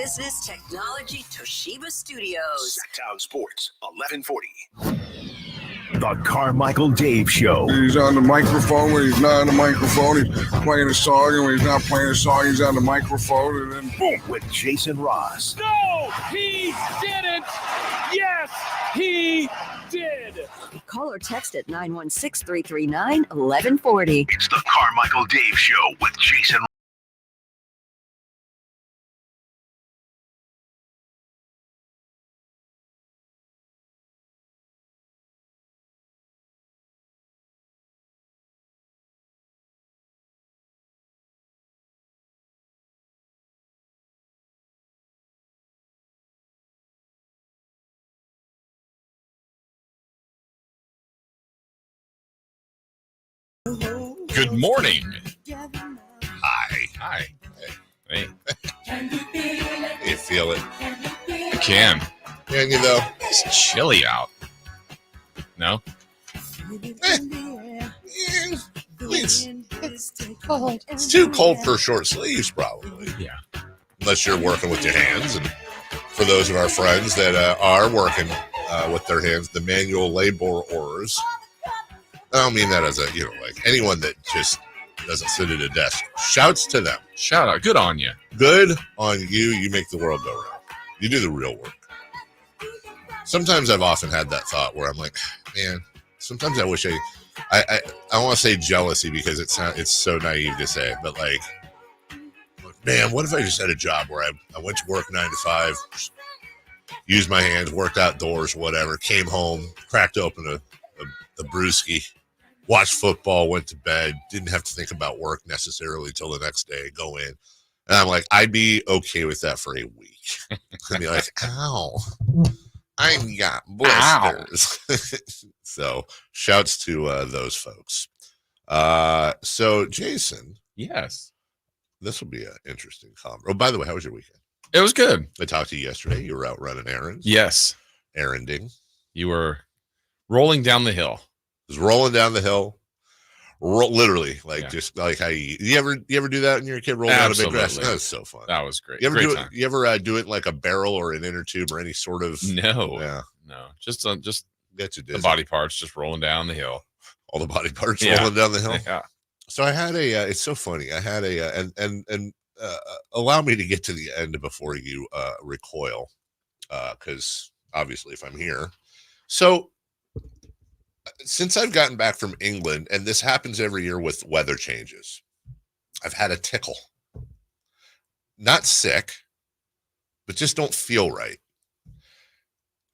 Business Technology Toshiba Studios. Sacktown Sports, 1140. The Carmichael Dave Show. He's on the microphone when he's not on the microphone. He's playing a song, and when he's not playing a song, he's on the microphone, and then boom. With Jason Ross. No, he didn't. Yes, he did. Call or text at 916-339-1140. It's the Carmichael Dave Show with Jason Ross. Good morning. Hi. Hey. You feel it? I can. Can you though? It's chilly out. No? It's too cold for short sleeves, probably. Yeah. Unless you're working with your hands. And for those of our friends that are working with their hands, the manual laborers. I don't mean that as a, like anyone that just doesn't sit at a desk. Shouts to them. Shout out. Good on you. Good on you. You make the world go round. You do the real work. Sometimes I've often had that thought where I'm like, man, sometimes I wish I want to say jealousy because it's so naive to say, but like, man, what if I just had a job where I went to work 9 to 5, used my hands, worked outdoors, whatever, came home, cracked open a brewski, watched football, went to bed, didn't have to think about work necessarily till the next day, go in. And I'm like, I'd be okay with that for a week. I'd be like, ow, I got blisters. So shouts to those folks. So Jason. Yes. This will be an interesting convo. Oh, by the way, how was your weekend? It was good. I talked to you yesterday. You were out running errands. Yes. Erranding. You were rolling down the hill. Was rolling down the hill, literally, like just like how you ever do that when you're a kid, roll down a big grass? That was so fun. That was great. You ever great do time. it? You ever do it like a barrel or an inner tube or any sort of? No, yeah, no, just get you the body parts just rolling down the hill. All the body parts rolling down the hill. Yeah. So I had a. It's so funny. I had a and allow me to get to the end before you recoil, because obviously if I'm here, so. Since I've gotten back from England, and this happens every year with weather changes, I've had a tickle. Not sick, but just don't feel right.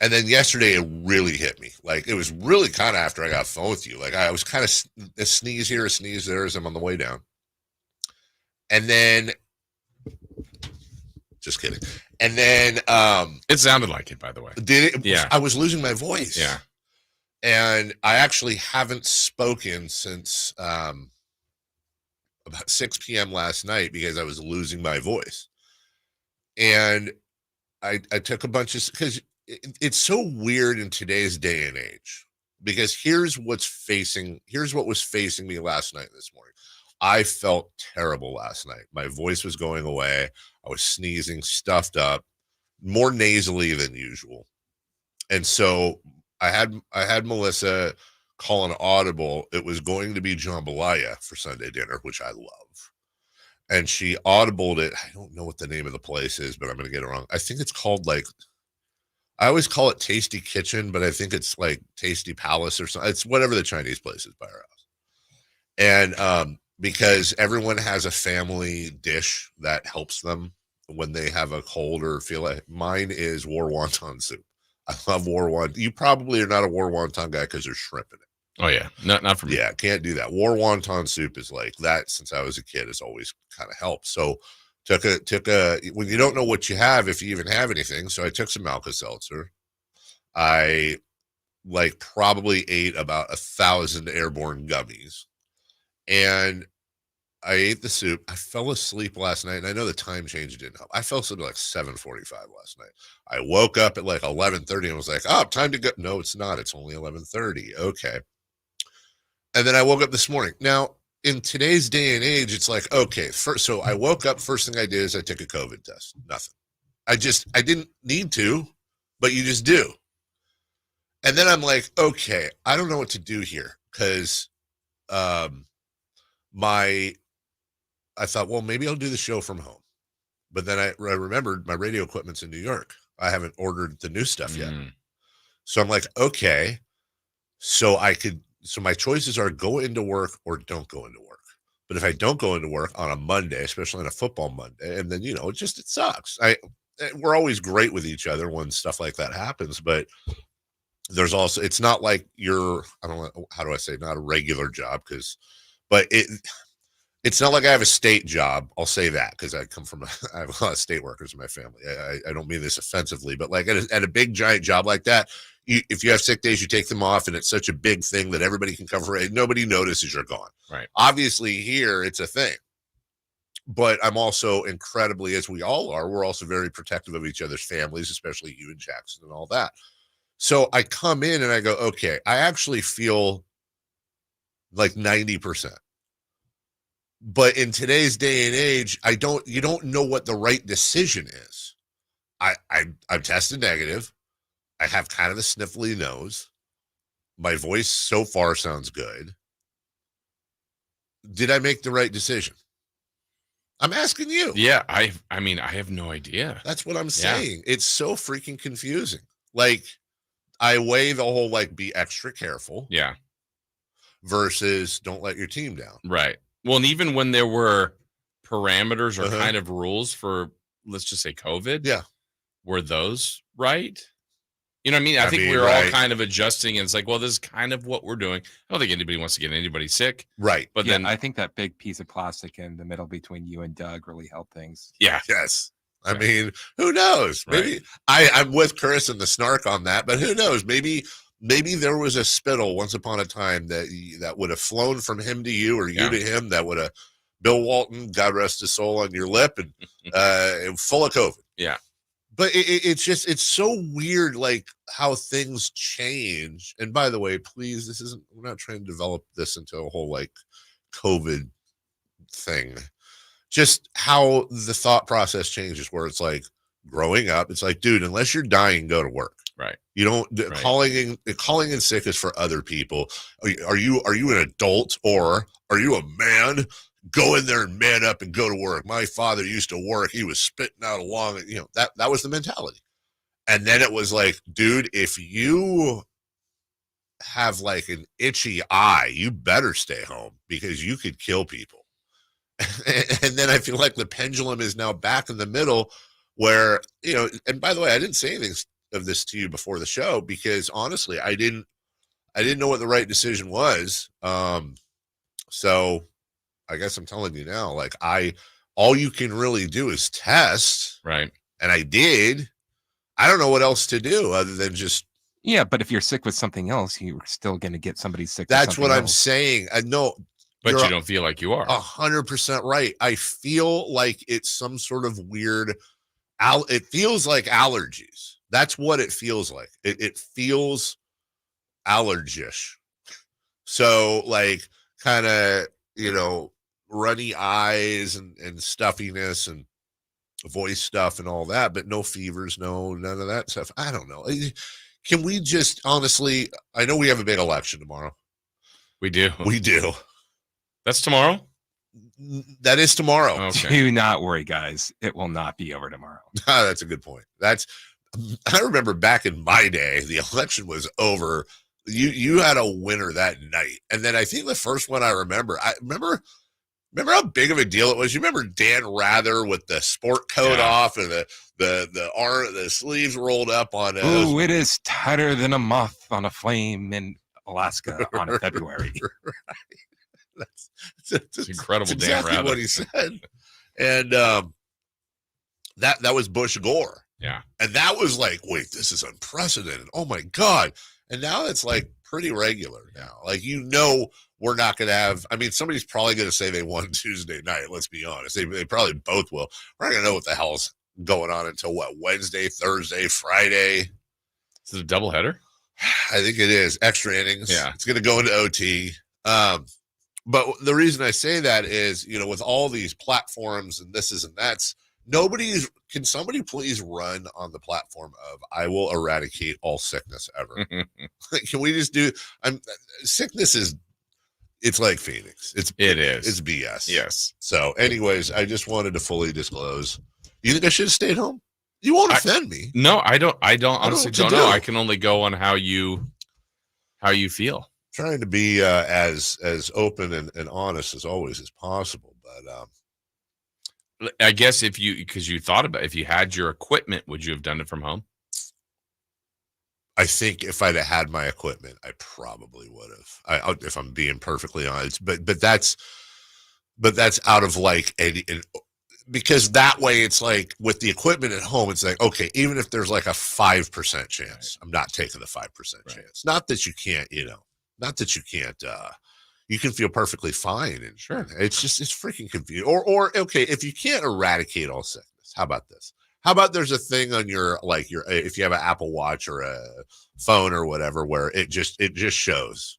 And then yesterday, it really hit me. Like, it was really kind of after I got off the phone with you. Like, I was kind of a sneeze here, a sneeze there as I'm on the way down. And then, just kidding. And then. It sounded like it, by the way. Did it? Yeah. I was losing my voice. Yeah. And I actually haven't spoken since about 6 p.m. last night because I was losing my voice. And I took a bunch of, because it's so weird in today's day and age, because here's what was facing me last night and this morning. I felt terrible last night. My voice was going away. I was sneezing, stuffed up, more nasally than usual. And so I had Melissa call an audible. It was going to be jambalaya for Sunday dinner, which I love. And she audibled it. I don't know what the name of the place is, but I'm going to get it wrong. I think it's called I always call it Tasty Kitchen, but I think it's like Tasty Palace or something. It's whatever the Chinese place is by our house. And because everyone has a family dish that helps them when they have a cold or feel like, mine is war wonton soup. I love war wonton. You probably are not a war wonton guy because there's shrimp in it. Oh yeah, not for me. Yeah, can't do that. War wonton soup is like that since I was a kid. Has always kind of helped. So took a when you don't know what you have, if you even have anything. So I took some Alka-Seltzer. I probably ate about 1,000 airborne gummies, and I ate the soup. I fell asleep last night, and I know the time change didn't help. I fell asleep at 7:45 last night. I woke up at 11:30 and was like, "Oh, time to go." No, it's not. It's only 11:30. Okay. And then I woke up this morning. Now, in today's day and age, it's like, okay, so I woke up. First thing I did is I took a COVID test. Nothing. I didn't need to, but you just do. And then I'm like, okay, I don't know what to do here because I thought, well, maybe I'll do the show from home. But then I remembered my radio equipment's in New York. I haven't ordered the new stuff yet. So I'm like, okay, so my choices are go into work or don't go into work. But if I don't go into work on a Monday, especially on a football Monday, and then, it sucks. We're always great with each other when stuff like that happens, but there's also, it's not like I don't know, how do I say, not a regular job but it's not like I have a state job. I'll say that because I have a lot of state workers in my family. I don't mean this offensively, but like at a big giant job like that, if you have sick days, you take them off, and it's such a big thing that everybody can cover it. Nobody notices you're gone. Right. Obviously here it's a thing, but I'm also incredibly, as we all are, we're also very protective of each other's families, especially you and Jackson and all that. So I come in and I go, okay, I actually feel like 90%. But in today's day and age, you don't know what the right decision is. I'm tested negative. I have kind of a sniffly nose. My voice so far sounds good. Did I make the right decision? I'm asking you. Yeah, I mean, I have no idea. That's what I'm saying. It's so freaking confusing. Like, I weigh the whole, like, be extra careful. Yeah. Versus don't let your team down. Right. Well, and even when there were parameters or kind of rules for, let's just say COVID. Yeah. Were those right? You know what I mean? I think we were all kind of adjusting, and it's like, well, this is kind of what we're doing. I don't think anybody wants to get anybody sick. Right. But then I think that big piece of plastic in the middle between you and Doug really helped things. Yeah. Yes. I mean, who knows? Maybe I'm with Chris and the snark on that, but who knows? Maybe there was a spittle once upon a time that would have flown from him to you or you to him, that would have Bill Walton, God rest his soul, on your lip and full of COVID. Yeah. But it's so weird, like how things change. And by the way, please, we're not trying to develop this into a whole like COVID thing. Just how the thought process changes, where it's like growing up, it's like, dude, unless you're dying, go to work. Right. You don't calling in sick is for other people. Are you an adult or are you a man? Go in there and man up and go to work. My father used to work. He was spitting out along, that was the mentality. And then it was like, dude, if you have like an itchy eye, you better stay home because you could kill people. And then I feel like the pendulum is now back in the middle where, and by the way, I didn't say anything of this to you before the show because honestly, I didn't know what the right decision was. So I guess I'm telling you now, like all you can really do is test. Right. And I did. I don't know what else to do other than just. Yeah. But if you're sick with something else, you're still going to get somebody sick. That's what I'm saying. I know. But you don't feel like you are 100% right. I feel like it's some sort of weird, it feels like allergies. That's what it feels like. It feels allergish. So like kind of, runny eyes and stuffiness and voice stuff and all that, but no fevers, none of that stuff. I don't know. Can we just honestly, I know we have a big election tomorrow. We do. That's tomorrow? That is tomorrow. Okay. Do not worry, guys. It will not be over tomorrow. That's a good point. I remember back in my day, the election was over. You had a winner that night. And then I think the first one I remember how big of a deal it was. You remember Dan Rather with the sport coat off and the sleeves rolled up on it. Oh, it is tighter than a moth on a flame in Alaska on February. Right. That's incredible. That's Dan exactly Rather. what he said. And that was Bush Gore. Yeah. And that was like, wait, this is unprecedented. Oh my God. And now it's like pretty regular now. Like, we're not going to have, somebody's probably going to say they won Tuesday night. Let's be honest. They probably both will. We're not going to know what the hell's going on until Wednesday, Thursday, Friday. Is it a doubleheader? I think it is. Extra innings. Yeah. It's going to go into OT. But the reason I say that is, with all these platforms and this is and that's, Can somebody please run on the platform of I will eradicate all sickness ever? Can we just do? Sickness is. It's like Phoenix. It is. It's BS. Yes. So, anyways, I just wanted to fully disclose. You think I should have stayed home? You won't offend me. No, I don't. I honestly don't know. I can only go on how you feel. Trying to be as open and honest as always as possible, but I guess because you thought about if you had your equipment, would you have done it from home? I think if I'd have had my equipment, I probably would have. If I'm being perfectly honest, but that's out of like because that way it's like with the equipment at home, it's like, okay, even if there's like a 5% chance, right. I'm not taking the 5% chance. Not that you can't, you can feel perfectly fine. And sure. It's freaking confusing. Or okay, if you can't eradicate all sickness, how about this? How about there's a thing on your if you have an Apple Watch or a phone or whatever, where it just shows.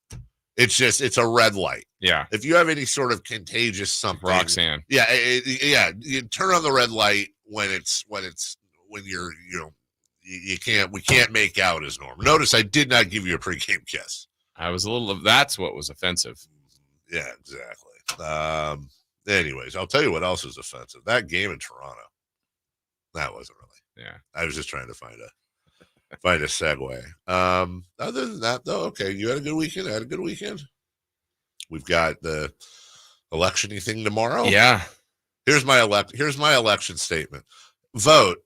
It's a red light. Yeah. If you have any sort of contagious something, Roxanne. Yeah. You turn on the red light when you're, we can't make out as normal. Notice I did not give you a pregame kiss. I was that's what was offensive. Yeah, exactly. Anyways, I'll tell you what else is offensive. That game in Toronto. That wasn't really. Yeah. I was just trying to find a segue. Other than that, though, okay, you had a good weekend. I had a good weekend. We've got the election-y thing tomorrow. Yeah. Here's my election statement. Vote.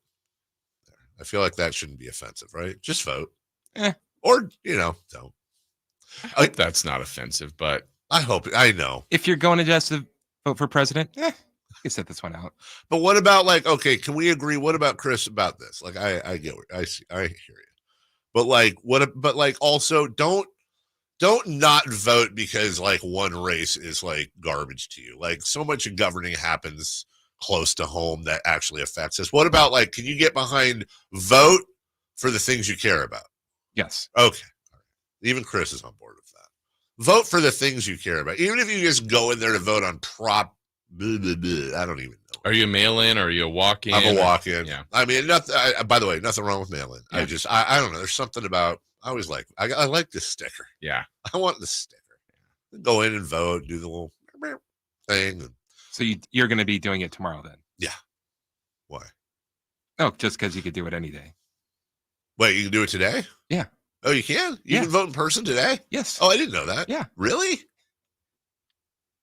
I feel like that shouldn't be offensive, right? Just vote. Or, don't. I hope that's not offensive, but I hope. I know. If you're going to just vote for president, you set this one out. But what about okay, can we agree? What about Chris about this? Like, I get I hear you. But also don't not vote because one race is garbage to you. So much of governing happens close to home that actually affects us. What about can you get behind vote for the things you care about? Yes. Okay. Even Chris is on board with that. Vote for the things you care about. Even if you just go in there to vote on prop. Blah, blah, blah. I don't even know. Are you a mail-in or are you a walk-in? I'm a walk-in. Yeah. I mean, by the way, nothing wrong with mail-in. Yeah. I don't know. There's something about, I always I like this sticker. Yeah. I want the sticker. Go in and vote, do the little thing. So you're going to be doing it tomorrow then? Yeah. Why? Oh, just because you could do it any day. Wait, you can do it today? Yeah. Oh, you can? You can vote in person today? Yes. Oh, I didn't know that. Yeah. Really?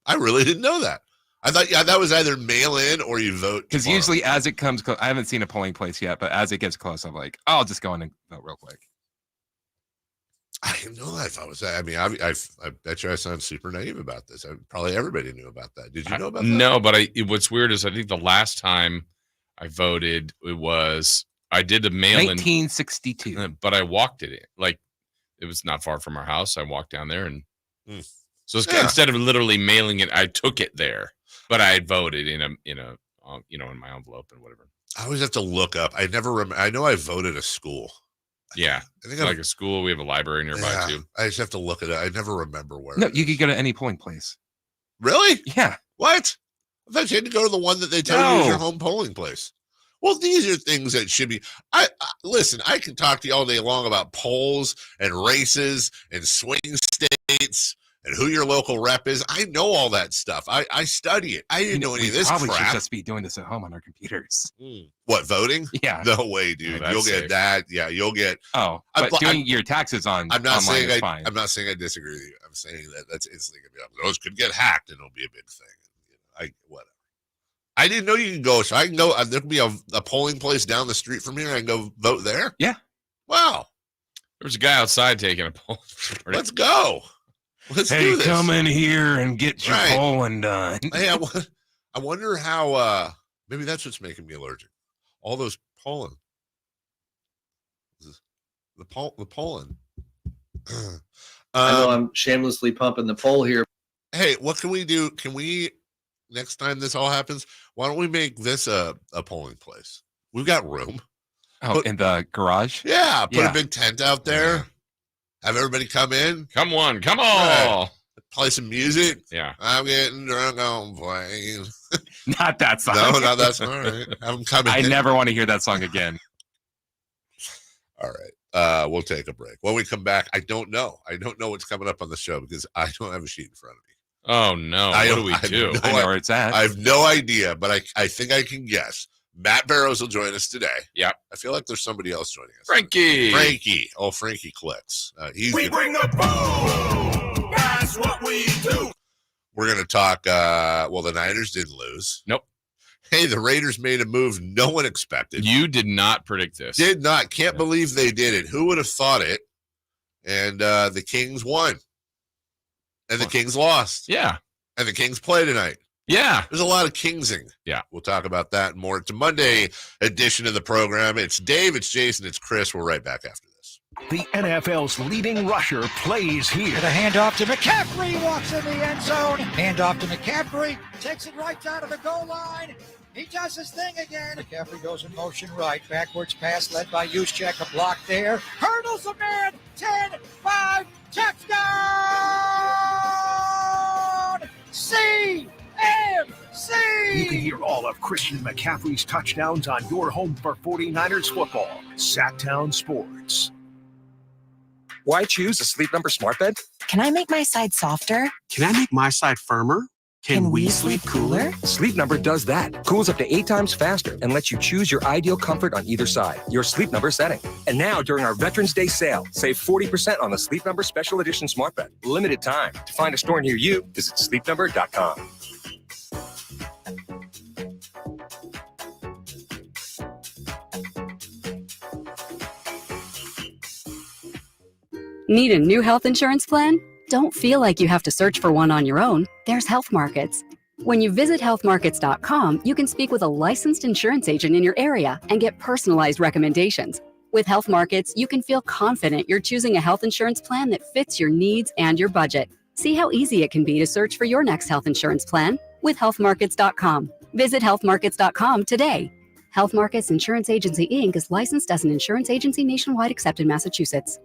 I really didn't know that. I thought that was either mail in or you vote. Because usually as it comes close, I haven't seen a polling place yet, but as it gets close, I'm like, I'll just go in and vote real quick. I didn't know that. I mean, I bet you I sound super naive about this. Probably everybody knew about that. Did you know about that? No, but what's weird is I think the last time I voted, I did a mail-in. 1962. But I walked it in. It was not far from our house. I walked down there and so instead of literally mailing it, I took it there. But I had voted in my envelope and whatever. I always have to look up. I never remember. I know I voted a school. Yeah, I think a school. We have a library nearby too. I just have to look at it. I never remember where. No, you could go to any polling place. Really? Yeah. What? I thought you had to go to the one that they tell you is your home polling place. Well, these are things that should be. Listen. I can talk to you all day long about polls and races and swing states. And who your local rep is. I know all that stuff. I study it. I didn't know any of this crap. We probably should just be doing this at home on our computers. What, voting? Yeah. No way, dude. Oh, you'll get that. Yeah, you'll get. Oh, but doing your taxes on I'm not online saying is fine. I'm not saying I disagree with you. I'm saying that's instantly going to be. Those could get hacked and it'll be a big thing. Whatever. I didn't know you can go. So I can go. There could be a polling place down the street from here. I can go vote there. Yeah. Wow. There was a guy outside taking a poll. Let's go. Let's do this. Come in here and get your polling done. Hey, I wonder how. Maybe that's what's making me allergic. All those pollen. The pollen. I know I'm shamelessly pumping the poll here. Hey, what can we do? Can we next time this all happens? Why don't we make this a polling place? We've got room. Oh, in the garage? Yeah, put a big tent out there. Have everybody come in. Come on. Right. Play some music. Yeah. I'm getting drunk on plane. Not that song. No, not that song. All right. I'm coming. I never want to hear that song again. All right. We'll take a break. When we come back, I don't know. I don't know what's coming up on the show because I don't have a sheet in front of me. Oh, no. What do we do? I know where it's at. I have no idea, but I think I can guess. Matt Barrows will join us today. Yep. I feel like there's somebody else joining us. Frankie. Oh, Frankie clicks. We bring the boom. That's what we do. We're going to talk. The Niners didn't lose. Nope. Hey, the Raiders made a move no one expected. You did not predict this. Did not. Can't believe they did it. Who would have thought it? And the Kings won. And the Kings lost. Yeah. And the Kings play tonight. Yeah. There's a lot of Kingsing. Yeah. We'll talk about that and more. It's a Monday edition of the program. It's Dave, it's Jason, it's Chris. We're right back after this. The NFL's leading rusher plays here. The handoff to McCaffrey, walks in the end zone. Handoff to McCaffrey, takes it right down to the goal line. He does his thing again. McCaffrey goes in motion right. Backwards pass led by Juszczyk. A block there. Hurdles a man. 10-5. Touchdown! CMC! You can hear all of Christian McCaffrey's touchdowns on your home for 49ers football. Sacktown Sports. Why choose a Sleep Number smart bed? Can I make my side softer? Can I make my side firmer? Can we sleep cooler? Sleep Number does that. Cools up to 8 times faster and lets you choose your ideal comfort on either side. Your Sleep Number setting. And now, during our Veterans Day sale, save 40% on the Sleep Number Special Edition smart bed. Limited time. To find a store near you, visit sleepnumber.com. Need a new health insurance plan? Don't feel like you have to search for one on your own. There's Health Markets. When you visit healthmarkets.com, you can speak with a licensed insurance agent in your area and get personalized recommendations. With Health Markets, you can feel confident you're choosing a health insurance plan that fits your needs and your budget. See how easy it can be to search for your next health insurance plan with healthmarkets.com. Visit healthmarkets.com today. Health Markets Insurance Agency, Inc. is licensed as an insurance agency nationwide except in Massachusetts.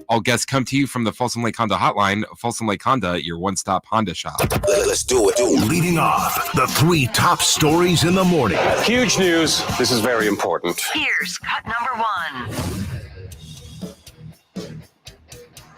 All guests come to you from the Folsom Lake Honda hotline. Folsom Lake Honda, your one-stop Honda shop. Let's do it. Leading off, the 3 top stories in the morning. Huge news. This is very important. Here's cut number 1.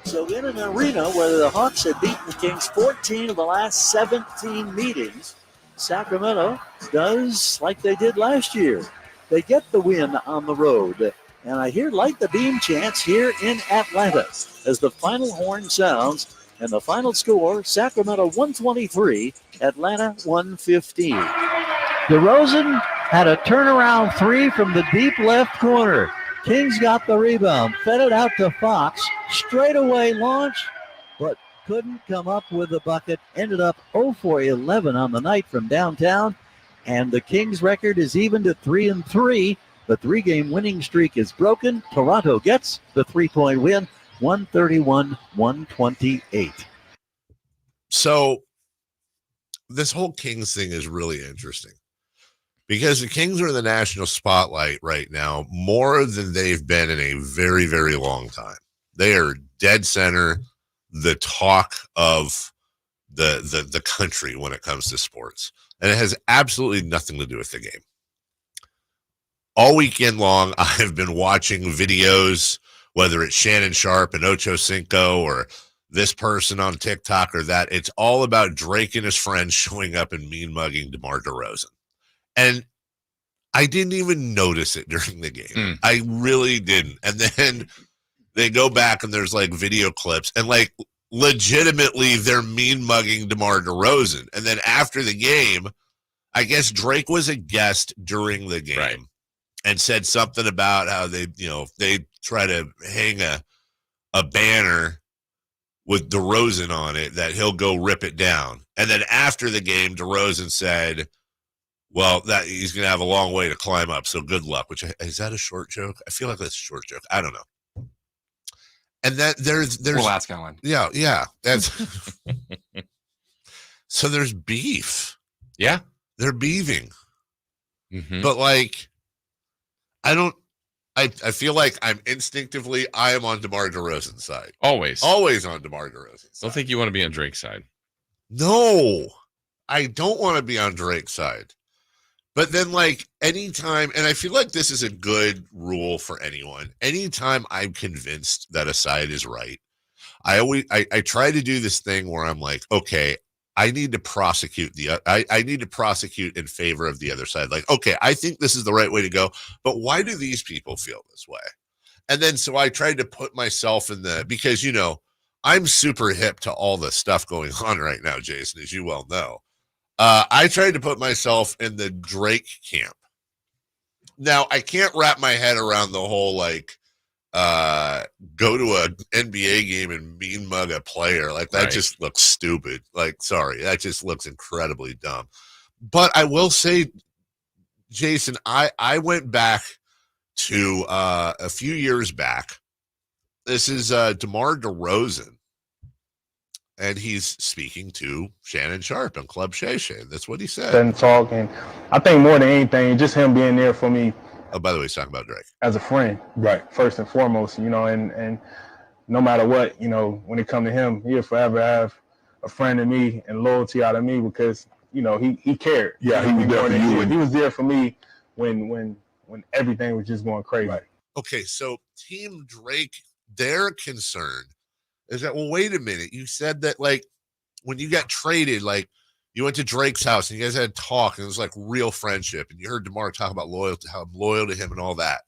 So in an arena where the Hawks had beaten the Kings 14 of the last 17 meetings, Sacramento does like they did last year. They get the win on the road. And I hear Light the Beam chants here in Atlanta as the final horn sounds. And the final score, Sacramento 123, Atlanta 115. DeRozan had a turnaround 3 from the deep left corner. Kings got the rebound, fed it out to Fox. Straightaway launch, but couldn't come up with the bucket. Ended up 0 for 11 on the night from downtown. And the Kings record is even to 3-3. The 3-game winning streak is broken. Toronto gets the 3-point win, 131-128. So this whole Kings thing is really interesting because the Kings are in the national spotlight right now more than they've been in a very, very long time. They are dead center, the talk of the country when it comes to sports. And it has absolutely nothing to do with the game. All weekend long, I've been watching videos, whether it's Shannon Sharp and Ocho Cinco or this person on TikTok or that. It's all about Drake and his friends showing up and mean mugging DeMar DeRozan. And I didn't even notice it during the game. I really didn't. And then they go back and there's like video clips and like legitimately they're mean mugging DeMar DeRozan. And then after the game, I guess Drake was a guest during the game. Right. And said something about how they try to hang a banner with DeRozan on it that he'll go rip it down. And then after the game, DeRozan said, well, that he's going to have a long way to climb up. So good luck, which is that a short joke? I feel like that's a short joke. I don't know. And that there's we'll ask Alan. Yeah. That's so there's beef. Yeah. They're beefing. Mm-hmm. But like, I don't I feel like I am on DeMar DeRozan's side. Always on DeMar DeRozan's side. Don't think you want to be on Drake's side. No, I don't want to be on Drake's side. But then, like, anytime, and I feel like this is a good rule for anyone. Anytime I'm convinced that a side is right, I try to do this thing where I'm like, okay, I need to prosecute I need to prosecute in favor of the other side. Like, okay, I think this is the right way to go, but why do these people feel this way? And then so I tried to put myself in because, you know, I'm super hip to all the stuff going on right now, Jason, as you well know. I tried to put myself in the Drake camp. Now, I can't wrap my head around the whole, like, go to an NBA game and mean mug a player. Like, that just looks stupid. Like, sorry, that just looks incredibly dumb. But I will say, Jason, I went back to a few years back. This is DeMar DeRozan. And he's speaking to Shannon Sharpe and Club Shay Shay. That's what he said. And talking, I think more than anything, just him being there for me. Oh, by the way, he's talking about Drake. As a friend, right? First and foremost, you know, and no matter what, you know, when it comes to him, he'll forever have a friend in me and loyalty out of me because, you know, he cared. Yeah, he was there for you. He was there for me when everything was just going crazy. Right. Okay, so Team Drake, their concern is that, well, wait a minute. You said that, like, when you got traded, like, you went to Drake's house and you guys had a talk and it was like real friendship. And you heard DeMar talk about loyalty, how I'm loyal to him and all that.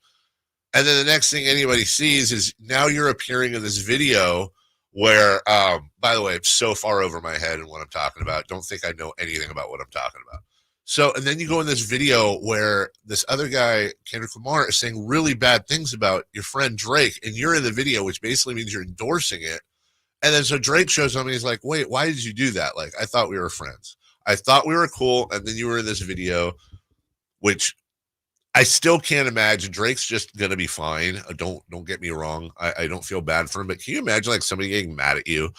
And then the next thing anybody sees is now you're appearing in this video where, by the way, I'm so far over my head in what I'm talking about. Don't think I know anything about what I'm talking about. So, and then you go in this video where this other guy, Kendrick Lamar, is saying really bad things about your friend Drake, and you're in the video, which basically means you're endorsing it. And then so Drake shows up and he's like, wait, why did you do that? Like, I thought we were friends. I thought we were cool. And then you were in this video, which I still can't imagine. Drake's just going to be fine. Don't get me wrong. I don't feel bad for him. But can you imagine, like, somebody getting mad at you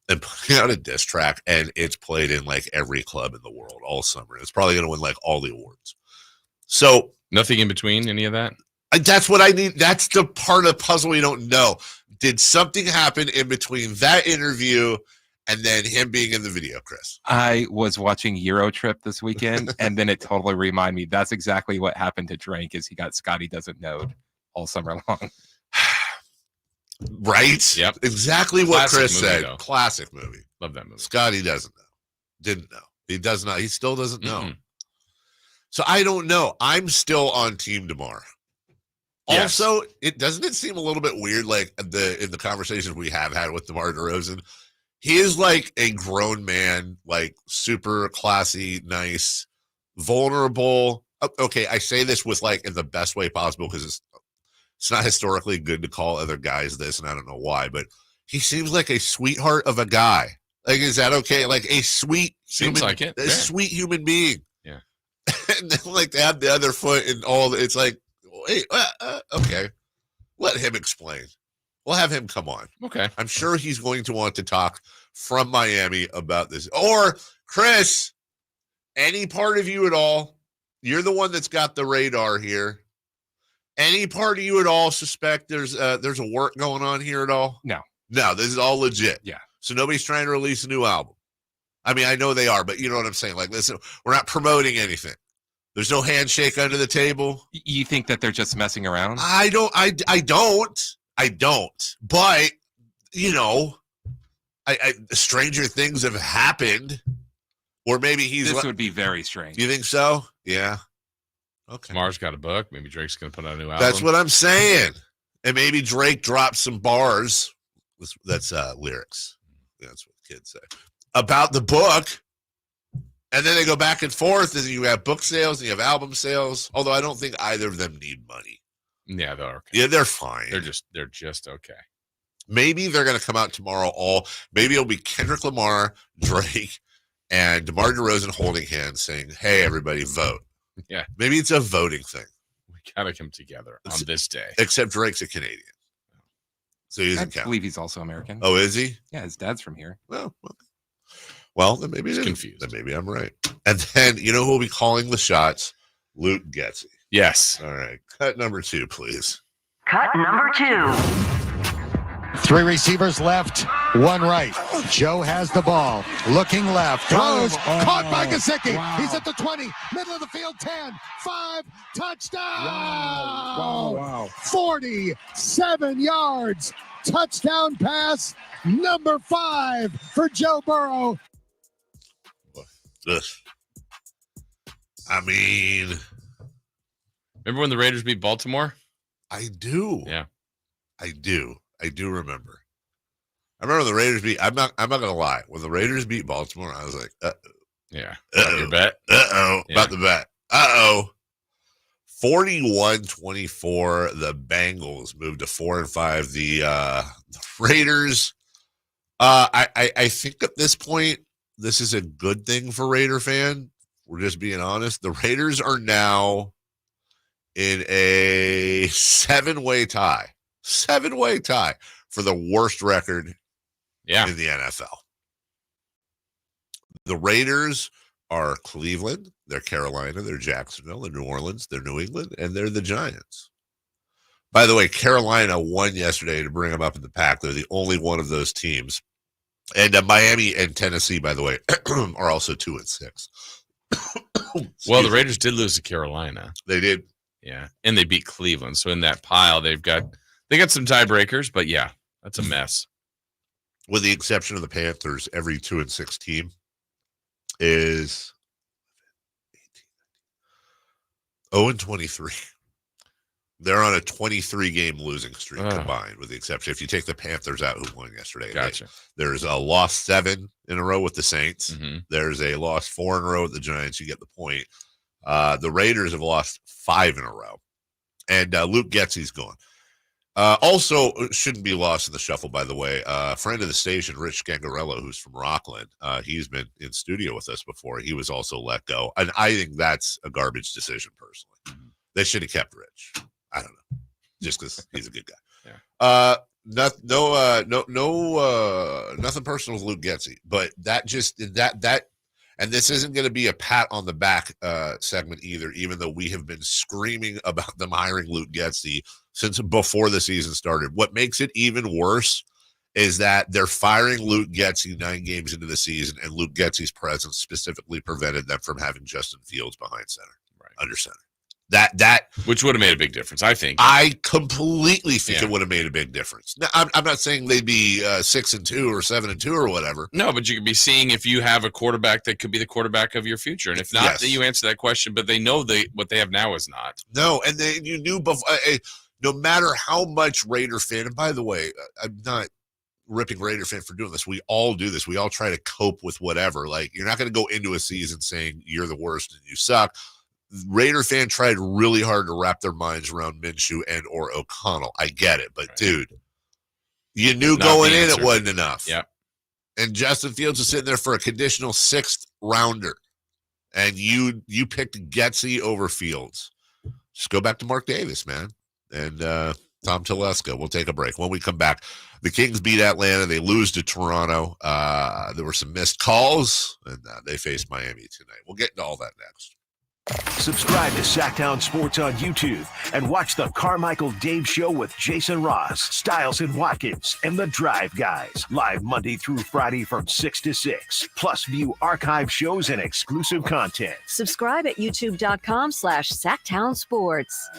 and putting out a diss track and it's played in, like, every club in the world all summer? It's probably going to win, like, all the awards. So nothing in between any of that? That's what I need. That's the part of the puzzle we don't know. Did something happen in between that interview and then him being in the video, Chris? I was watching Euro Trip this weekend, and then it totally reminded me that's exactly what happened to Drake is he got Scotty Doesn't Know all summer long. Right? Yep. Exactly what Classic Chris movie, said. though. Classic movie. Love that movie. Scotty doesn't know. Didn't know. He does not. He still doesn't know. Mm-mm. So I don't know. I'm still on Team DeMar. Yes. Also, it seem a little bit weird, like in the conversations we have had with DeMar DeRozan. He is like a grown man, like super classy, nice, vulnerable. Okay, I say this with like in the best way possible because it's not historically good to call other guys this, and I don't know why, but he seems like a sweetheart of a guy. Like, is that okay? Like a sweet Seems like it. Yeah. sweet human being. Yeah. And then like they have the other foot and all. It's like, wait, okay, let him explain. We'll have him come on. Okay. I'm sure he's going to want to talk from Miami about this. Or Chris, any part of you at all, you're the one that's got the radar here. Any part of you at all suspect there's a work going on here at all? No, this is all legit. Yeah. So nobody's trying to release a new album. I mean, I know they are, but you know what I'm saying? Like, listen, we're not promoting anything. There's no handshake under the table. You think that they're just messing around? I don't. But, you know, stranger things have happened. Or maybe This would be very strange. You think so? Yeah. Okay. Mars got a book. Maybe Drake's going to put out a new album. That's what I'm saying. And maybe Drake dropped some bars. That's lyrics. That's what kids say. About the book. And then they go back and forth, and you have book sales, and you have album sales. Although I don't think either of them need money. Yeah, they're okay. Yeah, they're fine. They're just okay. Maybe they're going to come out tomorrow. Maybe it'll be Kendrick Lamar, Drake, and DeMar DeRozan holding hands, saying, "Hey, everybody, vote." Yeah, maybe it's a voting thing. We gotta come together on this day. Except Drake's a Canadian, so he doesn't count. I believe he's also American. Oh, is he? Yeah, his dad's from here. Well, then maybe it's confused. Then maybe I'm right. And then you know who will be calling the shots? Luke Getzey. Yes. All right. Cut number 2, please. Cut number 2. 3 receivers left, 1 right. Joe has the ball. Looking left. Throws. Caught by Gesicki. Wow. He's at the 20. Middle of the field, 10. 5. Touchdown. Wow. 47 yards. Touchdown pass. Number 5 for Joe Burrow. I mean, remember when the Raiders beat Baltimore? I do. Yeah. I do remember. I remember the Raiders beat. I'm not gonna lie. When the Raiders beat Baltimore, I was like, yeah. Your bet. Yeah. About the bet. 41-24. The Bengals moved to 4-5. The Raiders. I think at this point, this is a good thing for Raider fan. We're just being honest. The Raiders are now in a 7-way tie. 7-way tie for the worst record in the NFL. The Raiders are Cleveland, they're Carolina, they're Jacksonville, they're New Orleans, they're New England, and they're the Giants. By the way, Carolina won yesterday to bring them up in the pack. They're the only one of those teams. And Miami and Tennessee, by the way, are also 2-6. Well, the Raiders did lose to Carolina. They did. Yeah, and they beat Cleveland. So in that pile, they got some tiebreakers, but yeah, that's a mess. With the exception of the Panthers, every 2-6 team is 0-23. They're on a 23-game losing streak combined, with the exception. If you take the Panthers out, who won yesterday, gotcha. There's a loss 7 in a row with the Saints. Mm-hmm. There's a loss 4 in a row with the Giants. You get the point. The Raiders have lost 5 in a row, and Luke Getsy's gone. Also, shouldn't be lost in the shuffle, by the way. Friend of the station, Rich Scangarello, who's from Rockland, he's been in studio with us before. He was also let go, and I think that's a garbage decision, personally. Mm-hmm. They should have kept Rich. I don't know, just because he's a good guy. Yeah. Nothing personal with Luke Getsy, but that, and this isn't going to be a pat on the back segment either, even though we have been screaming about them hiring Luke Getsy since before the season started. What makes it even worse is that they're firing Luke Getsy 9 games into the season, and Luke Getsy's presence specifically prevented them from having Justin Fields behind center, under center. That which would have made a big difference, I think. I completely think it would have made a big difference. Now, I'm not saying they'd be 6-2 or 7-2 or whatever. No, but you could be seeing if you have a quarterback that could be the quarterback of your future, and if not, then you answer that question. But they know what they have now is not. No, and then you knew before. No matter how much Raider fan, and by the way, I'm not ripping Raider fan for doing this. We all do this. We all try to cope with whatever. Like, you're not going to go into a season saying you're the worst and you suck. Raider fan tried really hard to wrap their minds around Minshew and or O'Connell. I get it, but dude, you knew going in it wasn't enough. Yeah. And Justin Fields was sitting there for a conditional 6th rounder, and you picked Getsy over Fields. Just go back to Mark Davis, man, and Tom Telesco. We'll take a break. When we come back, the Kings beat Atlanta. They lose to Toronto. There were some missed calls, and they face Miami tonight. We'll get into all that next. Subscribe to Sacktown Sports on YouTube and watch the Carmichael Dave Show with Jason Ross, Stiles and Watkins, and the Drive Guys. Live Monday through Friday from 6 to 6. Plus view archive shows and exclusive content. Subscribe at youtube.com/Sacktown Sports.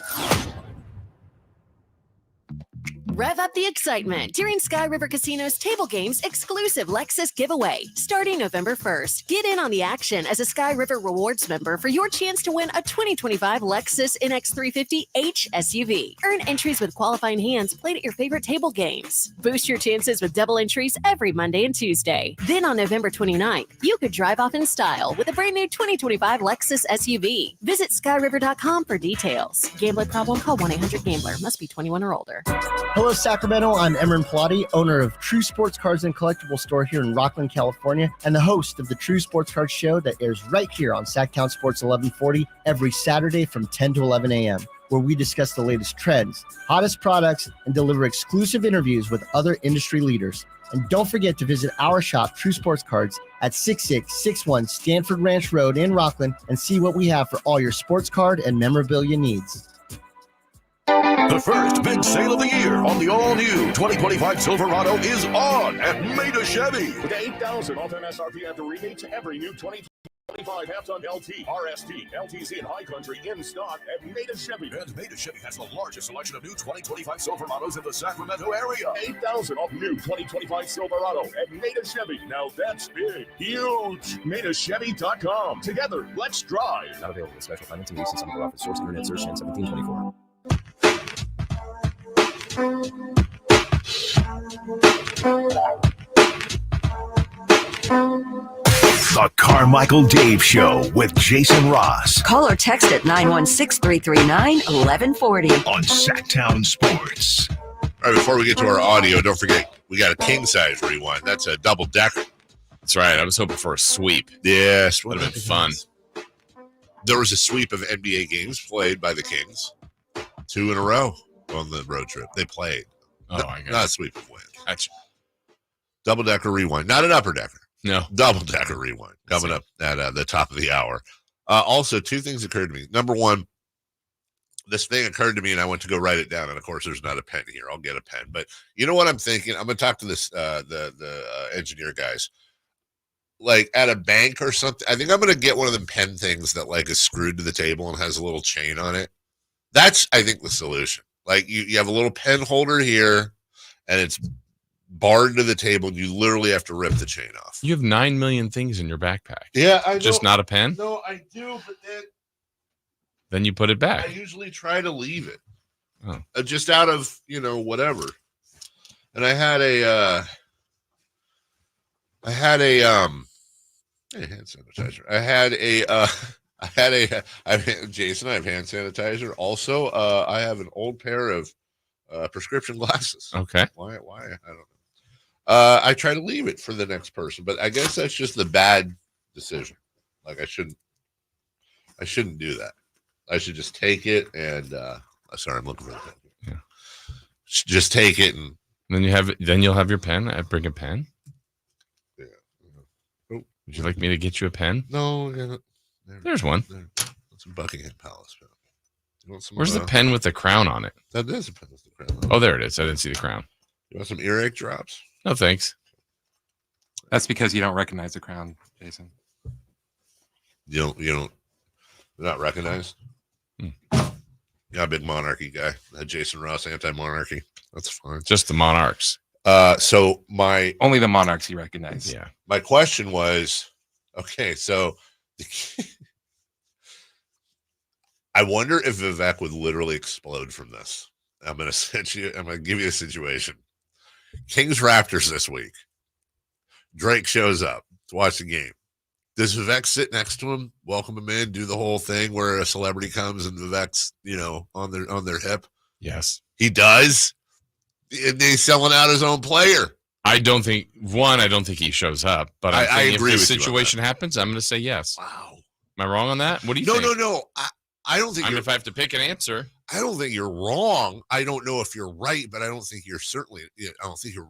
Rev up the excitement during Sky River Casino's Table Games exclusive Lexus giveaway starting November 1st. Get in on the action as a Sky River Rewards member for your chance to win a 2025 Lexus NX350H SUV. Earn entries with qualifying hands played at your favorite table games. Boost your chances with double entries every Monday and Tuesday. Then on November 29th, you could drive off in style with a brand new 2025 Lexus SUV. Visit skyriver.com for details. Gambling problem? Call 1-800-GAMBLER. Must be 21 or older. Hello, Sacramento. I'm Emron Pilati, owner of True Sports Cards and Collectible Store here in Rockland, California, and the host of the True Sports Cards Show that airs right here on Sacktown Sports 1140 every Saturday from 10 to 11 a.m., where we discuss the latest trends, hottest products, and deliver exclusive interviews with other industry leaders. And don't forget to visit our shop, True Sports Cards, at 6661 Stanford Ranch Road in Rockland and see what we have for all your sports card and memorabilia needs. The first big sale of the year on the all-new 2025 Silverado is on at Maida Chevy. With $8,000 off MSRP after rebates, every new 2025 half-ton LT, RST, LTZ, and High Country in stock at Maida Chevy. And Maida Chevy has the largest selection of new 2025 Silverados in the Sacramento area. $8,000 off new 2025 Silverado at Maida Chevy. Now that's big, huge. MaidaChevy.com. Together, let's drive. Not available with special financing lease and some go office. Source internet search and 1724. The Carmichael Dave Show with Jason Ross. Call or text at 916-339-1140. On Sacktown Sports. All right, before we get to our audio, don't forget, we got a king-size rewind. That's a double-decker. That's right. I was hoping for a sweep. Yes. Would have been fun. There was a sweep of NBA games played by the Kings. 2 in a row on the road trip. They played. Oh, I got not a sweep of wins. Gotcha. Double-decker rewind. Not an upper-decker. No. Double-decker rewind. Coming up at the top of the hour. Also, 2 things occurred to me. Number one, this thing occurred to me, and I went to go write it down. And, of course, there's not a pen here. I'll get a pen. But you know what I'm thinking? I'm going to talk to this the engineer guys. Like, at a bank or something. I think I'm going to get one of them pen things that, like, is screwed to the table and has a little chain on it. That's, I think, the solution. Like, you have a little pen holder here, and it's barred to the table, and you literally have to rip the chain off. You have 9 million things in your backpack. Yeah, I know. Just not a pen? No, I do, but then you put it I back. usually try to leave it. Oh. Just out of, whatever. And I had a hand sanitizer. Jason, I have hand sanitizer. Also, I have an old pair of prescription glasses. Okay. Why? I don't know. I try to leave it for the next person, but I guess that's just the bad decision. Like I shouldn't do that. I should just take it and sorry, I'm looking for the pen. Yeah. Just take it and then you'll have your pen. I bring a pen. Yeah. Would you like me to get you a pen? No, there's one. That's a Buckingham Palace pen. You want some, Where's the pen with the crown on it? That is a pen with the crown on it. Oh, there it is. I didn't see the crown. You want some earache drops? No, thanks. That's because you don't recognize the crown, Jason. You don't not recognized? Yeah, big monarchy guy. That Jason Ross anti-monarchy. That's fine. Just the monarchs. So my only the monarchs you recognize. Yeah. My question was, okay, so I wonder if Vivek would literally explode from this. I'm gonna give you a situation. Kings Raptors this week. Drake shows up to watch the game. Does Vivek sit next to him, welcome him in, do the whole thing where a celebrity comes and Vivek's, on their hip? Yes. He does. And he's selling out his own player. I don't think he shows up, but I agree if with the you on situation happens, I'm going to say yes. Wow. Am I wrong on that? What do you think? No. I don't think if I have to pick an answer. I don't think you're wrong. I don't know if you're right, but I don't think you're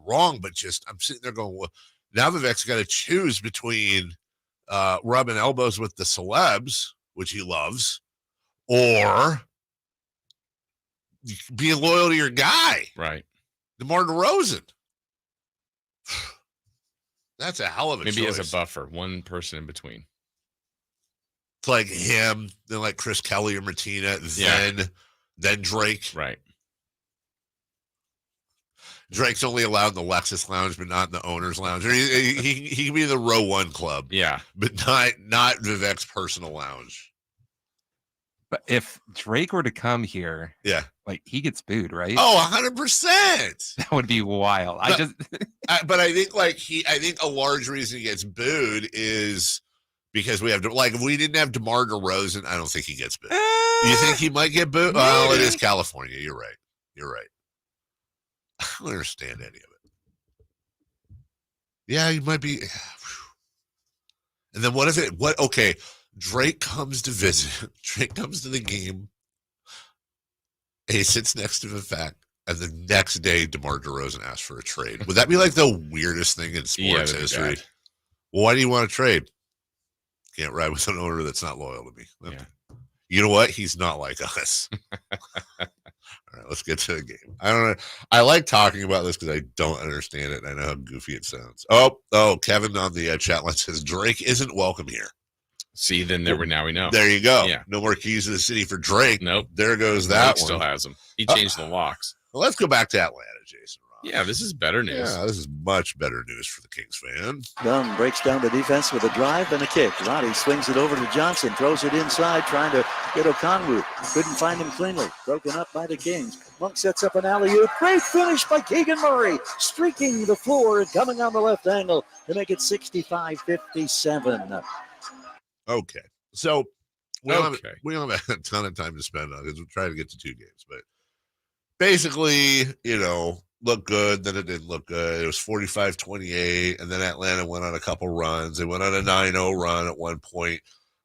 wrong, but just I'm sitting there going, well, now Vivek's got to choose between rubbing elbows with the celebs, which he loves, or being loyal to your guy. Right. DeMar DeRozan. That's a hell of a Maybe choice. as a buffer, one person in between. It's like him, then like Chris Kelly or Martina, then Drake. Right. Drake's only allowed in the Lexus Lounge, but not in the owner's lounge. Or he can be in the Row 1 club. Yeah. But not Vivek's personal lounge. But if Drake were to come here, like he gets booed, right? Oh, 100%. That would be wild. But I think I think a large reason he gets booed is because we have if we didn't have DeMar DeRozan, I don't think he gets booed. You think he might get booed? Well, it is California. You're right. I don't understand any of it. Yeah, he might be. And then okay, Drake comes to visit. Drake comes to the game. And he sits next to Vivek. And the next day, DeMar DeRozan asks for a trade. Would that be like the weirdest thing in sports history? Well, why do you want to trade? Can't ride with an owner that's not loyal to me. Yeah. You know what? He's not like us. All right, let's get to the game. I don't know. I like talking about this because I don't understand it. I know how goofy it sounds. Oh, Kevin on the chat line says Drake isn't welcome here. See, then now we know. There you go. Yeah. No more keys to the city for Drake. Nope. There goes that Drake one. still has them. He changed the locks. Well, let's go back to Atlanta, Jason. Yeah, this is better news. Yeah, this is much better news for the Kings fan. Young breaks down the defense with a drive and a kick. Roddy swings it over to Johnson, throws it inside, trying to get Okonwu. Couldn't find him cleanly. Broken up by the Kings. Monk sets up an alley-oop. Great finish by Keegan Murray, streaking the floor and coming on the left angle to make it 65-57. Okay, so we don't have a ton of time to spend on it because we're trying to get to 2 games, but basically, looked good, then it didn't look good. It was 45-28, and then Atlanta went on a couple runs. They went on a 9-0 run at one point.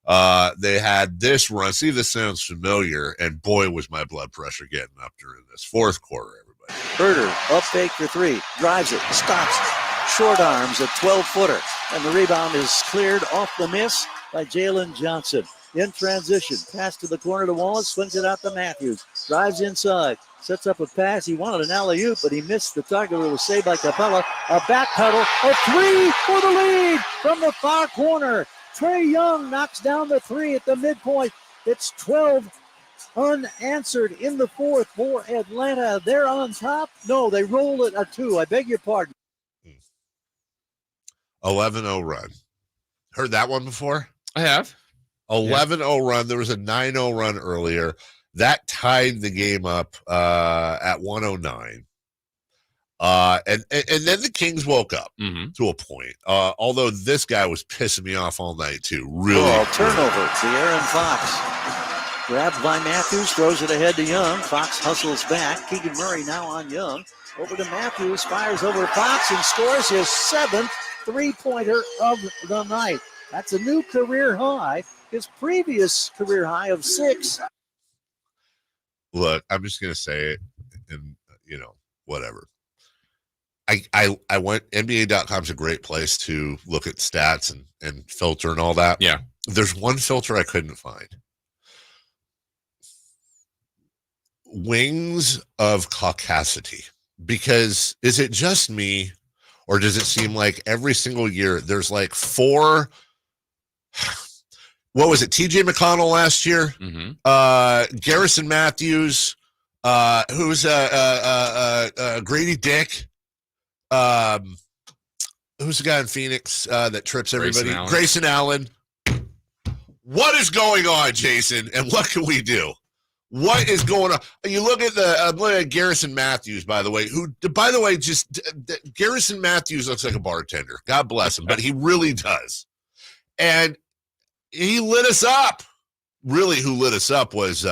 They had this run. See if this sounds familiar, and boy, was my blood pressure getting up during this fourth quarter, everybody. Herter, up fake for 3, drives it, stops, short arms, a 12-footer, and the rebound is cleared off the miss by Jalen Johnson. In transition, pass to the corner to Wallace, swings it out to Matthews, drives inside, sets up a pass. He wanted an alley-oop, but he missed the target. It was saved by Capella. A back pedal, a 3 for the lead from the far corner. Trey Young knocks down the 3 at the midpoint. It's 12 unanswered in the fourth for Atlanta. They're on top. No, they roll it a 2. I beg your pardon. 11-0 run. Heard that one before? I have. 11-0 run. There was a 9-0 run earlier. That tied the game up at 109. And then the Kings woke up to a point. Although this guy was pissing me off all night too. Really. Turnover to Aaron Fox. Grabbed by Matthews, throws it ahead to Young. Fox hustles back. Keegan Murray now on Young. Over to Matthews, fires over Fox and scores his 7th three-pointer of the night. That's a new career high. His previous career high of 6. Look, I'm just going to say it, and, whatever. I went, NBA.com is a great place to look at stats and filter and all that. Yeah. There's one filter I couldn't find. Wings of caucasity. Because is it just me, or does it seem like every single year there's like 4... What was it? TJ McConnell last year. Garrison Matthews. Who's Grady Dick. Who's the guy in Phoenix that trips everybody? Grayson Allen. What is going on, Jason? And what can we do? What is going on? You look at Garrison Matthews, by the way, Garrison Matthews looks like a bartender. God bless him, but he really does. And he lit us up. Really, who lit us up was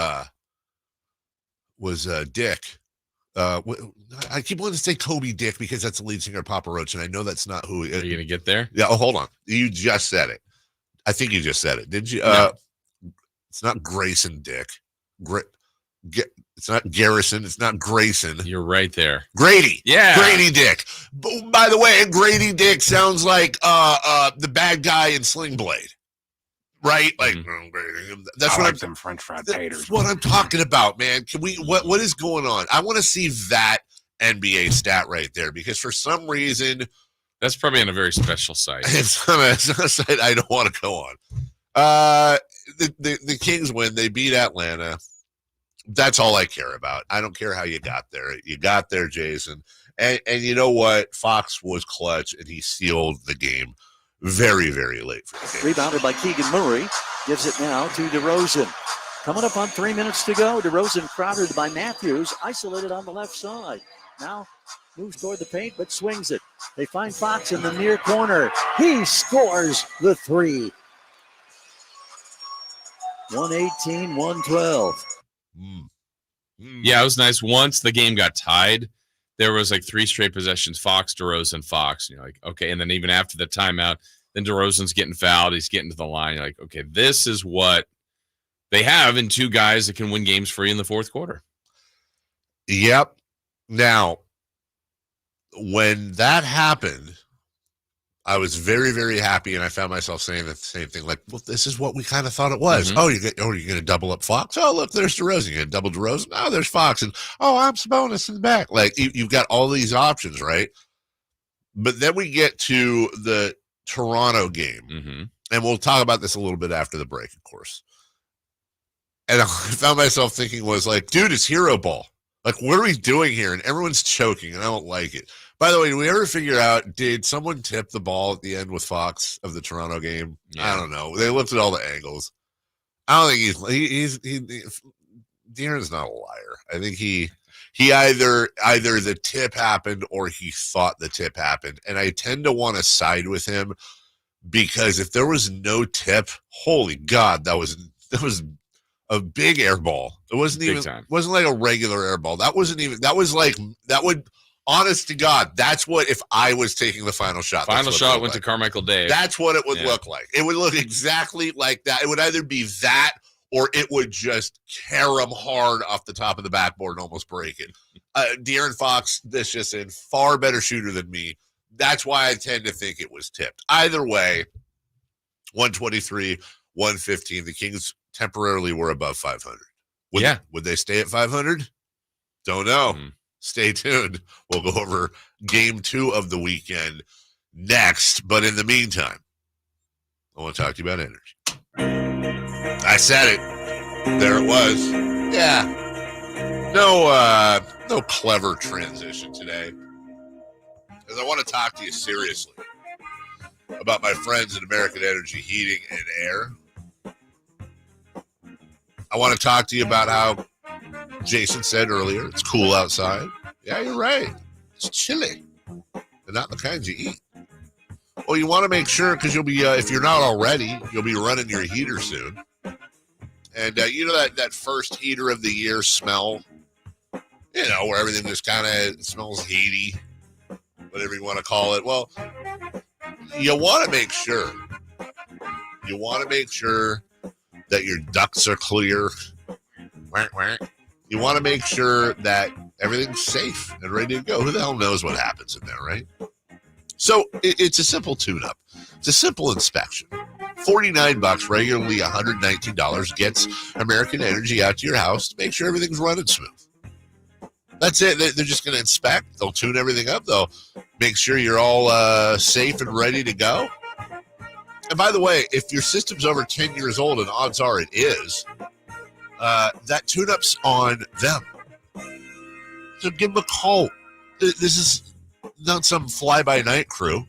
Dick. I keep wanting to say Kobe Dick because that's the lead singer of Papa Roach, and I know that's not who. Are you going to get there? Yeah. Oh, hold on. You just said it. I think you just said it. Did you? No. It's not Grayson Dick. It's not Garrison. It's not Grayson. You're right there. Grady. Yeah. Grady Dick. By the way, Grady Dick sounds like the bad guy in Sling Blade. Right? Like that's what some French fried taters. That's what I'm talking about, man. Can we what is going on? I want to see that NBA stat right there because for some reason that's probably on a very special site. It's on a site I don't want to go on. The Kings win. They beat Atlanta. That's all I care about. I don't care how you got there. You got there, Jason. And you know what? Fox was clutch, and he sealed the game very, very late for the game. Rebounded by Keegan Murray. Gives it now to DeRozan. Coming up on 3 minutes to go. DeRozan crowded by Matthews. Isolated on the left side. Now moves toward the paint, but swings it. They find Fox in the near corner. He scores the 3. 118-112. Yeah, it was nice. Once the game got tied, there was like 3 straight possessions, Fox, DeRozan, Fox. And you're like, okay. And then even after the timeout, then DeRozan's getting fouled. He's getting to the line. You're like, okay, this is what they have in 2 guys that can win games for you in the fourth quarter. Yep. Now, when that happened, I was very, very happy, and I found myself saying the same thing. Like, well, this is what we kind of thought it was. Mhm. Oh, you're going to double up Fox? Oh, look, there's DeRozan. You're going to double DeRozan? Oh, there's Fox. And, oh, I'm Sabonis in the back. Like, you've got all these options, right? But then we get to the Toronto game, and we'll talk about this a little bit after the break, of course. And I found myself thinking was like, dude, it's hero ball. Like, what are we doing here? And everyone's choking, and I don't like it. By the way, did we ever figure out, did someone tip the ball at the end with Fox of the Toronto game? Yeah. I don't know. They looked at all the angles. I don't think he's De'Aaron's not a liar. I think he either the tip happened or he thought the tip happened. And I tend to want to side with him because if there was no tip, holy God, that was a big air ball. It wasn't like a regular air ball. That would honest to God, that's what if I was taking the final shot. Final shot went to Carmichael Dave. That's what it would look like. It would look exactly like that. It would either be that or it would just tear him hard off the top of the backboard and almost break it. De'Aaron Fox, this just in, far better shooter than me. That's why I tend to think it was tipped. Either way, 123, 115. The Kings temporarily were above 500. Would they stay at 500? Don't know. Stay tuned. We'll go over game 2 of the weekend next. But in the meantime, I want to talk to you about energy. I said it. There it was. Yeah. No clever transition today. Because I want to talk to you seriously about my friends at American Energy Heating and Air. I want to talk to you about how Jason said earlier, it's cool outside. Yeah, you're right. It's chilly. And not the kinds you eat. Well, you want to make sure, because you'll be, if you're not already, you'll be running your heater soon. And you know that first heater of the year smell? You know, where everything just kind of smells heaty, whatever you want to call it. Well, you want to make sure. You want to make sure that your ducts are clear. You want to make sure that everything's safe and ready to go. Who the hell knows what happens in there, right? So it's a simple tune-up. It's a simple inspection. $49, regularly $119, gets American Energy out to your house to make sure everything's running smooth. That's it. They're just going to inspect. They'll tune everything up. They'll make sure you're all safe and ready to go. And by the way, if your system's over 10 years old, and odds are it is, that tune-up's on them. So give them a call. This is not some fly-by-night crew.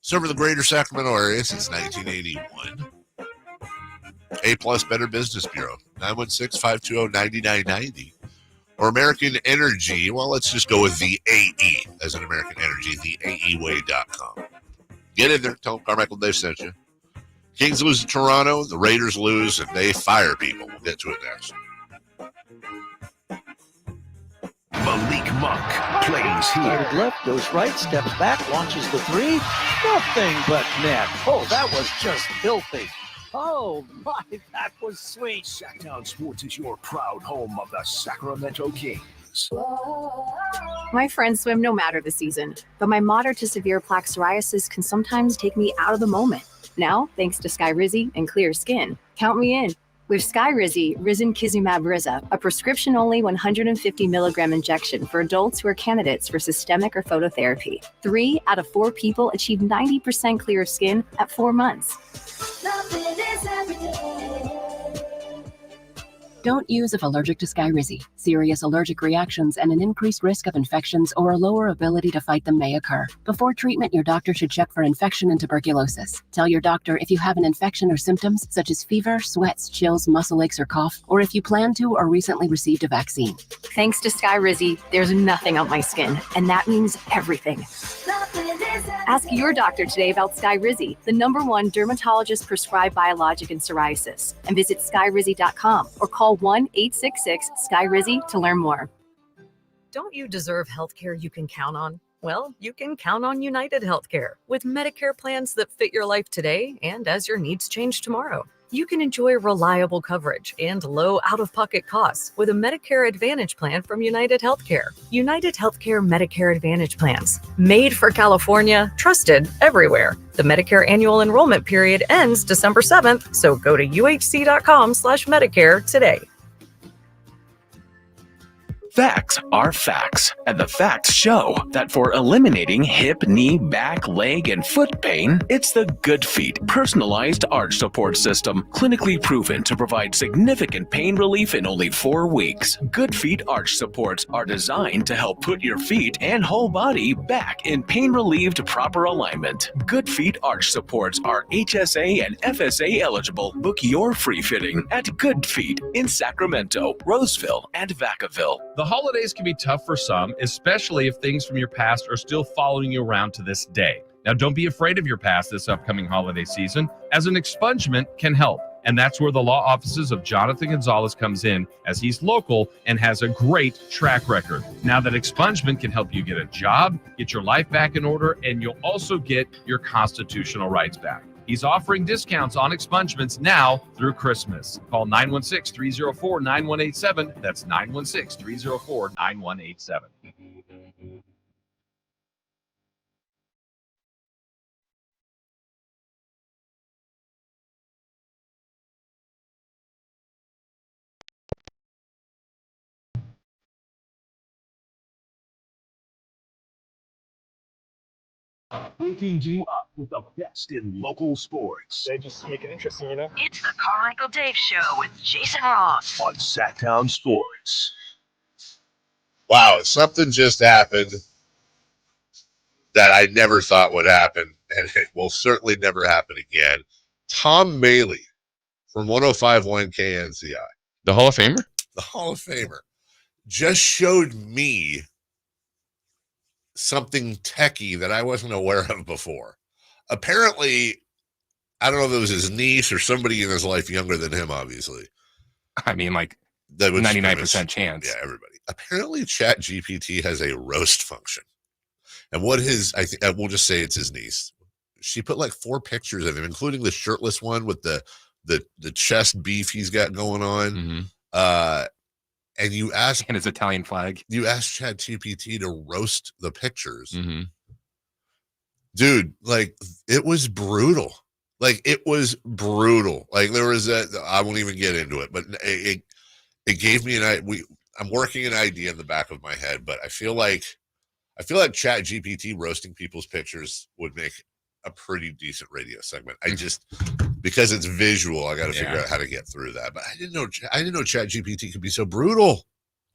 Serve the greater Sacramento area since 1981. A+ Better Business Bureau, 916-520-9990. Or American Energy, well, let's just go with the AE as an American Energy, theaeway.com. Get in there. Tell them Carmichael Dave sent you. Kings lose to Toronto, the Raiders lose, and they fire people. We'll get to it next. Malik Monk plays here. Left, goes right, steps back, launches the three. Nothing but net. Oh, that was just filthy. Oh, my, that was sweet. Sacktown Sports is your proud home of the Sacramento Kings. My friends swim no matter the season, but my moderate to severe plaque psoriasis can sometimes take me out of the moment. Now, thanks to Skyrizi and clear skin, count me in. With Skyrizi, Risankizumab Riza, a prescription-only 150 milligram injection for adults who are candidates for systemic or phototherapy. 3 out of 4 people achieve 90% clear skin at 4 months. Don't use if allergic to Skyrizi. Serious allergic reactions and an increased risk of infections or a lower ability to fight them may occur. Before treatment, your doctor should check for infection and tuberculosis. Tell your doctor if you have an infection or symptoms such as fever, sweats, chills, muscle aches, or cough, or if you plan to or recently received a vaccine. Thanks to Skyrizi, there's nothing on my skin, and that means everything. Ask your doctor today about Skyrizi, the #1 dermatologist-prescribed biologic in psoriasis, and visit skyrizi.com or call 1-866-SKYRIZI to learn more. Don't you deserve healthcare you can count on? Well, you can count on United Healthcare with Medicare plans that fit your life today and as your needs change tomorrow. you can enjoy reliable coverage and low out-of-pocket costs with a Medicare Advantage plan from United Healthcare. United Healthcare Medicare Advantage plans. Made for California, trusted everywhere. The Medicare annual enrollment period ends December 7th, so go to uhc.com/Medicare today. Facts are facts, and the facts show that for eliminating hip, knee, back, leg, and foot pain, it's the Good Feet personalized arch support system, clinically proven to provide significant pain relief in only 4 weeks. Good Feet arch supports are designed to help put your feet and whole body back in pain-relieved proper alignment. Good Feet arch supports are HSA and FSA eligible. Book your free fitting at Good Feet in Sacramento, Roseville, and Vacaville. The holidays can be tough for some, especially if things from your past are still following you around to this day. Now, don't be afraid of your past this upcoming holiday season, as an expungement can help. And that's where the law offices of Jonathan Gonzalez comes in, as he's local and has a great track record. Now that expungement can help you get a job, get your life back in order, and you'll also get your constitutional rights back. He's offering discounts on expungements now through Christmas. Call 916-304-9187. That's 916-304-9187. Hooking you up with the best in local sports. They just make it interesting, you know? It's the Carmichael Dave Show with Jason Ross on Sacktown Sports. Wow, something just happened that I never thought would happen, and it will certainly never happen again. Tom Maley from 105.1 KNCI. The Hall of Famer? The Hall of Famer. Just showed me something techie that I wasn't aware of before. Apparently, I don't know if it was his niece or somebody in his life younger than him, obviously. I mean, like, that was 99% chance. Yeah, everybody. Apparently, ChatGPT has a roast function. And what we'll just say it's his niece. She put like 4 pictures of him, including the shirtless one with the chest beef he's got going on. Mm-hmm. And you ask, and his Italian flag. You ask ChatGPT to roast the pictures. Mm-hmm. Dude, like, it was brutal. Like, it was brutal. Like, there was I won't even get into it, but it gave me I'm working an idea in the back of my head, but I feel like ChatGPT roasting people's pictures would make a pretty decent radio segment. I just, because it's visual, I got to figure out how to get through that. But I didn't know ChatGPT could be so brutal.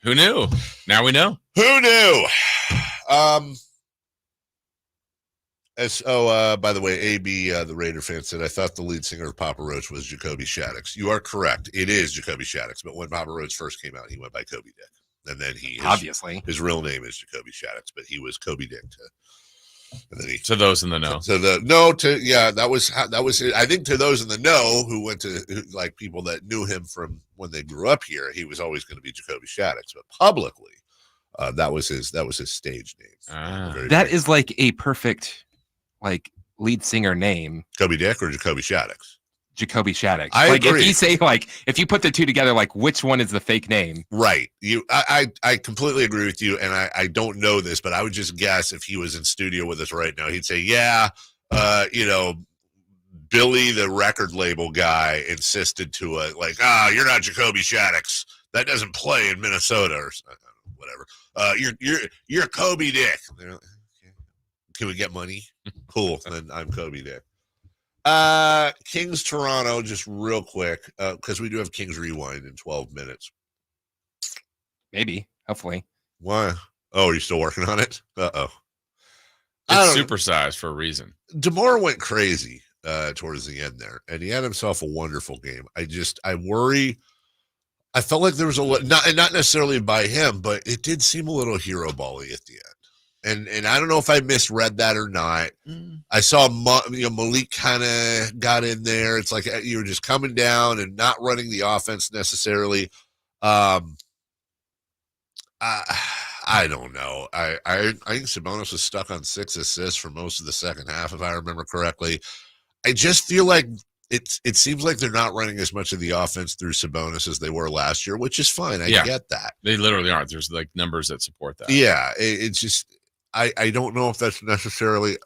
Who knew? Now we know. Who knew? By the way, AB, the Raider fan, said, I thought the lead singer of Papa Roach was Jacoby Shaddix. You are correct. It is Jacoby Shaddix. But when Papa Roach first came out, he went by Kobe Dick. And then obviously his real name is Jacoby Shaddix, but he was Kobe Dick to those in the know. That was it. I think to those in the know who like people that knew him from when they grew up here, he was always going to be Jacoby Shaddix, but publicly, that was his stage name. That is like a perfect like lead singer name. Kobe Dick or Jacoby Shaddix? Jacoby Shaddix. I agree. If you say if you put the two together, like which one is the fake name? Right. I completely agree with you, and I don't know this, but I would just guess if he was in studio with us right now, he'd say, Billy, the record label guy, insisted to you're not Jacoby Shaddix. That doesn't play in Minnesota or whatever. You're Kobe Dick. Can we get money? Cool. Then I'm Kobe Dick. Kings Toronto, just real quick, because we do have Kings Rewind in 12 minutes. Maybe, hopefully. Why? Oh, are you still working on it? Uh-oh. It's supersized for a reason. DeMar went crazy towards the end there, and he had himself a wonderful game. I worry. I felt like there was not necessarily by him, but it did seem a little hero ball-y at the end. And I don't know if I misread that or not. I saw Malik kind of got in there. It's like you were just coming down and not running the offense necessarily. I don't know. I think Sabonis was stuck on 6 assists for most of the second half, if I remember correctly. I just feel like it seems like they're not running as much of the offense through Sabonis as they were last year, which is fine. I get that. They literally aren't. There's like numbers that support that. Yeah, it's just I don't know if that's necessarily.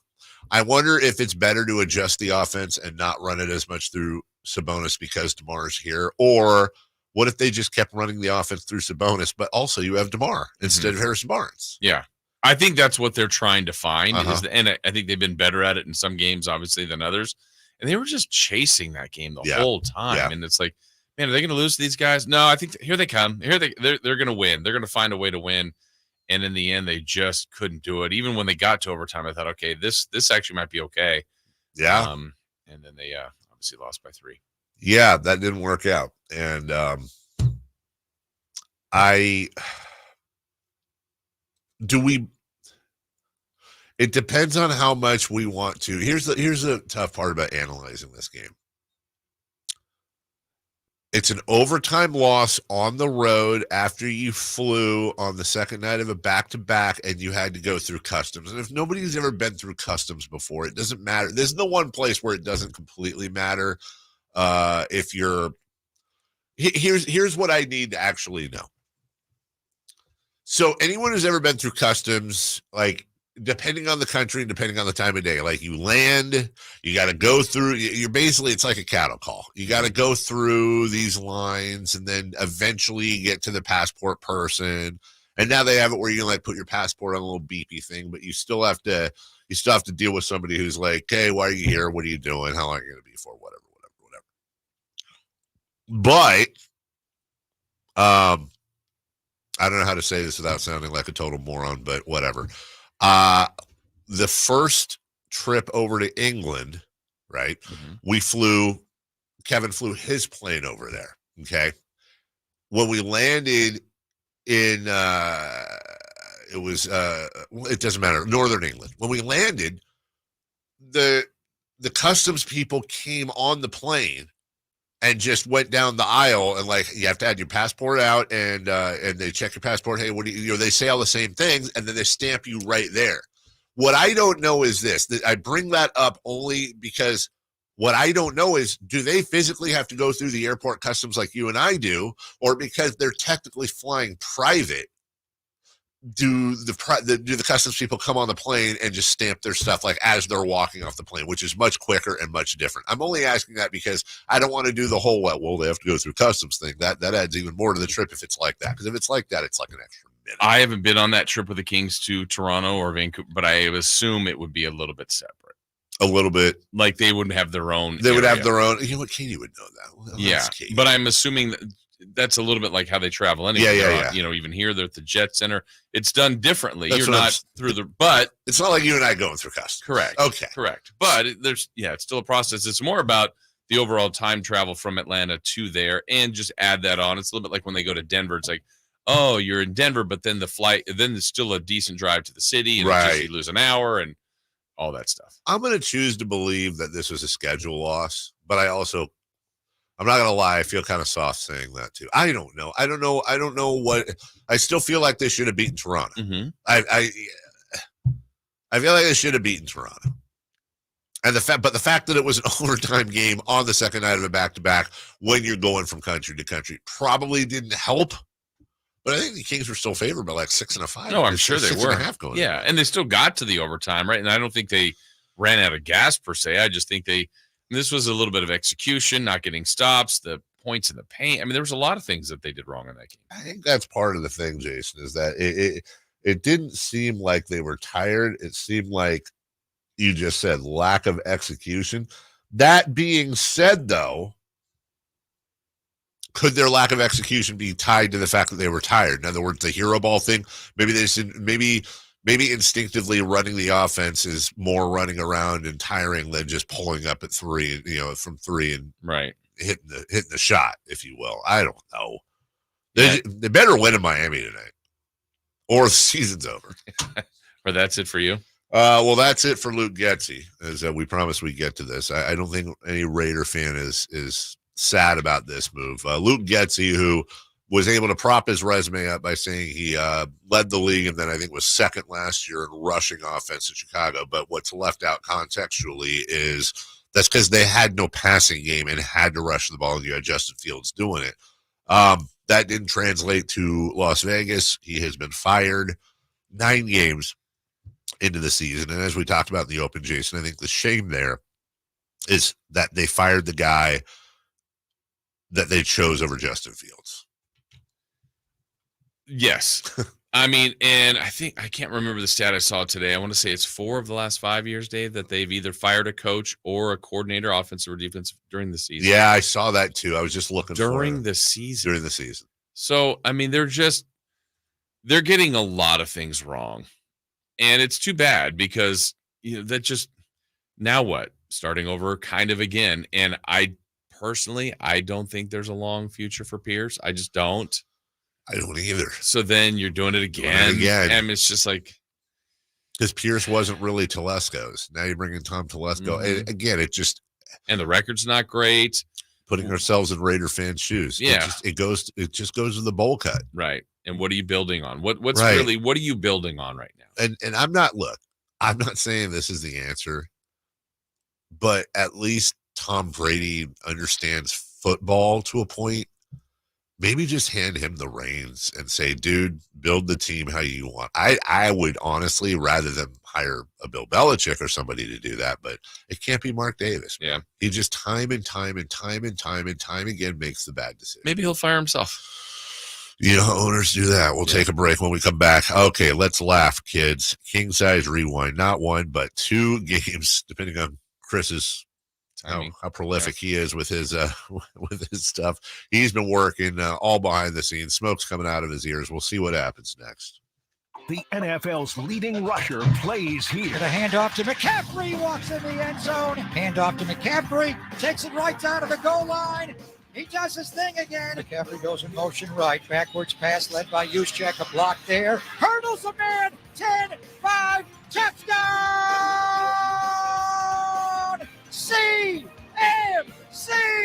I wonder if it's better to adjust the offense and not run it as much through Sabonis because DeMar's here, or what if they just kept running the offense through Sabonis, but also you have DeMar instead of Harrison Barnes? Yeah. I think that's what they're trying to find. And I think they've been better at it in some games, obviously, than others. And they were just chasing that game the whole time. Yeah. And it's like, man, are they going to lose to these guys? No, I think here they come. They're going to win. They're going to find a way to win. And in the end, they just couldn't do it. Even when they got to overtime, I thought, okay, this actually might be okay. Yeah. And then they obviously lost by 3. Yeah, that didn't work out. And it depends on how much we want to. Here's the tough part about analyzing this game. It's an overtime loss on the road after you flew on the second night of a back-to-back and you had to go through customs. And if nobody's ever been through customs before, it doesn't matter. There's the one place where it doesn't completely matter. If you're here's what I need to actually know. So anyone who's ever been through customs, like depending on the country and depending on the time of day, like you land, you got to go through, you're basically, it's like a cattle call. You got to go through these lines and then eventually you get to the passport person. And now they have it where you can like put your passport on a little beepy thing, but you still have to deal with somebody who's like, hey, why are you here? What are you doing? How long are you going to be for? Whatever. But I don't know how to say this without sounding like a total moron, but whatever. The first trip over to England, right? Kevin flew his plane over there. Okay. When we landed in, it doesn't matter, Northern England. When we landed, the customs people came on the plane and just went down the aisle and like, you have to add your passport out and they check your passport. Hey, what do you know, they say all the same things and then they stamp you right there. What I don't know is this, that I bring that up only because what I don't know is, do they physically have to go through the airport customs like you and I do, or because they're technically flying private, do the customs people come on the plane and just stamp their stuff like as they're walking off the plane, which is much quicker and much different. I'm only asking that because I don't want to do the whole, well, they have to go through customs thing. That adds even more to the trip if it's like that. Because if it's like that, it's like an extra minute. I haven't been on that trip with the Kings to Toronto or Vancouver, but I assume it would be a little bit separate. A little bit. Like they wouldn't have their own. They would have their own. You know what? Katie would know that. Well, yeah. But I'm assuming that's a little bit like how they travel anyway. Yeah. You know, even here, they're at the Jet Center. It's done differently. That's You're not through but it's not like you and I going through customs. Correct. Okay. Correct. But it's still a process. It's more about the overall time travel from Atlanta to there and just add that on. It's a little bit like when they go to Denver. It's like, oh, you're in Denver, but then the flight, then there's still a decent drive to the city. And right. You lose an hour and all that stuff. I'm going to choose to believe that this was a schedule loss, but I'm not going to lie. I feel kind of soft saying that too. I don't know. I don't know what, I still feel like they should have beaten Toronto. Mm-hmm. I feel like they should have beaten Toronto. And the fact that it was an overtime game on the second night of a back-to-back when you're going from country to country probably didn't help. But I think the Kings were still favored by like 6 and a 5. No, I'm sure they were. 6.5 going. Yeah, and they still got to the overtime, right? And I don't think they ran out of gas per se. I just think this was a little bit of execution, not getting stops, the points in the paint. I mean, there was a lot of things that they did wrong in that game. I think that's part of the thing, Jason, is that it didn't seem like they were tired. It seemed like you just said lack of execution. That being said, though, could their lack of execution be tied to the fact that they were tired? In other words, the hero ball thing, maybe they just maybe instinctively running the offense is more running around and tiring than just pulling up at 3, from 3 and right hitting the shot, if you will. I don't know. They better win in Miami tonight, or the season's over. Or that's it for you. Well, that's it for Luke Getsy. As we promised we'd get to this. I don't think any Raider fan is sad about this move. Luke Getsy, who was able to prop his resume up by saying he led the league and then I think was second last year in rushing offense in Chicago. But what's left out contextually is That's because they had no passing game and had to rush the ball, and you had Justin Fields doing it. That didn't translate to Las Vegas. He has been fired 9 games into the season. And as we talked about in the open, Jason, I think the shame there is that they fired the guy that they chose over Justin Fields. Yes. I mean, and I can't remember the stat I saw today. I want to say it's 4 of the last 5 years, Dave, that they've either fired a coach or a coordinator, offensive or defensive, during the season. Yeah, I saw that too. I was just looking during for the season. During the season. So, I mean, they're getting a lot of things wrong. And it's too bad because, that just, now what? Starting over kind of again. And I don't think there's a long future for Pierce. I just don't. I don't either. So then you're doing it again. And it's just like, because Pierce wasn't really Telesco's. Now you're bringing Tom Telesco. Mhm. And again, it just, and the record's not great. Putting ourselves in Raider fans' shoes. Yeah. It just goes to the bowl cut. Right. And what are you building on? What's Right. really, what are you building on right now? And I'm not saying this is the answer, but at least Tom Brady understands football to a point. Maybe just hand him the reins and say, dude, build the team how you want. I would honestly, rather than hire a Bill Belichick or somebody to do that, but it can't be Mark Davis. Yeah. He just time and time again makes the bad decision. Maybe he'll fire himself. You know, owners do that. We'll take a break. When we come back, okay, let's laugh, kids. King size rewind. Not 1, but 2 games, depending on Chris's how prolific he is with his stuff. He's been working all behind the scenes. Smoke's coming out of his ears. We'll see what happens next. The NFL's leading rusher plays here. The handoff to McCaffrey, walks in the end zone. Handoff to McCaffrey, takes it right down to the goal line. He does his thing again. McCaffrey goes in motion right. Backwards pass led by Juszczyk. A block there. Hurdles a man. 10-5. Touchdown! CMC!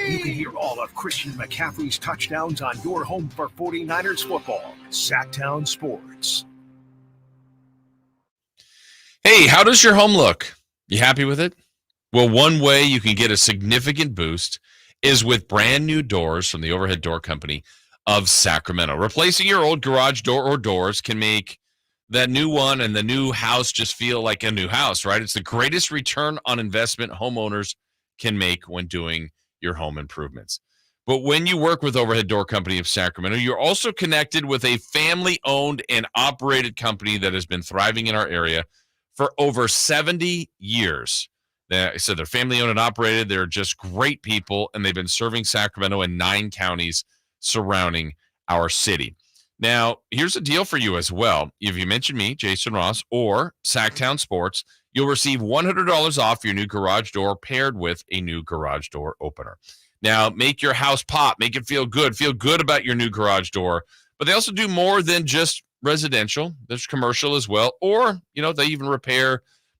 You can hear all of Christian McCaffrey's touchdowns on your home for 49ers football. Sacktown Sports. Hey, how does your home look? You happy with it? Well, one way you can get a significant boost is with brand new doors from the Overhead Door Company of Sacramento. Replacing your old garage door or doors can make that new one and the new house just feel like a new house, right? It's the greatest return on investment homeowners can make when doing your home improvements. But when you work with Overhead Door Company of Sacramento, you're also connected with a family-owned and operated company that has been thriving in our area for over 70 years. So they're family-owned and operated. They're just great people, and they've been serving Sacramento and 9 counties surrounding our city. Now, here's a deal for you as well. If you mention me, Jason Ross, or Sacktown Sports, you'll receive $100 off your new garage door paired with a new garage door opener. Now, make your house pop. Make it feel good. Feel good about your new garage door. But they also do more than just residential. There's commercial as well. Or, they even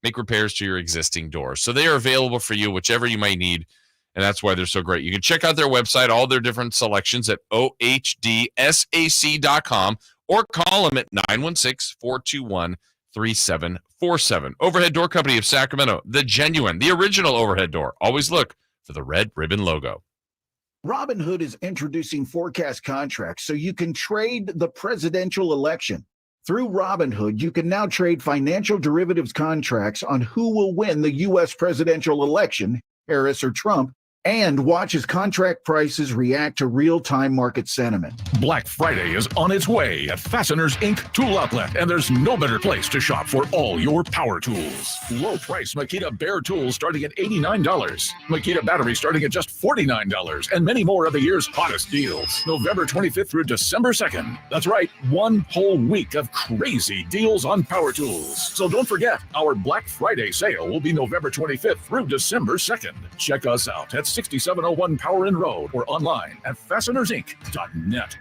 make repairs to your existing doors. So they are available for you, whichever you might need. And that's why they're so great. You can check out their website, all their different selections at ohdsac.com, or call them at 916-421-3747. Overhead Door Company of Sacramento, the genuine, the original overhead door. Always look for the red ribbon logo. Robinhood is introducing forecast contracts so you can trade the presidential election. Through Robinhood, you can now trade financial derivatives contracts on who will win the U.S. presidential election, Harris or Trump, and watch as contract prices react to real-time market sentiment. Black Friday is on its way at Fasteners Inc. Tool Outlet, and there's no better place to shop for all your power tools. Low price Makita Bear tools starting at $89, Makita batteries starting at just $49, and many more of the year's hottest deals. November 25th through December 2nd. That's right, one whole week of crazy deals on power tools. So don't forget, our Black Friday sale will be November 25th through December 2nd. Check us out at 6701 Power Inn Road or online at fastenersinc.net.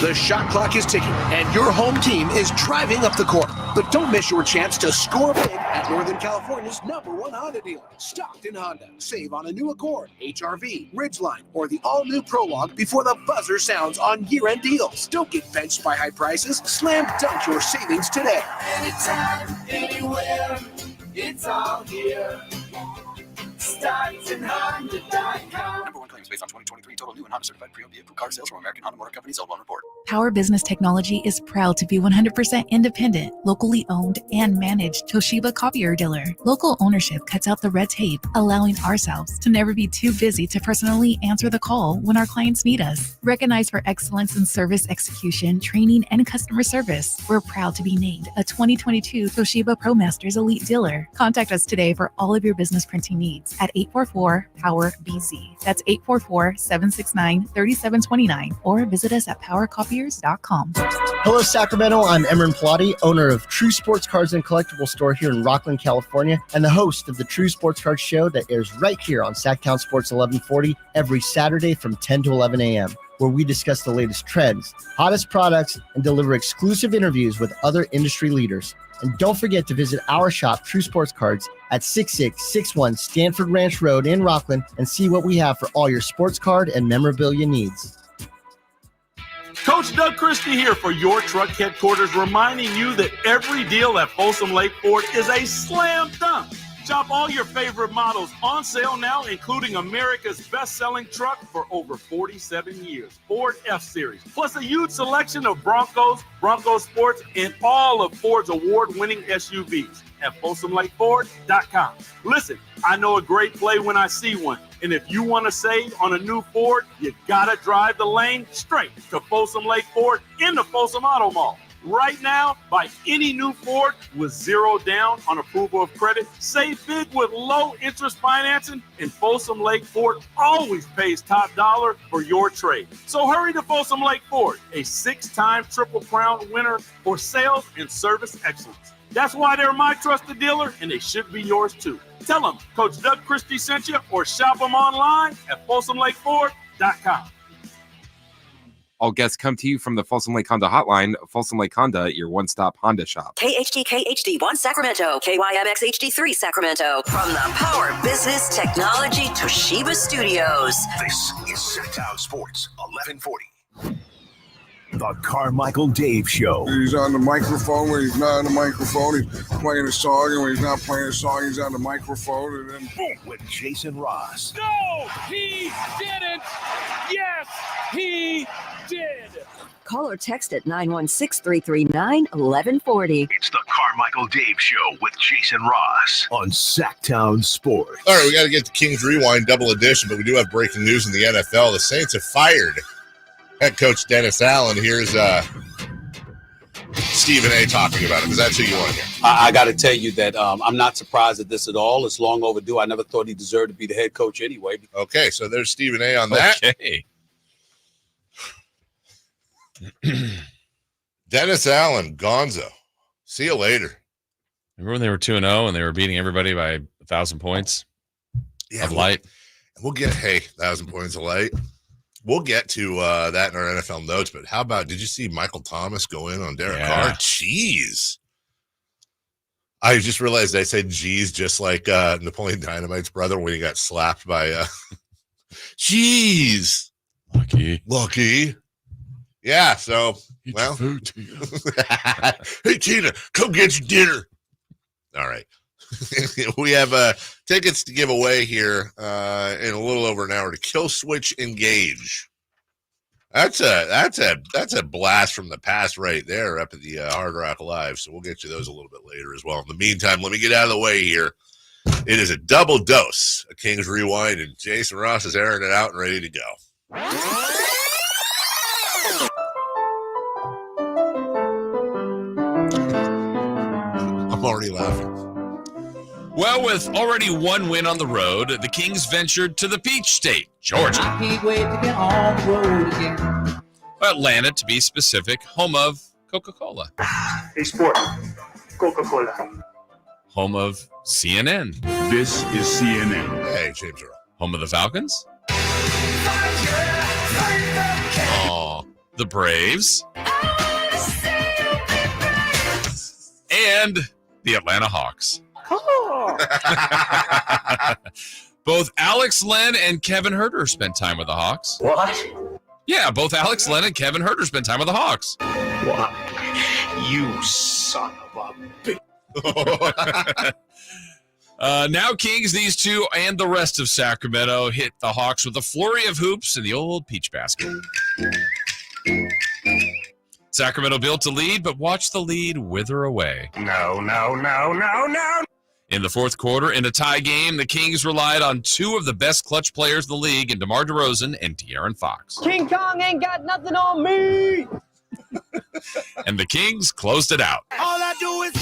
The shot clock is ticking, and your home team is driving up the court. But don't miss your chance to score big at Northern California's #1 Honda dealer, Stockton Honda. Save on a new Accord, HR-V, Ridgeline, or the all-new Prologue before the buzzer sounds on year-end deals. Don't get benched by high prices. Slam dunk your savings today. Anytime, anywhere, it's all here. DytonHonda.com. Number one claims based on 2023 total new and Honda certified pre-owned vehicle car sales from American Honda Motor Company. Sold on report. Power Business Technology is proud to be 100% independent, locally owned, and managed Toshiba copier dealer. Local ownership cuts out the red tape, allowing ourselves to never be too busy to personally answer the call when our clients need us. Recognized for excellence in service execution, training, and customer service, we're proud to be named a 2022 Toshiba ProMasters Elite Dealer. Contact us today for all of your business printing needs at 844-POWER-BZ. That's 844-769-3729, or visit us at powercopiers.com. Hello, Sacramento. I'm Emron Plati, owner of True Sports Cards and Collectible Store here in Rockland, California, and the host of the True Sports Cards Show that airs right here on Sacktown Sports 1140 every Saturday from 10 to 11 a.m., where we discuss the latest trends, hottest products, and deliver exclusive interviews with other industry leaders. And don't forget to visit our shop, True Sports Cards, at 6661 Stanford Ranch Road in Rockland, and see what we have for all your sports card and memorabilia needs. Coach Doug Christie here for your truck headquarters, reminding you that every deal at Folsom Lake Ford is a slam dunk. Shop all your favorite models on sale now, including America's best-selling truck for over 47 years, Ford F-Series, plus a huge selection of Broncos, Bronco Sports, and all of Ford's award-winning SUVs at FolsomLakeFord.com. Listen, I know a great play when I see one, and if you want to save on a new Ford, you gotta drive the lane straight to Folsom Lake Ford in the Folsom Auto Mall. Right now, buy any new Ford with zero down on approval of credit. Save big with low interest financing, and Folsom Lake Ford always pays top dollar for your trade. So hurry to Folsom Lake Ford, a 6-time Triple Crown winner for sales and service excellence. That's why they're my trusted dealer, and they should be yours too. Tell them Coach Doug Christie sent you, or shop them online at FolsomLakeFord.com. All guests come to you from the Folsom Lake Honda Hotline. Folsom Lake Honda, your one-stop Honda shop. KHD1 Sacramento, KYMX HD3 Sacramento. From the Power Business Technology Toshiba Studios. This is Sacktown Sports 1140. The Carmichael Dave Show. He's on the microphone when he's not on the microphone. He's playing a song, and when he's not playing a song, he's on the microphone. And then boom, with Jason Ross. No, he didn't. Yes, he did. Call or text at 916-339-1140. It's the Carmichael Dave Show with Jason Ross on Sacktown Sports. All right, we got to get the Kings Rewind double edition, but we do have breaking news in the NFL. The Saints have fired head coach Dennis Allen. Here's Stephen A. talking about it, because that's who you want to hear. I got to tell you that I'm not surprised at this at all. It's long overdue. I never thought he deserved to be the head coach anyway. Okay, so there's Stephen A. on that. Okay. Dennis Allen, Gonzo. See you later. Remember when they were 2-0 and they were beating everybody by 1,000 points of light? We'll get, 1,000 points of light. We'll get to that in our NFL notes, but how about, did you see Michael Thomas go in on Derek Carr? Jeez. I just realized I said geez, just like Napoleon Dynamite's brother when he got slapped by jeez. Lucky. Yeah, so, well. Food to you. Hey, Tina, come get your dinner. All right. We have tickets to give away here in a little over an hour to Kill Switch Engage. That's a blast from the past right there up at the Hard Rock Live. So we'll get you those a little bit later as well. In the meantime, let me get out of the way here. It is a double dose of Kings Rewind, and Jason Ross is airing it out and ready to go. I'm already laughing. Well, with already one win on the road, the Kings ventured to the Peach State, Georgia. I can't wait to get on the road again. Atlanta, to be specific, home of Coca-Cola. Hey, sport. Coca-Cola. Home of CNN. This is CNN. Hey, James Earl. Home of the Falcons. Oh, the Braves. And the Atlanta Hawks. Both Alex Len and Kevin Herter spent time with the Hawks. What? Yeah, both Alex Len and Kevin Herter spent time with the Hawks. What? You son of a bitch. Now Kings, these two, and the rest of Sacramento hit the Hawks with a flurry of hoops in the old peach basket. Sacramento built a lead, but watched the lead wither away. No. In the fourth quarter, in a tie game, the Kings relied on two of the best clutch players in the league in DeMar DeRozan and De'Aaron Fox. King Kong ain't got nothing on me. And the Kings closed it out. All I do is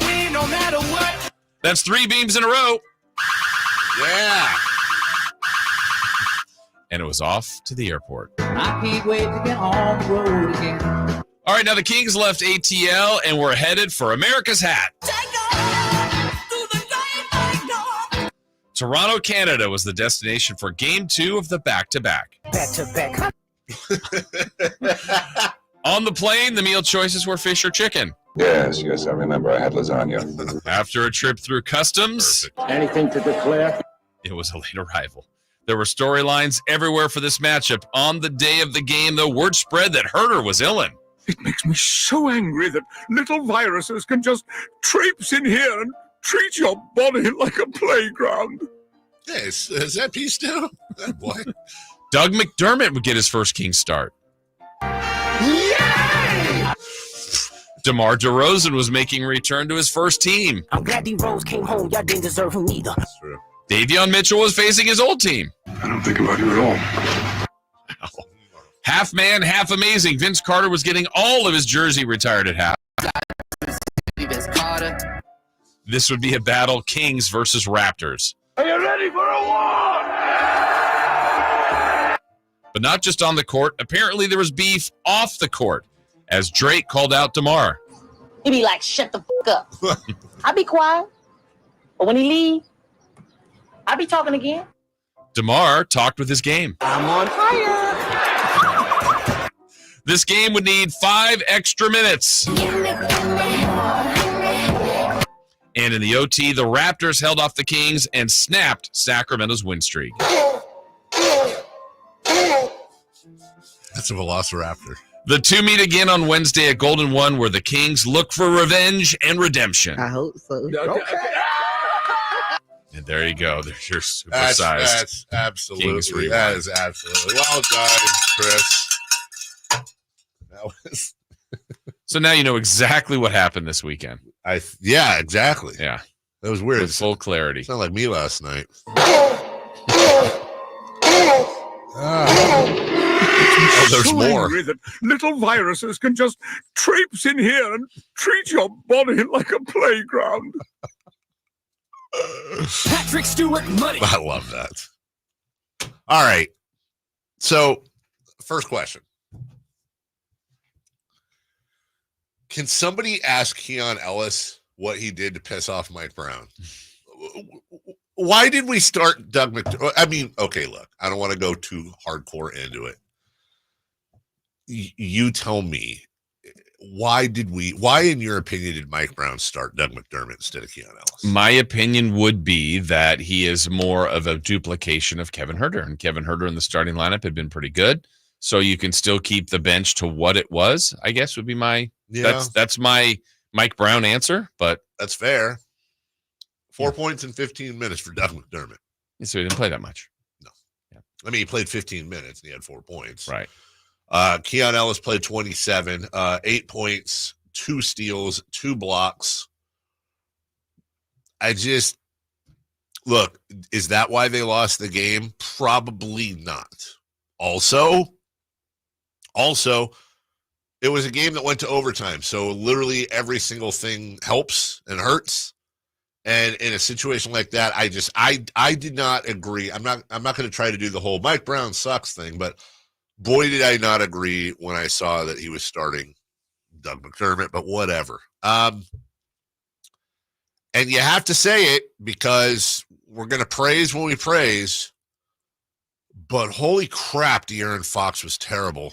win, no matter what. That's 3 beams in a row. Yeah. And it was off to the airport. I can't wait to get on the road again. All right, now the Kings left ATL and were headed for America's hat. Toronto, Canada was the destination for Game 2 of the back-to-back. Back-to-back. On the plane, the meal choices were fish or chicken. Yes, I remember. I had lasagna. After a trip through customs, Anything to declare? it was a late arrival. There were storylines everywhere for this matchup. On the day of the game, the word spread that Herter was illin. It makes me so angry that little viruses can just traipse in here and treat your body like a playground. Yeah, is that piece down? That boy. Doug McDermott would get his first Kings start. Yay! DeMar DeRozan was making a return to his first team. I'm glad D-Rose came home. Y'all didn't deserve him either. That's true. Davion Mitchell was facing his old team. I don't think about you at all. Half man, half amazing. Vince Carter was getting all of his jersey retired at half. This would be a battle, Kings versus Raptors. Are you ready for a war? But not just on the court. Apparently there was beef off the court as Drake called out DeMar. He be like, shut the fuck up. I be quiet. But when he leave, I be talking again. DeMar talked with his game. I'm on fire. This game would need 5 extra minutes. And in the OT, the Raptors held off the Kings and snapped Sacramento's win streak. That's a Velociraptor. The two meet again on Wednesday at Golden 1, where the Kings look for revenge and redemption. I hope so. Okay. And there you go. There's your That's supersized absolutely. Kings rewind. That is absolutely well done, Chris. That was. So now you know exactly what happened this weekend. Yeah, exactly. Yeah. That was weird. With full clarity. Sounded like me last night. Oh, there's more. Angry that little viruses can just traipse in here and treat your body like a playground. Patrick Stewart money. I love that. All right. So, first question. Can somebody ask Keon Ellis what he did to piss off Mike Brown? Why did we start Doug McDermott? I mean, okay, look, I don't want to go too hardcore into it. You tell me, why in your opinion did Mike Brown start Doug McDermott instead of Keon Ellis? My opinion would be that he is more of a duplication of Kevin Herter, and Kevin Herter in the starting lineup had been pretty good. So you can still keep the bench to what it was, I guess would be my, that's my Mike Brown answer, but that's fair. 4 points in 15 minutes for Doug McDermott. So he didn't play that much. No. Yeah. I mean, he played 15 minutes and he had 4 points. Right. Keon Ellis played 27, 8 points, 2 steals, 2 blocks. Look, is that why they lost the game? Probably not. Also, it was a game that went to overtime. So literally every single thing helps and hurts. And in a situation like that, I did not agree. I'm not going to try to do the whole Mike Brown sucks thing, but boy, did I not agree when I saw that he was starting Doug McDermott, but whatever. And you have to say it because we're going to praise when we praise, but holy crap, De'Aaron Fox was terrible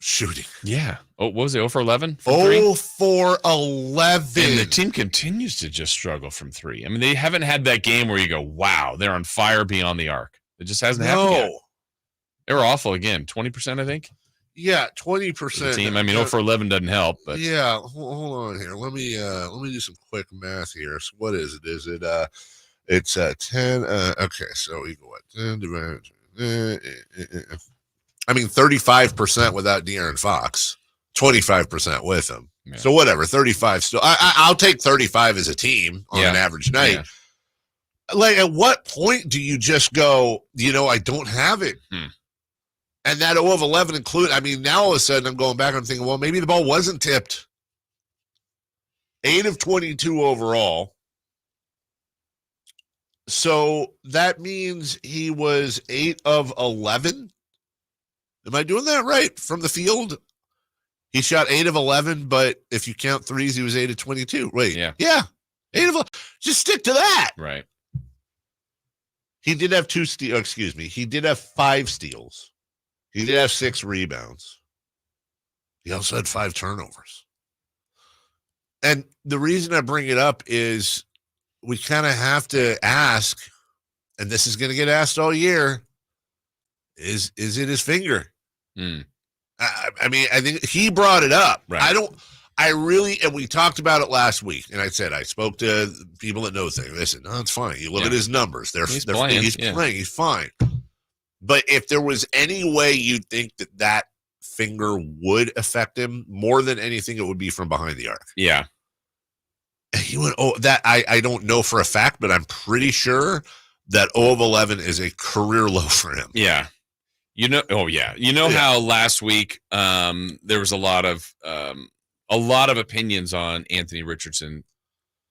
shooting. Yeah. Oh, what was it? 0 for 11? 0 for 11. And the team continues to just struggle from 3. I mean, they haven't had that game where you go, wow, they're on fire beyond the arc. It just hasn't happened yet. They were awful again. 20%, I think. Yeah, 20%. Team. I mean, 0 for 11 doesn't help, but yeah. Hold on here. Let me do some quick math here. So what is it? Is it it's 10? Okay, so equal what? 10 divided. I mean, 35% without De'Aaron Fox, 25% with him. Yeah. So whatever, 35 still. I'll take 35 as a team on an average night. Yeah. Like, at what point do you just go, I don't have it? And that 0 of 11 include, I mean, now all of a sudden I'm going back and I'm thinking, well, maybe the ball wasn't tipped. 8 of 22 overall. So that means he was 8 of 11. Am I doing that right? From the field? He shot 8 of 11, but if you count threes, he was 8 of 22. Wait. Yeah. 8 of 11. Just stick to that. Right. He did have he did have 5 steals. He did have 6 rebounds. He also had 5 turnovers. And the reason I bring it up is we kind of have to ask, and this is going to get asked all year, is it his finger? I mean, I think he brought it up. Right. And we talked about it last week, and I said, I spoke to people that know things. They said, no, it's fine. You look at his numbers. He's playing. He's fine. But if there was any way you'd think that finger would affect him more than anything, it would be from behind the arc. Yeah. And he went, that I don't know for a fact, but I'm pretty sure that 0 of 11 is a career low for him. Yeah. How last week there was a lot of opinions on Anthony Richardson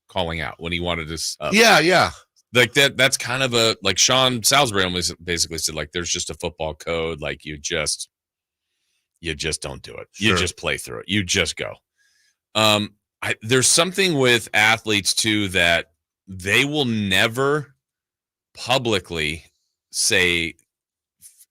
calling out when he wanted to. Yeah. Like that's kind of like Sean Salisbury was basically said, like, there's just a football code. Like you just don't do it. Sure. You just play through it. You just go. There's something with athletes too, that they will never publicly say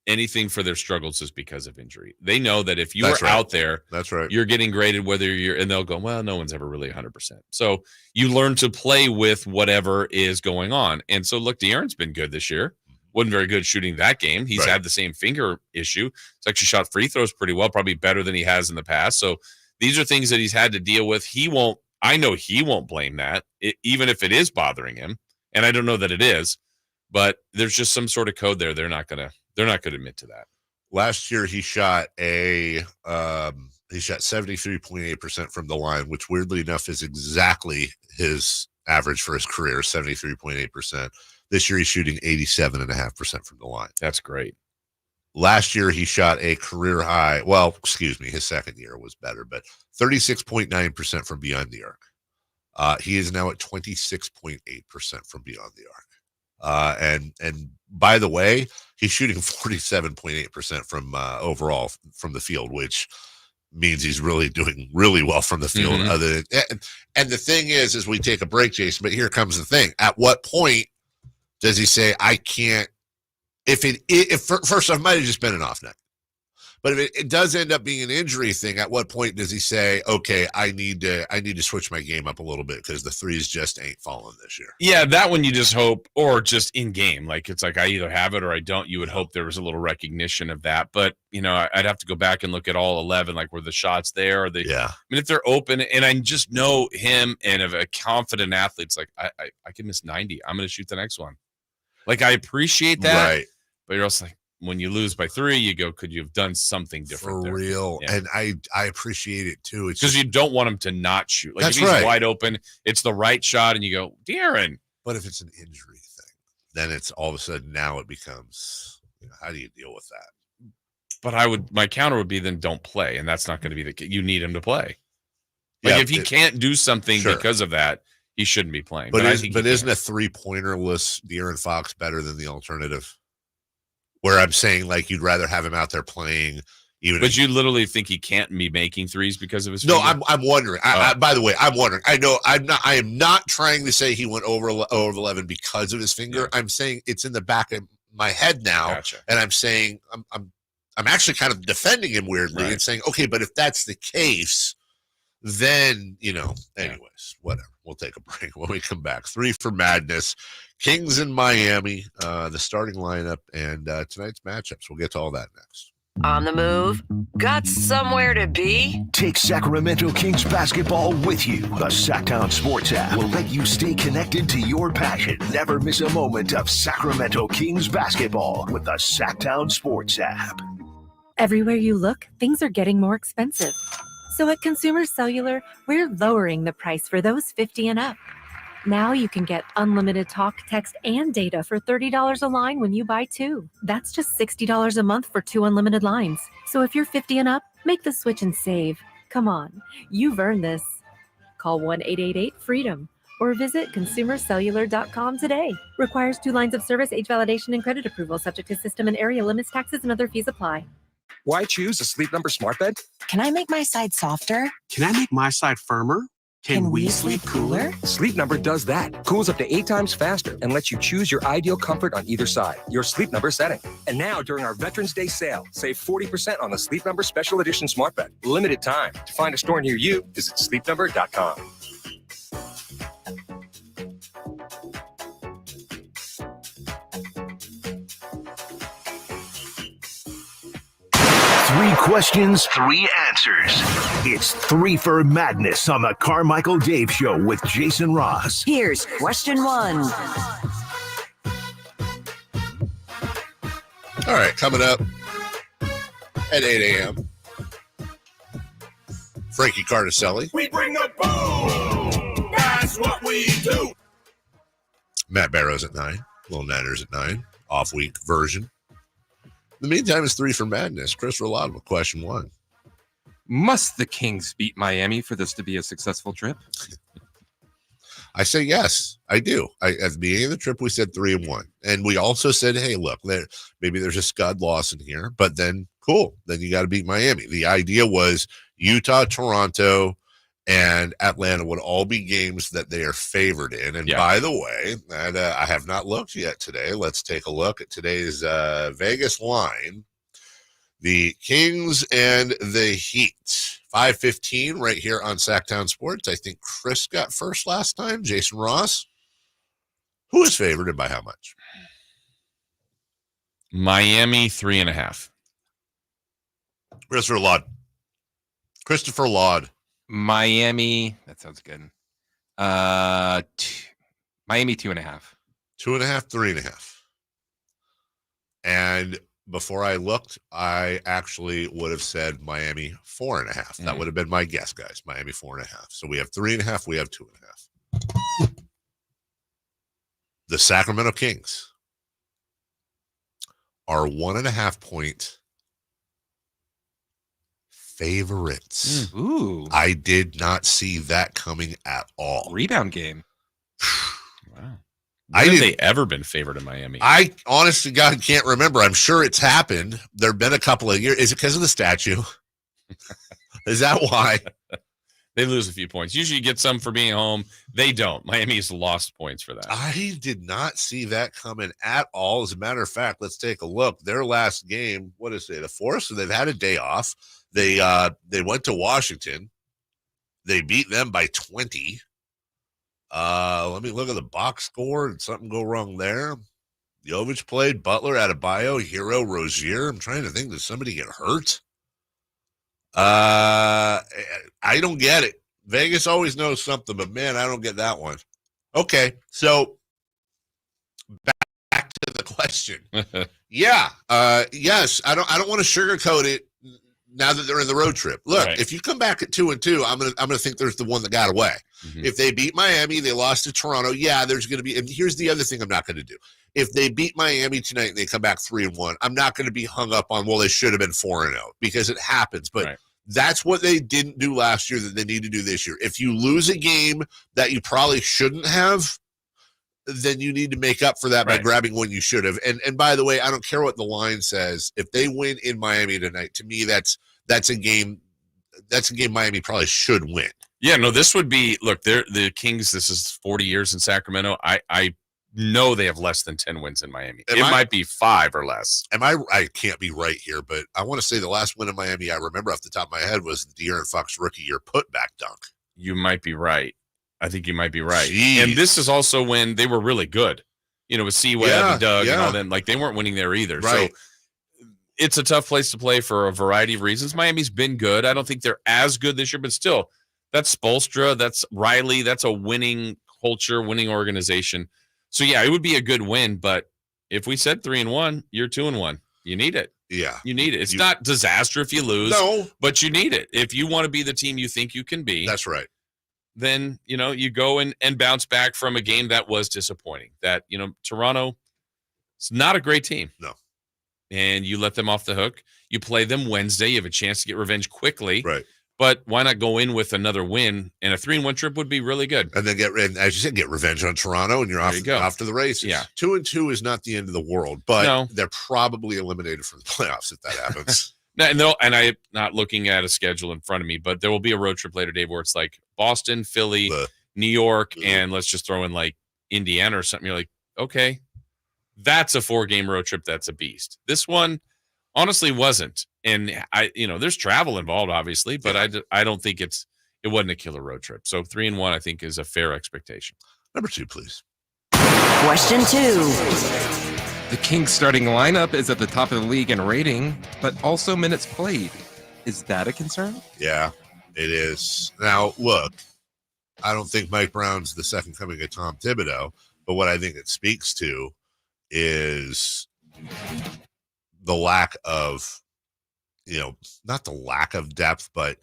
anything for their struggles is because of injury. They know that if you are out there, that's right, you're getting graded and they'll go, well, no one's ever really 100%. So you learn to play with whatever is going on. And so look, De'Aaron's been good this year. Wasn't very good shooting that game. He's had the same finger issue. He's actually shot free throws pretty well, probably better than he has in the past. So these are things that he's had to deal with. I know he won't blame that, even if it is bothering him. And I don't know that it is, but there's just some sort of code there. They're not going to admit to that. Last year, he shot 73.8% from the line, which weirdly enough is exactly his average for his career, 73.8%. This year, he's shooting 87.5% from the line. That's great. Last year, he shot a career high. Well, his second year was better, but 36.9% from beyond the arc. He is now at 26.8% from beyond the arc. And by the way, he's shooting 47.8% from overall from the field, which means he's really doing really well from the field. Mm-hmm. And the thing is, as we take a break, Jason, but here comes the thing. At what point does he say, I can't, if first off, might have just been an off night. But if it does end up being an injury thing, at what point does he say, okay, I need to switch my game up a little bit because the threes just ain't falling this year? Yeah, that one you just hope, or just in game. Like, it's like I either have it or I don't. You would hope there was a little recognition of that. But, I'd have to go back and look at all 11, like, were the shots there? I mean, if they're open, and I just know him and of a confident athlete, it's like, I can miss 90. I'm going to shoot the next one. Like, I appreciate that. Right. But you're also like, when you lose by 3, you go, could you have done something different? For real. Yeah. And I appreciate it too. It's because you don't want him to not shoot. Like, that's if he's right. wide open, it's the right shot, and you go, De'Aaron. But if it's an injury thing, then it's all of a sudden now it becomes, how do you deal with that? But my counter would be, then don't play. And that's not going to be the case. You need him to play. Like, if he can't do something because of that, he shouldn't be playing. But isn't a 3-pointerless De'Aaron Fox better than the alternative? Where I'm saying, like, you'd rather have him out there playing, But you literally think he can't be making threes because of his No, finger? I'm wondering. By the way, I'm wondering. I am not trying to say he went over 11 because of his finger. I'm saying it's in the back of my head now, Gotcha. and I'm saying I'm actually kind of defending him weirdly and saying, okay, but if that's the case, then anyways, whatever. We'll take a break when we come back. 3 for Madness. Kings in Miami, the starting lineup, and tonight's matchups. We'll get to all that next. On the move? Got somewhere to be? Take Sacramento Kings basketball with you. The Sacktown Sports app will let you stay connected to your passion. Never miss a moment of Sacramento Kings basketball with the Sacktown Sports app. Everywhere you look, things are getting more expensive. So at Consumer Cellular, we're lowering the price for those 50 and up. Now you can get unlimited talk, text, and data for $30 a line when you buy 2. That's just $60 a month for 2 unlimited lines. So if you're 50 and up, make the switch and save. Come on, you've earned this. Call 1-888-FREEDOM or visit consumercellular.com today. Requires 2 lines of service, age validation, and credit approval, subject to system and area limits, taxes, and other fees apply. Why choose a Sleep Number smart bed? Can I make my side softer? Can I make my side firmer? Can we sleep cooler? Sleep Number does that. Cools up to 8 times faster and lets you choose your ideal comfort on either side. Your Sleep Number setting. And now, during our Veterans Day sale, save 40% on the Sleep Number Special Edition Smart Bed. Limited time. To find a store near you, visit sleepnumber.com. Three questions, 3 answers. It's 3 for Madness on the Carmichael Dave Show with Jason Ross. Here's question 1. All right, coming up at 8 a.m. Frankie Cardicelli. We bring the boom. That's what we do. Matt Barrows at 9. Little Niners at 9. Off week version. In the meantime, it's 3 for Madness. Chris Rolado with question 1. Must the Kings beat Miami for this to be a successful trip? I say yes, I do. At the beginning of the trip, we said 3-1. And we also said, hey, look, maybe there's a scud loss in here, but then cool. Then you got to beat Miami. The idea was Utah, Toronto, and Atlanta would all be games that they are favored in. And by the way, I have not looked yet today. Let's take a look at today's Vegas line. The Kings and the Heat. 5:15 right here on Sacktown Sports. I think Chris got first last time. Jason Ross. Who is favored and by how much? Miami 3.5. Christopher Laud. Miami. That sounds good. Miami 2.5. 2.5, 3.5. And before I looked, I actually would have said Miami 4.5. That would have been my guess, guys. Miami 4.5. So we have 3.5. We have 2.5. The Sacramento Kings are 1.5 point favorites. Ooh. I did not see that coming at all. Rebound game. Wow. When have they ever been favored in Miami? I honest to God can't remember. I'm sure it's happened. There have been a couple of years. Is it because of the statue? Is that why? They lose a few points. Usually you get some for being home. They don't. Miami's lost points for that. I did not see that coming at all. As a matter of fact, let's take a look. Their last game, what is it, the 4th? So they've had a day off. They went to Washington. They beat them by 20. Let me look at the box score. Did something go wrong there? Jovic played, Butler, Adebayo, Hero, Rozier. I'm trying to think, did somebody get hurt? I don't get it. Vegas always knows something, but man, I don't get that one. Okay, so back to the question. Yes, I don't want to sugarcoat it now that they're in the road trip. Look, if you come back at 2-2, I'm gonna think there's the one that got away. Mm-hmm. If they beat Miami, they lost to Toronto. Yeah, there's gonna be. And here's the other thing I'm not gonna do. If they beat Miami tonight and they come back 3-1, I'm not gonna be hung up on, well, they should have been 4-0 because it happens. But that's what they didn't do last year that they need to do this year. If you lose a game that you probably shouldn't have, then you need to make up for that by grabbing one you should have. And by the way, I don't care what the line says. If they win in Miami tonight, to me, that's a game Miami probably should win. Yeah, no, this would be, look, the Kings, this is 40 years in Sacramento. I know they have less than 10 wins in Miami. It might be 5 or less. I can't be right here, but I want to say the last win in Miami I remember off the top of my head was the De'Aaron Fox rookie year putback dunk. You might be right. I think you might be right. Jeez. And this is also when they were really good. With C-Web and Doug and all that. Like, they weren't winning there either. Right. So it's a tough place to play for a variety of reasons. Miami's been good. I don't think they're as good this year, but still, that's Spoelstra, that's Riley, that's a winning culture, winning organization. So yeah, it would be a good win. But if we said 3-1, you're 2-1. You need it. Yeah, you need it. It's not disaster if you lose. No, but you need it if you want to be the team you think you can be. That's right. Then you go and bounce back from a game that was disappointing. That Toronto, it's not a great team. No. And you let them off the hook. You play them Wednesday. You have a chance to get revenge quickly. Right. But why not go in with another win? And a 3-1 trip would be really good. And then as you said, get revenge on Toronto, and you're off to the races. Yeah. 2-2 is not the end of the world, but No. they're probably eliminated from the playoffs if that happens. And I'm not looking at a schedule in front of me, but there will be a road trip later, Dave, where it's like Boston, Philly, New York, and let's just throw in like Indiana or something. You're like, okay, that's a 4-game road trip. That's a beast. This one honestly wasn't. And there's travel involved, obviously, but I don't think it wasn't a killer road trip. So 3-1, I think, is a fair expectation. Number 2, please. Question 2. The Kings starting lineup is at the top of the league in rating, but also minutes played. Is that a concern? Yeah, it is. Now, look, I don't think Mike Brown's the second coming of Tom Thibodeau, but what I think it speaks to is the lack of, not the lack of depth, but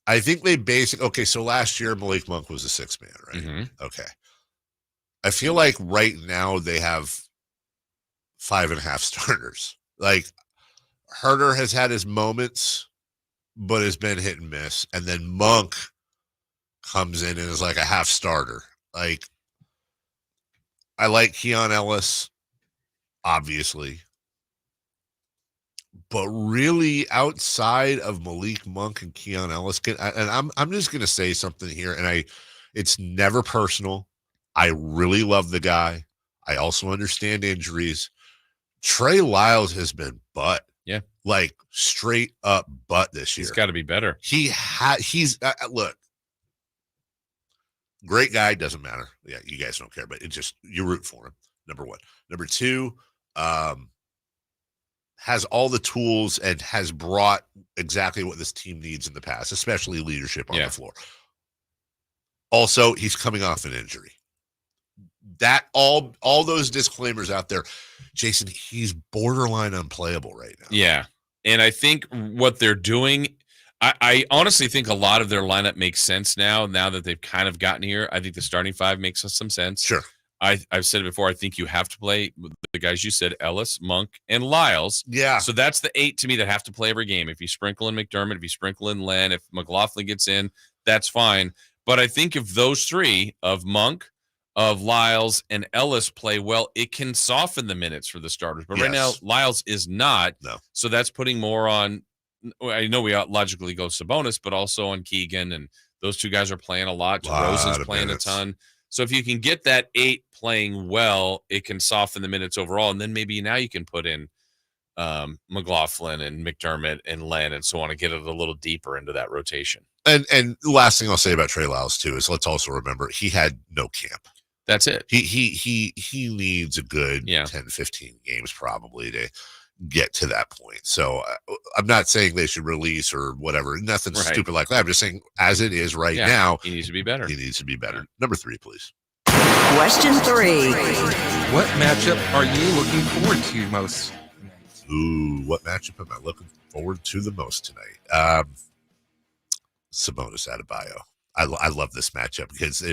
I think they okay, so last year Malik Monk was a 6-man, right? Mm-hmm. Okay. I feel like right now they have 5.5 starters. Like Herter has had his moments, but has been hit and miss. And then Monk comes in and is like a half starter. Like, I like Keon Ellis, obviously. But really, outside of Malik Monk and Keon Ellis, I'm just going to say something here, and it's never personal. I really love the guy. I also understand injuries. Trey Lyles has been butt. Yeah. Like straight up butt this year. He's got to be better. He's look, great guy, doesn't matter. Yeah, you guys don't care, but you root for him. Number 1. Number 2, has all the tools and has brought exactly what this team needs in the past, especially leadership on the floor. Also, he's coming off an injury. That all those disclaimers out there, Jason, he's borderline unplayable right now. Yeah. And I think what they're doing, I honestly think a lot of their lineup makes sense now that they've kind of gotten here. I think the starting 5 makes some sense. Sure. I've said it before. I think you have to play the guys you said, Ellis, Monk, and Lyles. Yeah. So that's the 8 to me that have to play every game. If you sprinkle in McDermott, if you sprinkle in Len, if McLaughlin gets in, that's fine. But I think if those 3 of Monk, of Lyles, and Ellis play well, it can soften the minutes for the starters. But right now, Lyles is not. No. So that's putting more on. I know we logically go Sabonis, but also on Keegan, and those 2 guys are playing a lot. DeRozan's playing a ton. So if you can get that 8 playing well, it can soften the minutes overall. And then maybe now you can put in McLaughlin and McDermott and Len and so on and get it a little deeper into that rotation. And the last thing I'll say about Trey Lyles too is let's also remember he had no camp. That's it. He needs a good 10, 15 games probably to get to that point. So I'm not saying they should release or whatever. Nothing stupid like that. I'm just saying as it is right now. He needs to be better. He needs to be better. Number 3, please. Question 3. What matchup are you looking forward to most? Ooh, what matchup am I looking forward to the most tonight? Sabonis Adebayo. I love this matchup because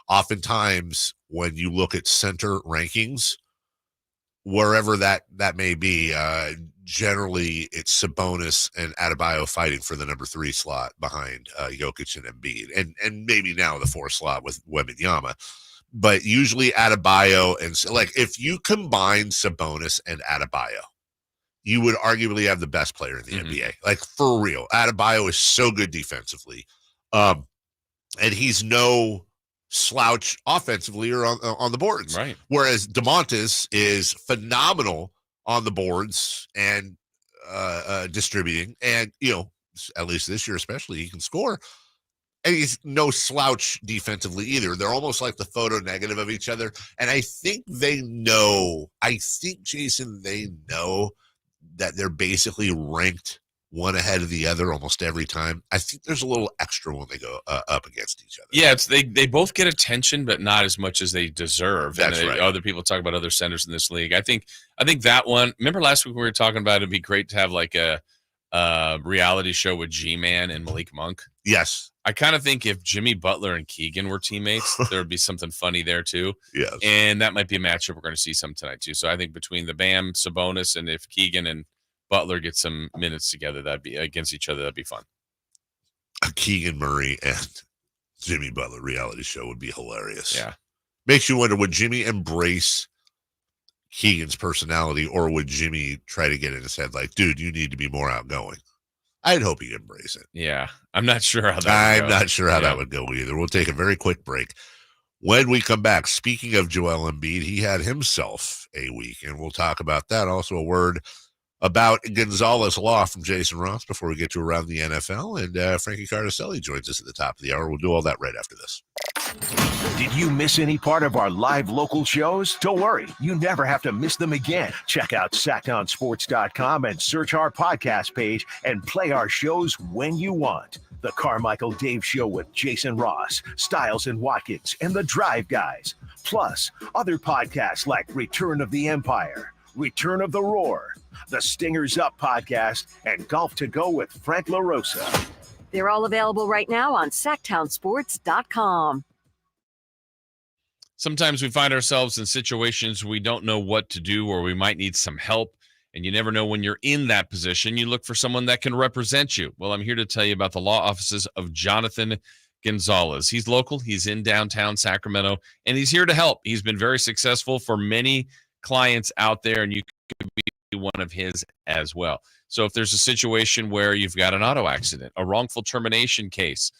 oftentimes when you look at center rankings, wherever that may be, generally it's Sabonis and Adebayo fighting for the number 3 slot behind Jokic and Embiid, and maybe now the 4 slot with Wembanyama. But usually Adebayo and like if you combine Sabonis and Adebayo, you would arguably have the best player in the NBA. Like for real, Adebayo is so good defensively, and he's no slouch offensively or on the boards. Right. Whereas DeMontis is phenomenal on the boards and distributing, and at least this year especially, he can score. And he's no slouch defensively either. They're almost like the photo negative of each other. And I think Jason, they know that they're basically ranked one ahead of the other almost every time. I think there's a little extra when they go up against each other. Yeah, they both get attention, but not as much as they deserve. That's right. Other people talk about other centers in this league. I think that one. Remember last week we were talking about it'd be great to have like a reality show with G-Man and Malik Monk. Yes. I kind of think if Jimmy Butler and Keegan were teammates, there would be something funny there too. Yes. And that might be a matchup we're going to see some tonight too. So I think between the Bam, Sabonis, and if Keegan and Butler get some minutes together, that'd be against each other. That'd be fun. A Keegan Murray and Jimmy Butler reality show would be hilarious. Yeah. Makes you wonder, would Jimmy embrace Keegan's personality, or would Jimmy try to get in his head like, dude, you need to be more outgoing? I'd hope he'd embrace it. Yeah. I'm not sure how that would go. I'm not sure how that would go either. We'll take a very quick break. When we come back, speaking of Joel Embiid, he had himself a week, and we'll talk about that. Also a word about Gonzalez Law from Jason Ross before we get to Around the NFL. And Frankie Cardicelli joins us at the top of the hour. We'll do all that right after this. Did you miss any part of our live local shows? Don't worry, you never have to miss them again. Check out SacktownSports.com and search our podcast page and play our shows when you want. The Carmichael Dave Show with Jason Ross, Stiles and Watkins, and the Drive Guys. Plus, other podcasts like Return of the Empire, Return of the Roar, the Stingers Up podcast, and Golf to Go with Frank LaRosa. They're all available right now on SacktownSports.com. Sometimes we find ourselves in situations we don't know what to do, or we might need some help. And you never know when you're in that position. You look for someone that can represent you. Well, I'm here to tell you about the law offices of Jonathan Gonzalez. He's local. He's in downtown Sacramento, and he's here to help. He's been very successful for many clients out there, and you could be one of his as well. So if there's a situation where you've got an auto accident, a wrongful termination case,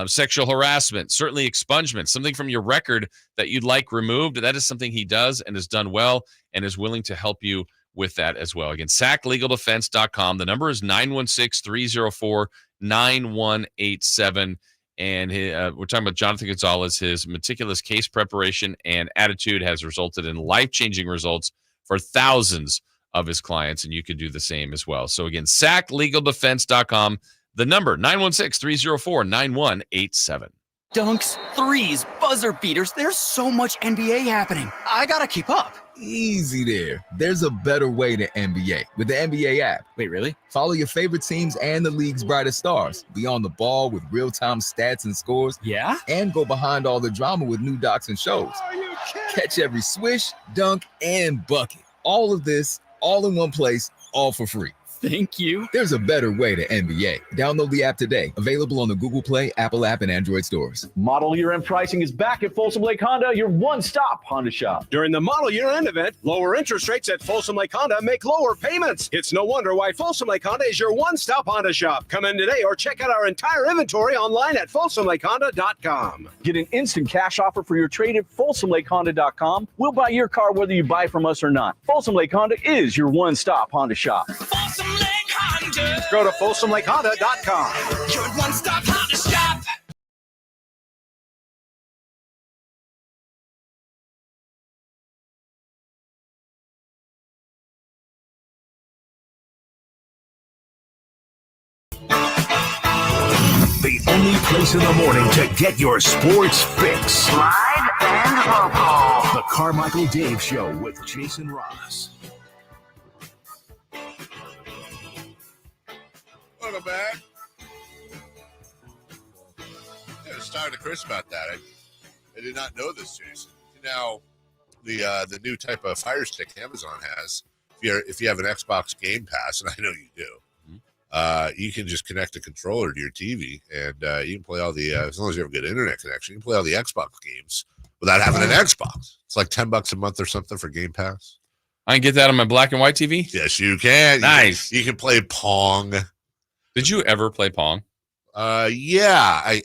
sexual harassment, certainly expungement, something from your record that you'd like removed, that is something he does and has done well and is willing to help you with that as well. Again, sacklegaldefense.com. The number is 916-304-9187. And we're talking about Jonathan Gonzalez. His meticulous case preparation and attitude has resulted in life-changing results for thousands of his clients, and you could do the same as well. So again, sacklegaldefense.com. The number, 916-304-9187. Dunks, threes, buzzer beaters. There's so much NBA happening. I gotta keep up. Easy there. There's a better way to NBA with the NBA app. Wait, really? Follow your favorite teams and the league's brightest stars. Be on the ball with real-time stats and scores. Yeah? And go behind all the drama with new docs and shows. Are you kidding? Catch every swish, dunk, and bucket. All of this, all in one place, all for free. Thank you. There's a better way to NBA. Download the app today. Available on the Google Play, Apple app, and Android stores. Model year-end pricing is back at Folsom Lake Honda, your one-stop Honda shop. During the model year-end event, lower interest rates at Folsom Lake Honda make lower payments. It's no wonder why Folsom Lake Honda is your one-stop Honda shop. Come in today or check out our entire inventory online at folsomlakehonda.com. Get an instant cash offer for your trade at folsomlakehonda.com. We'll buy your car whether you buy from us or not. Folsom Lake Honda is your one-stop Honda shop. Folsom Lake Honda. Go to folsomlakehonda.com. Your one-stop Honda shop. The only place in the morning to get your sports fix. Live and local. The Carmichael Dave Show with Jason Ross. Welcome back. Yeah, just talking to Chris about that. I did not know this, Jason. Now, the new type of Fire Stick Amazon has, if you have an Xbox Game Pass, and I know you do, you can just connect a controller to your TV, and you can play all the, as long as you have a good internet connection, you can play all the Xbox games without having an Xbox. It's like $10 a month or something for Game Pass. I can get that on my black and white TV? Yes, you can. Nice. You can play Pong. Did you ever play Pong? Yeah.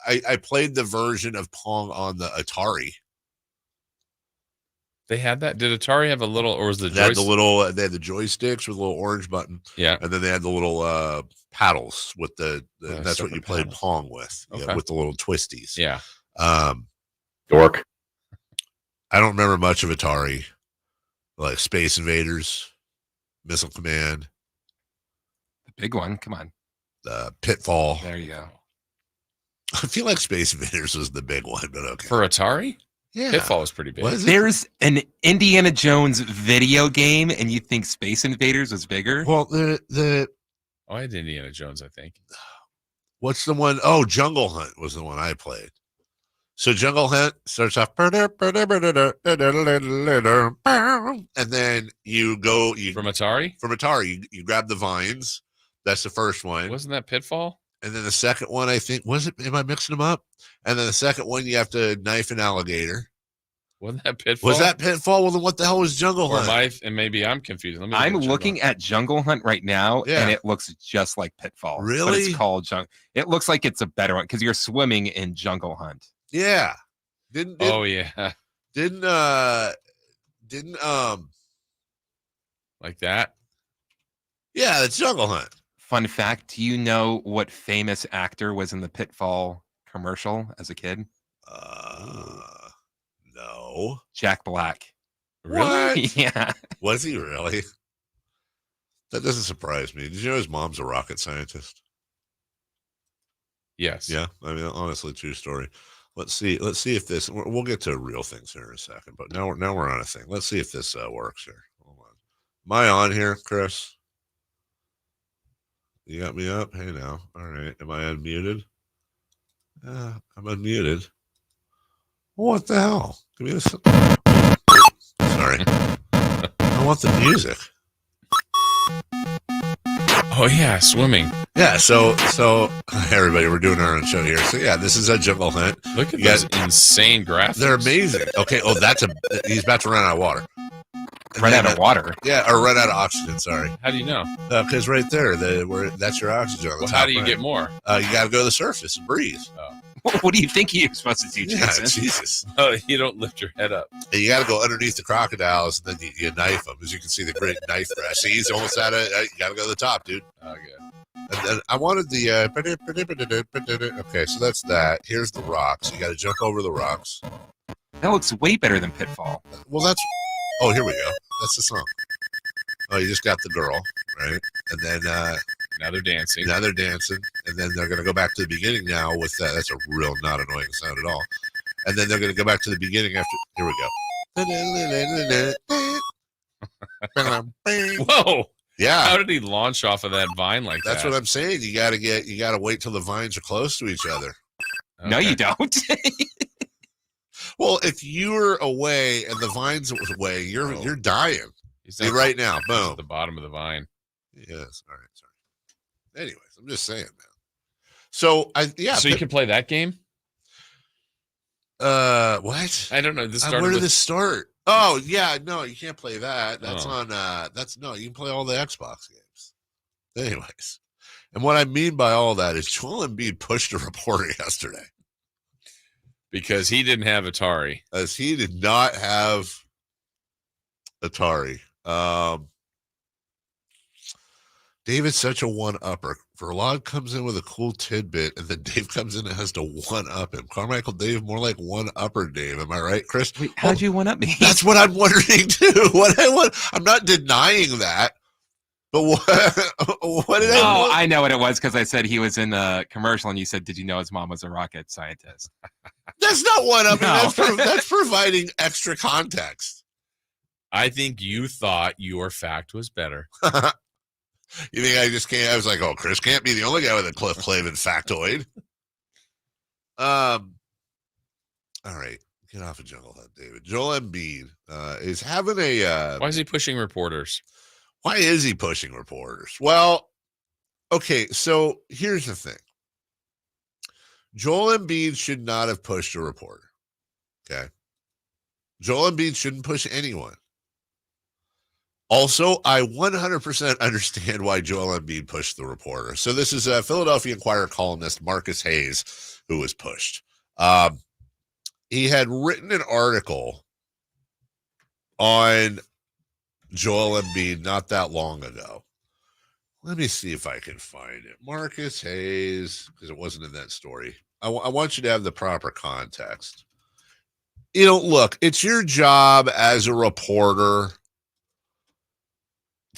I played the version of Pong on the Atari. They had that? Did Atari have a little, or was the they had the joysticks with a little orange button. Yeah. And then they had the little paddles with that's what you played Pong with. Okay. Yeah, with the little twisties. Yeah. Dork. I don't remember much of Atari. Like Space Invaders. Missile Command. The big one. Come on. The Pitfall. There you go. I feel like Space Invaders was the big one, but okay. For Atari? Yeah. Pitfall was pretty big. There's an Indiana Jones video game, and you think Space Invaders was bigger? Well, the I had Indiana Jones, I think. What's the one? Oh, Jungle Hunt was the one I played. So Jungle Hunt starts off, and then you go from Atari. From Atari, you grab the vines. That's the first one. Wasn't that Pitfall? And then the second one, I think, was it? Am I mixing them up? And then the second one, you have to knife an alligator. Wasn't that Pitfall? Was that Pitfall? Well, then what the hell was Jungle Hunt? And maybe I'm confused. Let me I'm looking at Jungle Hunt right now, and it looks just like Pitfall. Really? But it's called It looks like it's a better one because you're swimming in Jungle Hunt. Yeah. Didn't like that? Yeah, it's Jungle Hunt. Fun fact, do you know what famous actor was in the Pitfall commercial as a kid? No. Jack Black. Really? Yeah. Was he really? That doesn't surprise me. Did you know his mom's a rocket scientist? Yes. Yeah. I mean, honestly, true story. Let's see if this. We'll get to real things here in a second, but now we're on a thing. Let's see if this works here. Hold on. Am I on here, Chris? You got me up? Hey now. All right. Am I unmuted? I'm unmuted. What the hell? Give me this. Sorry. I want the music. Oh yeah, swimming. Yeah, so hey everybody, we're doing our own show here. So yeah, this is a Jungle Hunt. Look at those insane graphics. They're amazing. Okay, he's about to run out of water. Run out of water? Yeah, or run out of oxygen, sorry. How do you know? Because right there, that's your oxygen. Well, how do you get more? You got to go to the surface and breathe. Oh. What do you think you're supposed to do, Jason? Yeah, Jesus. Oh, you don't lift your head up. And you got to go underneath the crocodiles, and then you knife them. As you can see, the great knife crash. See, he's almost at it. You got to go to the top, dude. Okay. And then I wanted the. Okay, so that's that. Here's the rocks. You got to jump over the rocks. That looks way better than Pitfall. Well, that's. Oh, here we go. That's the song. Oh, you just got the girl, right? And then now they're dancing. And then they're going to go back to the beginning now with that. That's a real not annoying sound at all. And then they're going to go back to the beginning after. Here we go. Whoa. Yeah. How did he launch off of that vine like That's that? what I'm saying. You got to wait till the vines are close to each other. Okay. No, you don't. Well, if you're away and the vines away, you're dying. See right now, boom. At the bottom of the vine. Yes. All right. Sorry. Anyways, I'm just saying, man. So So you can play that game? What? I don't know. Where did this start? Oh yeah, no, you can't play that. That's on. You can play all the Xbox games. Anyways, and what I mean by all that is Joel Embiid pushed a reporter yesterday because he didn't have Atari. As he did not have Atari. David's such a one-upper. Verlad comes in with a cool tidbit, and then Dave comes in and has to one-up him. Carmichael Dave, more like one-upper Dave. Am I right, Chris? Wait, how'd you one-up me? That's what I'm wondering, too. I'm not denying that. But what did I know what it was because I said he was in the commercial, and you said, did you know his mom was a rocket scientist? That's not one-upping. No. That's providing extra context. I think you thought your fact was better. You think I just can't? I was like, oh, Chris can't be the only guy with a Cliff Clavin factoid. All right, get off of Jungle Hunt, David. Joel Embiid is having a. Why is he pushing reporters? Why is he pushing reporters? Well, okay, so here's the thing. Joel Embiid should not have pushed a reporter. Okay, Joel Embiid shouldn't push anyone. Also, I 100% understand why Joel Embiid pushed the reporter. So this is a Philadelphia Inquirer columnist, Marcus Hayes, who was pushed. He had written an article on Joel Embiid not that long ago. Let me see if I can find it. Marcus Hayes, because it wasn't in that story. I want you to have the proper context. Look, it's your job as a reporter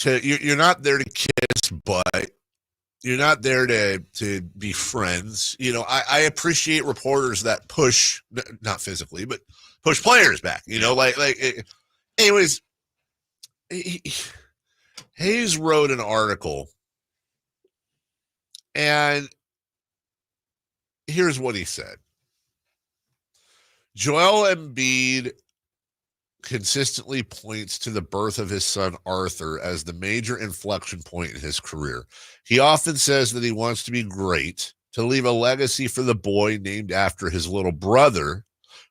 you're not there to kiss butt. You're not there to be friends. You know, I appreciate reporters that push, not physically, but push players back. You know, anyways, Hayes wrote an article, and here's what he said. Joel Embiid consistently points to the birth of his son Arthur as the major inflection point in his career. He often says that he wants to be great, to leave a legacy for the boy named after his little brother,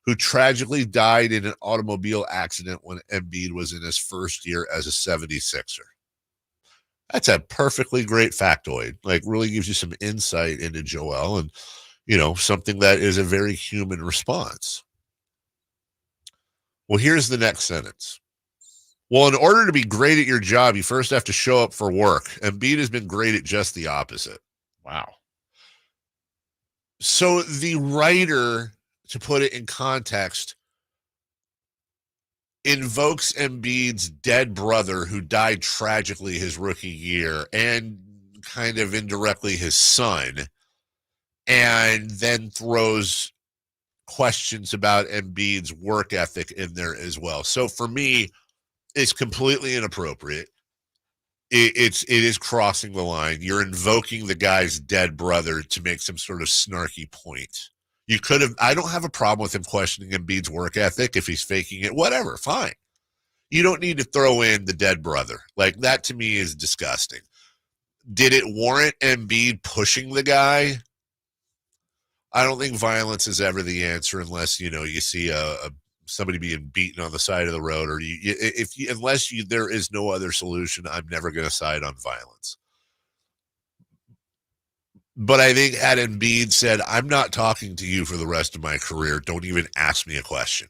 who tragically died in an automobile accident when Embiid was in his first year as a 76er. That's a perfectly great factoid. Like, really gives you some insight into Joel and, you know, something that is a very human response. Well, here's the next sentence. Well, in order to be great at your job, you first have to show up for work. Embiid has been great at just the opposite. Wow. So the writer, to put it in context, invokes Embiid's dead brother who died tragically his rookie year and kind of indirectly his son, and then throws questions about Embiid's work ethic in there as well. So for me, it's completely inappropriate. It is crossing the line. You're invoking the guy's dead brother to make some sort of snarky point. You could have, I don't have a problem with him questioning Embiid's work ethic if he's faking it, whatever, fine. You don't need to throw in the dead brother. Like, that to me is disgusting. Did it warrant Embiid pushing the guy? I don't think violence is ever the answer unless, you know, you see somebody being beaten on the side of the road, or unless there is no other solution. I'm never going to side on violence. But I think had Embiid said, I'm not talking to you for the rest of my career, don't even ask me a question.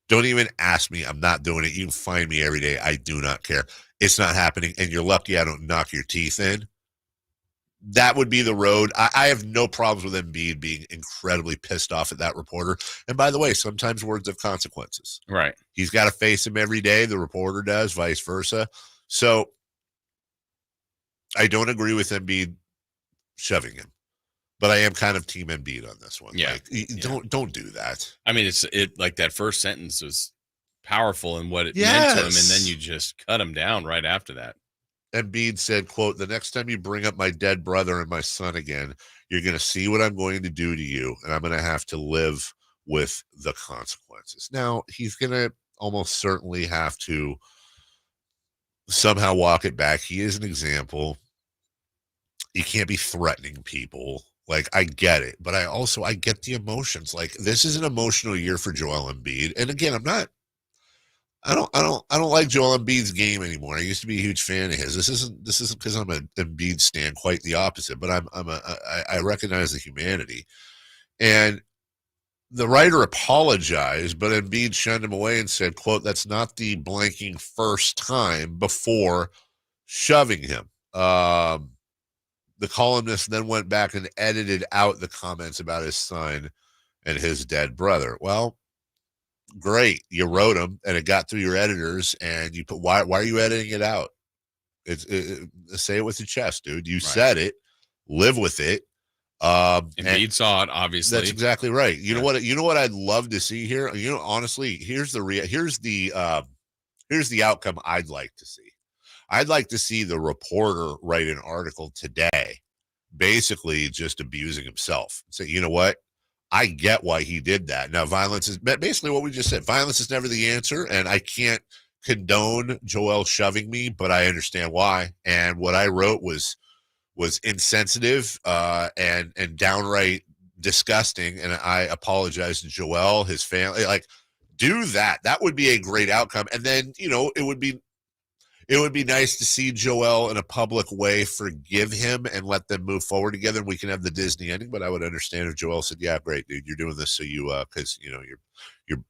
Don't even ask me. I'm not doing it. You can find me every day. I do not care. It's not happening. And you're lucky I don't knock your teeth in. That would be the road. I have no problems with Embiid being incredibly pissed off at that reporter. And by the way, sometimes words have consequences. Right. He's got to face him every day. The reporter does, vice versa. So I don't agree with Embiid shoving him, but I am kind of team Embiid on this one. Yeah. Like, don't do that. I mean, it like that first sentence was powerful in what it meant to him, and then you just cut him down right after that. Embiid said, quote, the next time you bring up my dead brother and my son again, you're going to see what I'm going to do to you, and I'm going to have to live with the consequences. Now, he's going to almost certainly have to somehow walk it back. He is an example. You can't be threatening people. Like, I get it, but I get the emotions. Like, this is an emotional year for Joel Embiid. And again, I don't like Joel Embiid's game anymore. I used to be a huge fan of his. This isn't because I'm an Embiid stan, quite the opposite, but I recognize the humanity. And the writer apologized, but Embiid shunned him away and said, quote, that's not the blanking first time before shoving him. The columnist then went back and edited out the comments about his son and his dead brother. Well, great, you wrote them and it got through your editors, and you put why are you editing it out? Say it with your chest, dude. You said it, live with it. Embiid saw it, obviously. That's exactly right. You know what I'd love to see here. Honestly, here's the outcome I'd like to see. I'd like to see the reporter write an article today, basically just abusing himself. Say, you know what? I get why he did that. Now, violence is basically what we just said. Violence is never the answer, and I can't condone Joel shoving me, but I understand why. And what I wrote was insensitive and downright disgusting, and I apologize to Joel, his family. Like, do that. That would be a great outcome. And then, it would be nice to see Joel in a public way forgive him and let them move forward together, and we can have the Disney ending. But I would understand if Joel said, yeah, great, dude, you're doing this so you because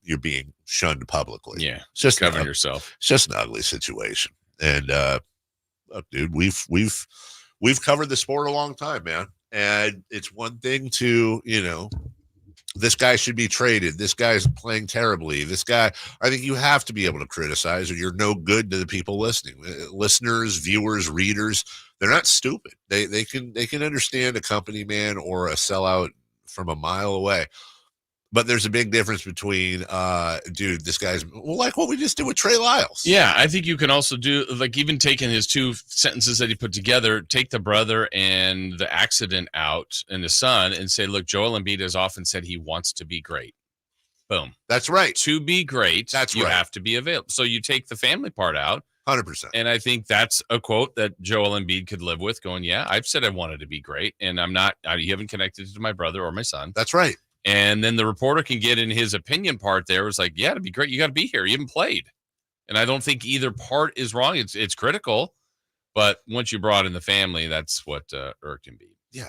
you're being shunned publicly. Yeah, it's just covering yourself. It's just an ugly situation. And look, dude, we've covered the sport a long time, man. And it's one thing to, this guy should be traded. This guy's playing terribly. This guy, I think you have to be able to criticize, or you're no good to the people listening. Listeners, viewers, readers, they're not stupid. They can understand a company man or a sellout from a mile away. But there's a big difference between, dude, this guy's like what we just did with Trey Lyles. Yeah, I think you can also do, like, even taking his two sentences that he put together, take the brother and the accident out and the son and say, look, Joel Embiid has often said he wants to be great. Boom. That's right. To be great, you have to be available. So you take the family part out. 100%. And I think that's a quote that Joel Embiid could live with, going, yeah, I've said I wanted to be great, and you haven't connected to my brother or my son. That's right. And then the reporter can get in his opinion part there. It's like, yeah, to be great, you got to be here. You haven't played. And I don't think either part is wrong. It's critical. But once you brought in the family, that's what irked Embiid. Yeah.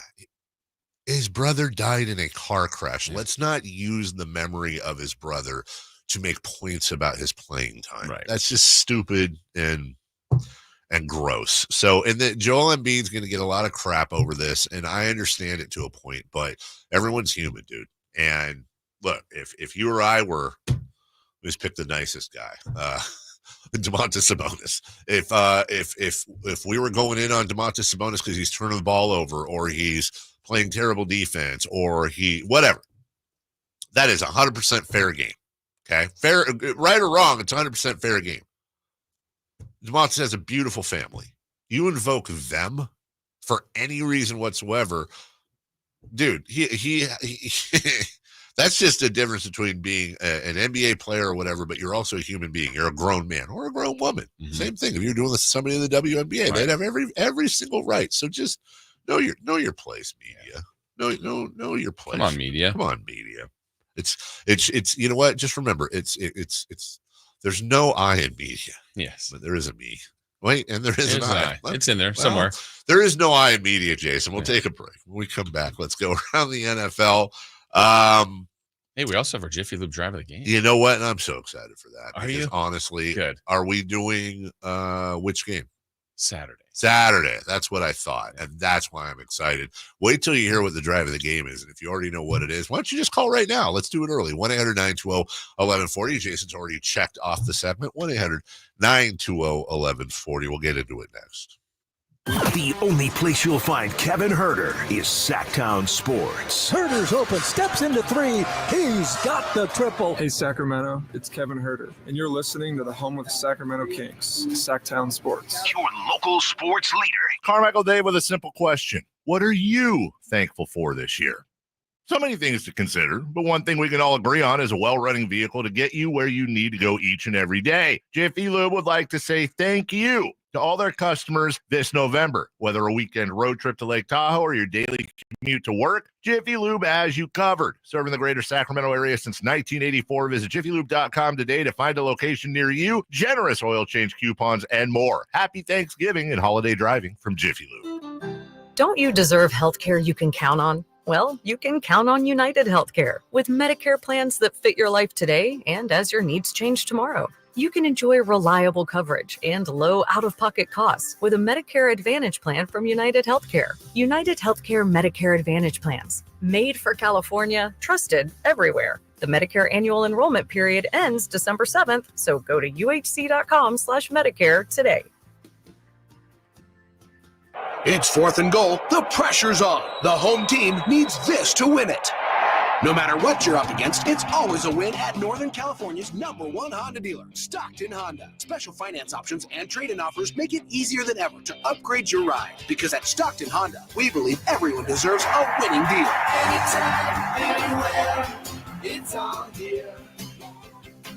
His brother died in a car crash. Yeah. Let's not use the memory of his brother to make points about his playing time. Right. That's just stupid and gross. So, and then Joel Embiid's going to get a lot of crap over this, and I understand it to a point, but everyone's human, dude. And look, if you or I were, let's pick the nicest guy, Domantas Sabonis. If we were going in on Domantas Sabonis because he's turning the ball over, or he's playing terrible defense, or whatever, that is 100% fair game. Okay, fair, right or wrong, it's 100% fair game. Domantas has a beautiful family. You invoke them for any reason whatsoever, dude. He that's just a difference between being an NBA player or whatever, but you're also a human being. You're a grown man or a grown woman. Mm-hmm. Same thing. If you're doing this to somebody in the WNBA, right, they'd have every single right. So just know your place, media. Know your place. Come on, media. Come on, media. It's you know what? Just remember, it's there's no I in media. Yes, but there is a me. Wait, and there is an I. It's in there somewhere. There is no I in media, Jason. We'll take a break. When we come back, let's go around the NFL. Hey, we also have our Jiffy Lube drive of the game. You know what? And I'm so excited for that. Are you? Honestly, good. Are we doing which game? Saturday. That's what I thought. And that's why I'm excited. Wait till you hear what the drive of the game is. And if you already know what it is, why don't you just call right now? Let's do it early. 1-800-920-1140. Jason's already checked off the segment. 1-800-920-1140. We'll get into it next. The only place you'll find Kevin Herter is Sacktown Sports. Herter's open, steps into three. He's got the triple. Hey, Sacramento, it's Kevin Herter, and you're listening to the home of the Sacramento Kings, Sacktown Sports. Your local sports leader. Carmichael Dave with a simple question. What are you thankful for this year? So many things to consider, but one thing we can all agree on is a well-running vehicle to get you where you need to go each and every day. Jiffy Lube would like to say thank you to all their customers this November. Whether a weekend road trip to Lake Tahoe or your daily commute to work, Jiffy Lube has you covered. Serving the greater Sacramento area since 1984. Visit jiffylube.com today to find a location near you, generous oil change coupons, and more. Happy Thanksgiving and holiday driving from Jiffy Lube. Don't you deserve health care you can count on? Well, you can count on United Healthcare with Medicare plans that fit your life today and as your needs change tomorrow. You can enjoy reliable coverage and low out-of-pocket costs with a Medicare Advantage plan from United Healthcare. United Healthcare Medicare Advantage plans, made for California, trusted everywhere. The Medicare annual enrollment period ends December 7th, so go to uhc.com/Medicare today. It's 4th and goal. The pressure's on. The home team needs this to win it. No matter what you're up against, it's always a win at Northern California's #1 Honda dealer, Stockton Honda. Special finance options and trade-in offers make it easier than ever to upgrade your ride. Because at Stockton Honda, we believe everyone deserves a winning deal. Anytime, anywhere, it's all here.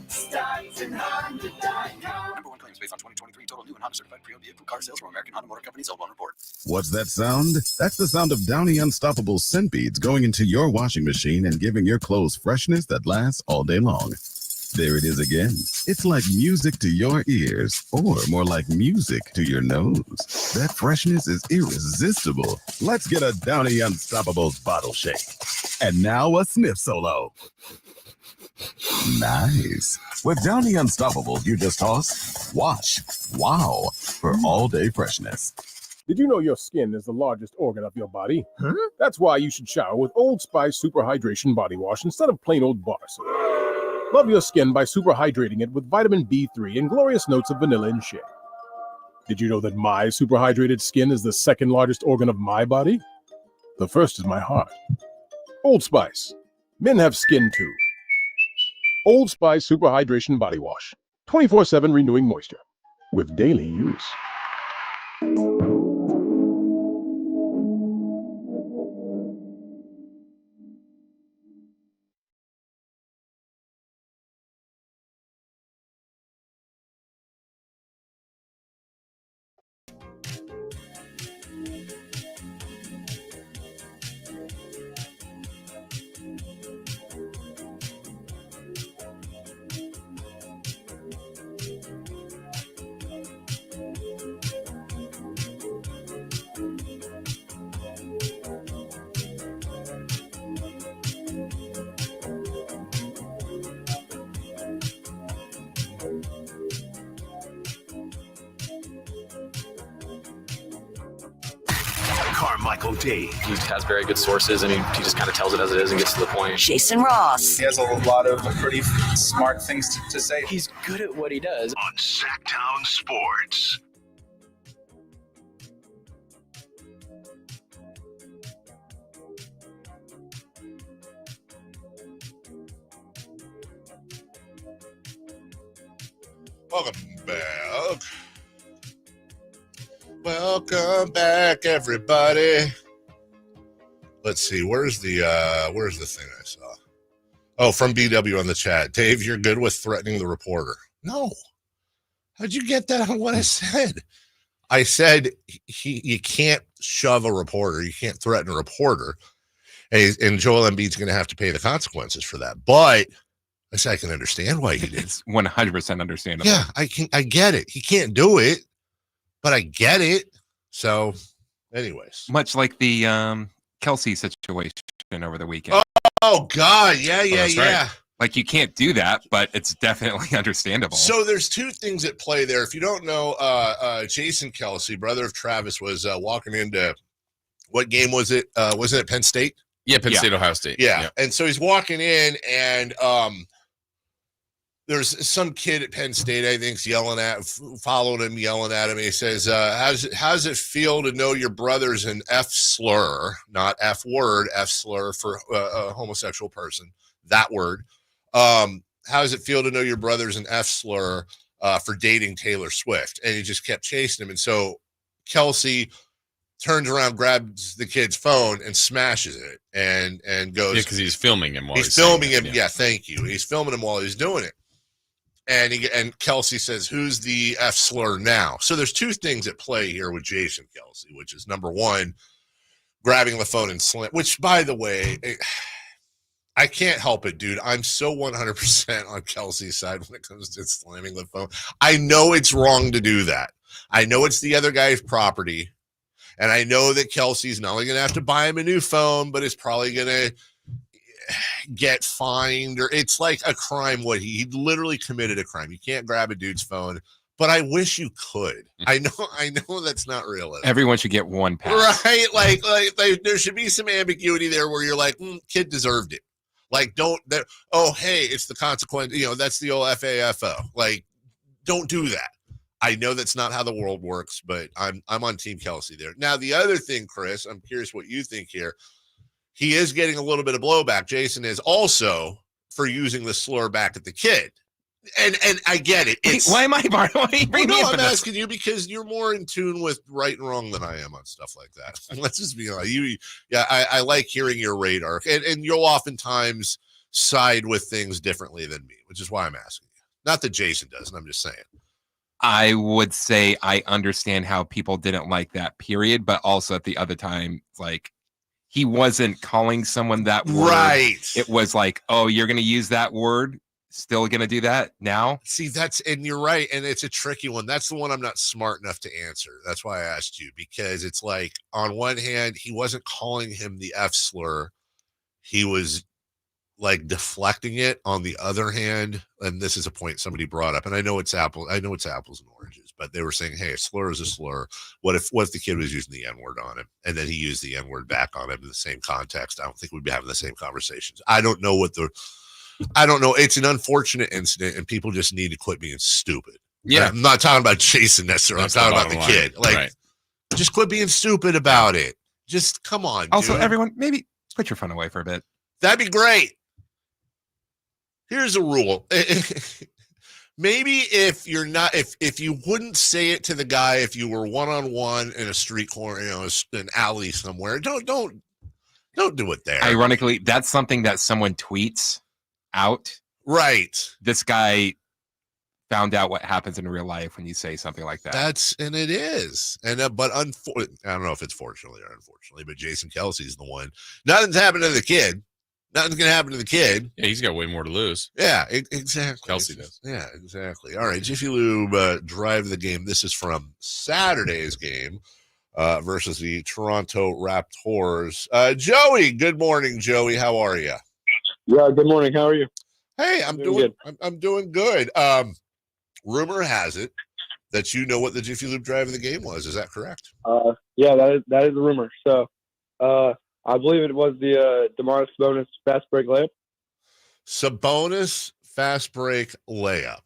StocktonHonda.com. #1 claims based on 2023 total new and Honda certified pre-owned vehicle car sales from American Honda Motor Company's L1 report. What's that sound? That's the sound of Downy Unstoppable scent beads going into your washing machine and giving your clothes freshness that lasts all day long. There it is again. It's like music to your ears, or more like music to your nose. That freshness is irresistible. Let's get a Downy Unstoppables bottle shake. And now a sniff solo. Nice. With Downy Unstoppables, you just toss, wash, wow, for all-day freshness. Did you know your skin is the largest organ of your body? Huh? That's why you should shower with Old Spice Super Hydration Body Wash instead of plain old bar soap. Love your skin by super hydrating it with vitamin B3 and glorious notes of vanilla and shea. Did you know that my super hydrated skin is the second largest organ of my body? The first is my heart. Old Spice. Men have skin too. Old Spice Super Hydration Body Wash. 24/7 renewing moisture. With daily use. Carmichael Dave. He has very good sources, and he just kind of tells it as it is and gets to the point. Jason Ross. He has a lot of pretty smart things to say. He's good at what he does. On Sacktown Sports. Welcome back. Welcome back, everybody. Let's see. Where's the thing I saw? Oh, from BW on the chat. Dave, you're good with threatening the reporter. No. How'd you get that on what I said? I said you can't shove a reporter. You can't threaten a reporter. And Joel Embiid's going to have to pay the consequences for that. But I said I can understand why he did. It's 100% understandable. Yeah, I get it. He can't do it, but I get it. So, anyways. Much like the Kelce situation over the weekend. Oh God. Yeah. Right. Like you can't do that, but it's definitely understandable. So there's two things at play there. If you don't know, Jason Kelce, brother of Travis, was walking into, what game was it? Wasn't it Penn State? Yeah, Penn State, Ohio State. Yeah. And so he's walking in, and there's some kid at Penn State, I think, following him, yelling at him. And he says, how does it feel to know your brother's an F slur, not F word, F slur for a homosexual person, that word. How does it feel to know your brother's an F slur for dating Taylor Swift? And he just kept chasing him. And so Kelce turns around, grabs the kid's phone and smashes it and goes. Yeah, because he's filming him while he's filming him. Yeah, thank you. He's filming him while he's doing it. And Kelce says, who's the F slur now? So there's two things at play here with Jason Kelce, which is number one, grabbing the phone and slam, which, by the way, I can't help it, dude. I'm so 100% on Kelce's side when it comes to slamming the phone. I know it's wrong to do that. I know it's the other guy's property. And I know that Kelce's not only going to have to buy him a new phone, but is probably going to get fined, or it's like a crime. What he literally committed a crime. You can't grab a dude's phone, but I wish you could. I know that's not realistic. Everyone should get one pass, right? Like there should be some ambiguity there where you're like, kid deserved it. Like hey, it's the consequence. That's the old FAFO. Like, don't do that. I know that's not how the world works, but I'm on Team Kelce there. Now, the other thing, Chris, I'm curious what you think here. He is getting a little bit of blowback. Jason is also for using the slur back at the kid. And I get it. Why am I? I'm asking you because you're more in tune with right and wrong than I am on stuff like that. Let's just be honest. I like hearing your radar. And you'll oftentimes side with things differently than me, which is why I'm asking you. Not that Jason doesn't. I'm just saying. I would say I understand how people didn't like that period, but also at the other time, like, he wasn't calling someone that word. Right. It was like, oh, you're going to use that word? Still going to do that now? See, and you're right. And it's a tricky one. That's the one I'm not smart enough to answer. That's why I asked you, because it's like, on one hand, he wasn't calling him the F slur. He was like deflecting it. On the other hand, and this is a point somebody brought up, and I know it's apples and oranges, but they were saying, hey, a slur is a slur. What if the kid was using the N-word on him and then he used the N-word back on him in the same context? I don't think we'd be having the same conversations. I don't know. It's an unfortunate incident, and people just need to quit being stupid. Yeah. I'm not talking about Jason necessarily. I'm talking about the kid. Like, just quit being stupid about it. Just come on. Also, dude. everyone, maybe put your phone away for a bit. That'd be great. Here's a rule. Maybe if you wouldn't say it to the guy, if you were one-on-one in a street corner, an alley somewhere, don't do it there. Ironically, that's something that someone tweets out. Right. This guy found out what happens in real life when you say something like that. And it is. And but I don't know if it's fortunately or unfortunately, but Jason Kelce's the one. Nothing's happened to the kid. Nothing's gonna happen to the kid. Yeah, he's got way more to lose. Yeah, exactly. Kelce does. Yeah, exactly. All right, Jiffy Lube drive the game. This is from Saturday's game versus the Toronto Raptors. Joey, good morning, Joey. How are you? Yeah, good morning. How are you? Hey, I'm doing good. Rumor has it that you know what the Jiffy Lube drive of the game was. Is that correct? Yeah, that is a rumor. So, I believe it was the Demarcus Sabonis fast break layup. Sabonis fast break layup.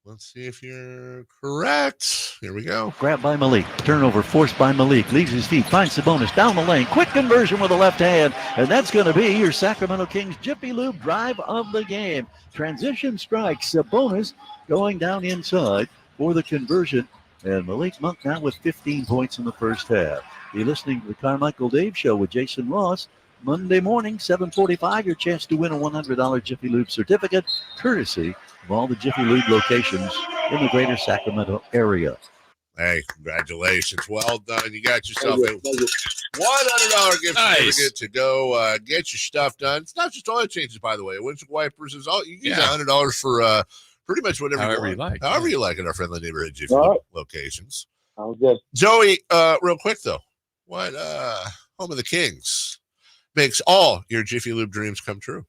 Let's see if you're correct. Here we go. Grab by Malik. Turnover forced by Malik. Leaves his feet. Finds Sabonis down the lane. Quick conversion with the left hand. And that's going to be your Sacramento Kings Jiffy Lube drive of the game. Transition strike. Sabonis going down inside for the conversion. And Malik Monk now with 15 points in the first half. You're listening to the Carmichael Dave Show with Jason Ross. Monday morning, 7:45, your chance to win a $100 Jiffy Lube certificate, courtesy of all the Jiffy Lube locations in the greater Sacramento area. Hey, congratulations. Well done. You got yourself a $100 gift certificate to go get your stuff done. It's not just oil changes, by the way. Windshield wipers is all. You can use $100 for pretty much whatever you like. However you like in our friendly neighborhood Jiffy Lube locations. Sounds good. Joey, real quick, though. What home of the Kings makes all your Jiffy Lube dreams come true?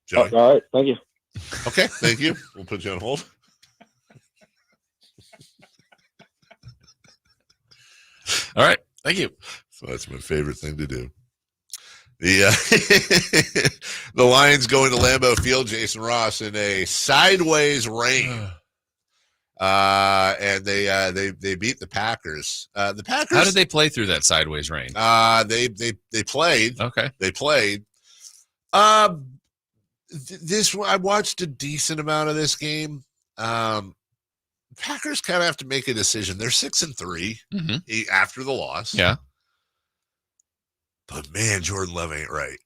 Joey. All right. Thank you. Okay. Thank you. We'll put you on hold. All right. Thank you. So that's my favorite thing to do. The Lions going to Lambeau Field, Jason Ross, in a sideways rain. And they beat the Packers. The Packers. How did they play through that sideways rain? They played. Okay. They played. This I watched a decent amount of this game. Packers kind of have to make a decision. They're 6-3 after the loss. Yeah. But man, Jordan Love ain't right.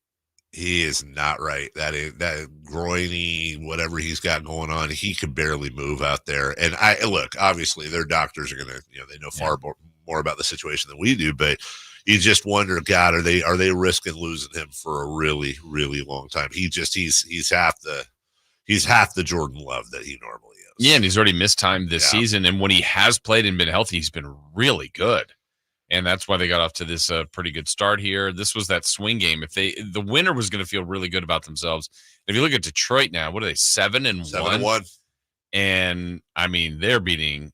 He is not right. That groiny, whatever he's got going on, he could barely move out there. And look, obviously their doctors are going to, they know far more about the situation than we do, but you just wonder, God, are they risking losing him for a really, really long time? He's half the Jordan Love that he normally is. Yeah. And he's already missed time this season. And when he has played and been healthy, he's been really good. And that's why they got off to this pretty good start here. This was that swing game. If the winner was going to feel really good about themselves. If you look at Detroit now, what are they? 7-1? 7-1. And I mean, they're beating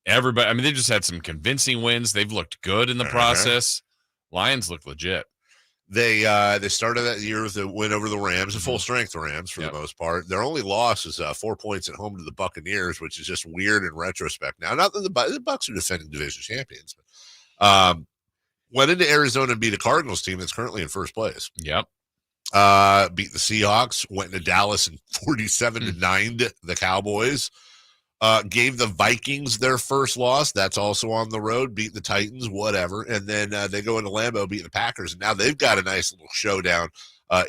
everybody. I mean, they just had some convincing wins. They've looked good in the process. Lions look legit. They started that year with a win over the Rams, a full strength Rams for the most part. Their only loss is 4 points at home to the Buccaneers, which is just weird in retrospect. Now, not that the Bucs are defending division champions, but went into Arizona and beat a Cardinals team that's currently in first place. Yep. Beat the Seahawks, went into Dallas and 47-9 the Cowboys. Gave the Vikings their first loss. That's also on the road. Beat the Titans, whatever. And then they go into Lambeau, beat the Packers. And now they've got a nice little showdown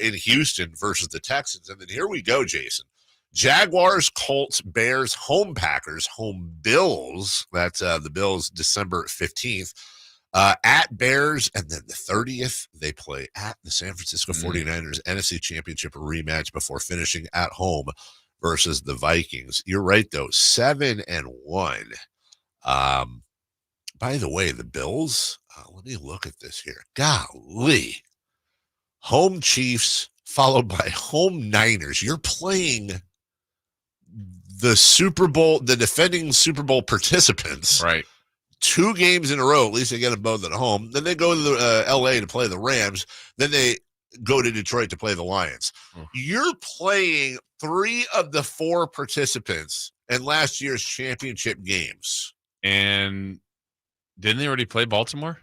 in Houston versus the Texans. And then here we go, Jason. Jaguars, Colts, Bears, home Packers, home Bills. That's the Bills December 15th. At Bears, and then the 30th, they play at the San Francisco 49ers NFC Championship rematch before finishing at home versus the Vikings. You're right, though, 7-1. By the way, the Bills, let me look at this here. Golly. home Chiefs followed by home Niners. You're playing the Super Bowl, the defending Super Bowl participants. Right. 2 games in a row. At least they get them both at home. Then they go to the LA to play the Rams. Then they go to Detroit to play the Lions. You're playing 3 of the 4 participants in last year's championship games. And didn't they already play Baltimore?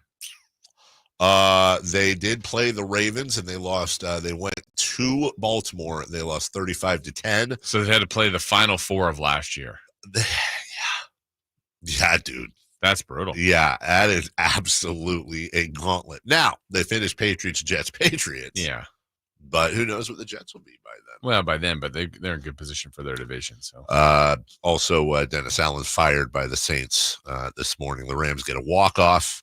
They did play the Ravens, and they lost. They went to Baltimore. They lost 35-10. So they had to play the final 4 of last year. Yeah, dude. That's brutal. Yeah, that is absolutely a gauntlet. Now, they finished Patriots, Jets, Patriots. Yeah. But who knows what the Jets will be by then. Well, by then, but they're in good position for their division. So, also, Dennis Allen's fired by the Saints this morning. The Rams get a walk-off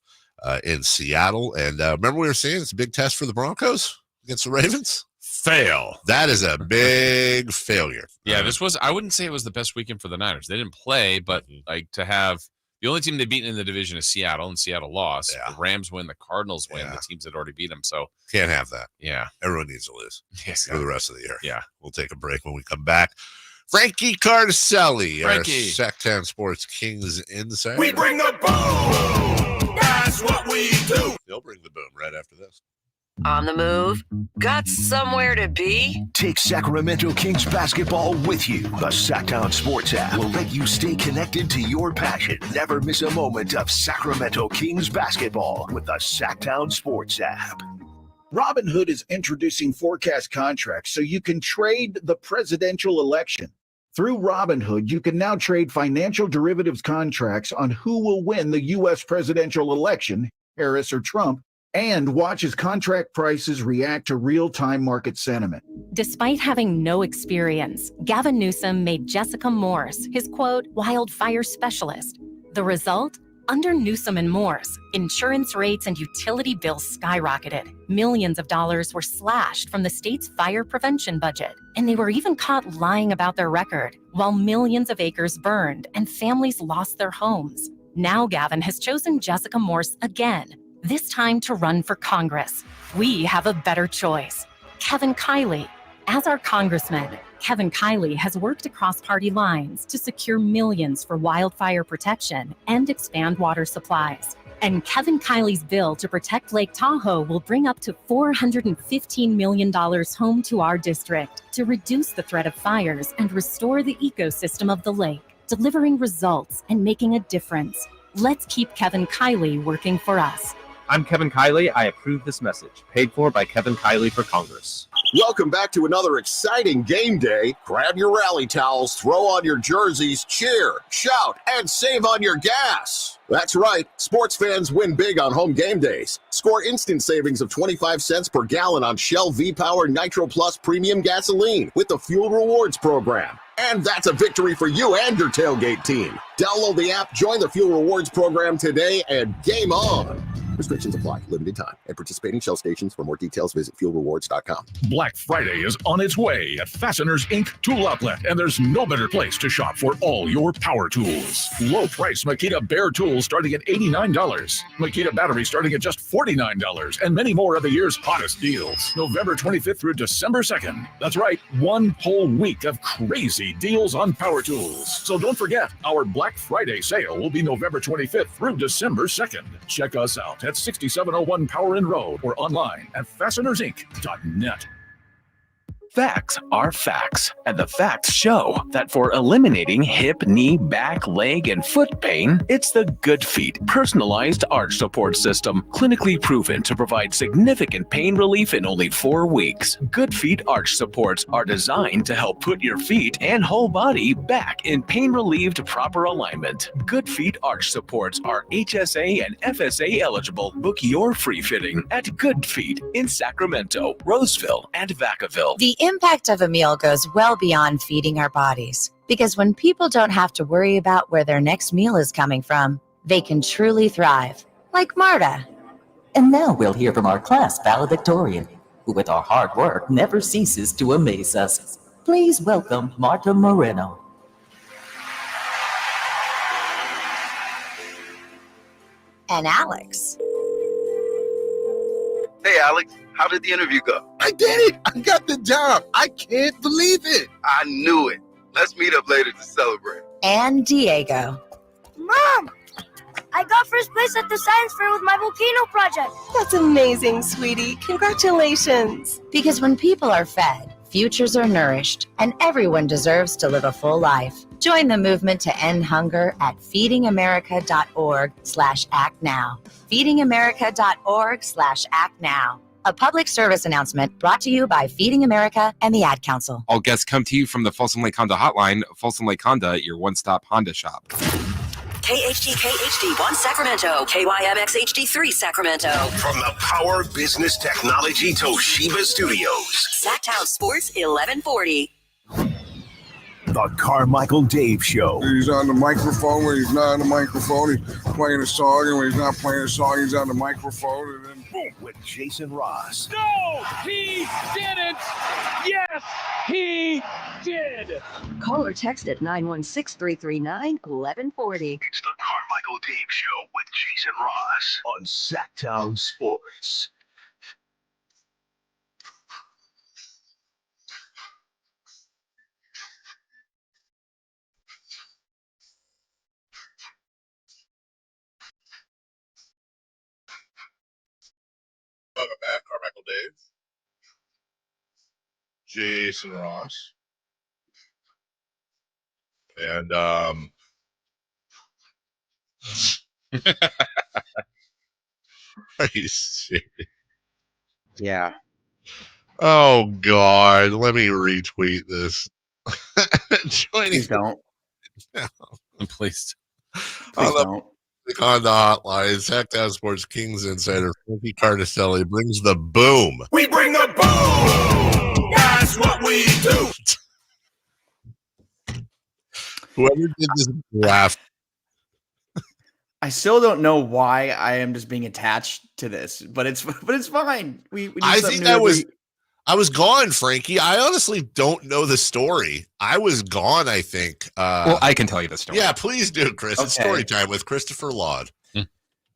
in Seattle. And remember we were saying it's a big test for the Broncos against the Ravens? Fail. That is a big failure. Yeah, this was, I wouldn't say it was the best weekend for the Niners. They didn't play, but like to have the only team they've beaten in the division is Seattle, and Seattle lost. Yeah. The Rams win, the Cardinals win. The teams that already beat them. So can't have that. Yeah. Everyone needs to lose for the rest of the year. Yeah. We'll take a break when we come back. Frankie Carcelli, our Sacktown Sports Kings insider. We bring the boom. That's what we do. They'll bring the boom right after this. On the move? Got somewhere to be? Take Sacramento Kings basketball with you. The Sacktown Sports app will let you stay connected to your passion. Never miss a moment of Sacramento Kings basketball with the Sacktown Sports app. Robinhood is introducing forecast contracts so you can trade the presidential election. Through Robinhood, you can now trade financial derivatives contracts on who will win the U.S. presidential election, Harris or Trump, and watch as contract prices react to real-time market sentiment. Despite having no experience, Gavin Newsom made Jessica Morse his, quote, wildfire specialist. The result? Under Newsom and Morse, insurance rates and utility bills skyrocketed. Millions of dollars were slashed from the state's fire prevention budget, and they were even caught lying about their record, while millions of acres burned and families lost their homes. Now Gavin has chosen Jessica Morse again, this time to run for Congress. We have a better choice. Kevin Kiley. As our congressman, Kevin Kiley has worked across party lines to secure millions for wildfire protection and expand water supplies. And Kevin Kiley's bill to protect Lake Tahoe will bring up to $415 million home to our district to reduce the threat of fires and restore the ecosystem of the lake, delivering results and making a difference. Let's keep Kevin Kiley working for us. I'm Kevin Kiley. I approve this message. Paid for by Kevin Kiley for Congress. Welcome back to another exciting game day. Grab your rally towels, throw on your jerseys, cheer, shout, and save on your gas. That's right. Sports fans win big on home game days. Score instant savings of 25 cents per gallon on Shell V-Power Nitro Plus Premium Gasoline with the Fuel Rewards program. And that's a victory for you and your tailgate team. Download the app, join the Fuel Rewards program today, and game on. Restrictions apply. Limited time. At participating Shell stations. For more details, visit fuelrewards.com. Black Friday is on its way at Fasteners Inc. Tool Outlet, and there's no better place to shop for all your power tools. Low price Makita Bear tools starting at $89. Makita batteries starting at just $49, and many more of the year's hottest deals. November 25th through December 2nd. That's right, one whole week of crazy deals on power tools. So don't forget, our Black Friday sale will be November 25th through December 2nd. Check us out at 6701 Power Inn Road or online at fastenersinc.net. Facts are facts, and the facts show that for eliminating hip, knee, back, leg, and foot pain, it's the Good Feet personalized arch support system, clinically proven to provide significant pain relief in only 4 weeks. Good Feet arch supports are designed to help put your feet and whole body back in pain-relieved proper alignment. Good Feet arch supports are HSA and FSA eligible. Book your free fitting at Good Feet in Sacramento, Roseville, and Vacaville. The impact of a meal goes well beyond feeding our bodies, because when people don't have to worry about where their next meal is coming from, they can truly thrive, like Marta. And now we'll hear from our class valedictorian, who with our hard work never ceases to amaze us. Please welcome Marta Moreno. And Alex. Hey, Alex, how did the interview go? I did it. I got the job. I can't believe it. I knew it. Let's meet up later to celebrate. And Diego. Mom, I got first place at the science fair with my volcano project. That's amazing, sweetie. Congratulations. Because when people are fed, futures are nourished, and everyone deserves to live a full life. Join the movement to end hunger at feedingamerica.org/actnow. feedingamerica.org/actnow. A public service announcement brought to you by Feeding America and the Ad Council. All guests come to you from the Folsom Lake Honda Hotline. Folsom Lake Honda, your one-stop Honda shop. KHD1 Sacramento, KYMX HD3 Sacramento. From the Power Business Technology Toshiba Studios. Sacktown Sports 1140. The Carmichael Dave Show. He's on the microphone when he's not on the microphone. He's playing a song, and when he's not playing a song, he's on the microphone. And then boom, with Jason Ross. No, he didn't. Yes, he did. Call or text at 916-339-1140. It's the Carmichael Dave Show with Jason Ross on Sacktown Sports. Welcome back, Carmichael Dave. Jason Ross. And are you serious? Yeah. Oh God, let me retweet this. Please don't. No. Please don't. On the hotline, Sacktown Sports Kings insider Frankie Cardicelli brings the boom. We bring the boom. That's what we do. Whoever did this laugh. I still don't know why I am just being attached to this, but it's fine. We I think I was gone, Frankie. I honestly don't know the story. I was gone, I think. Well, I can tell you the story. Yeah, please do, Chris. It's story time with Christopher Laud.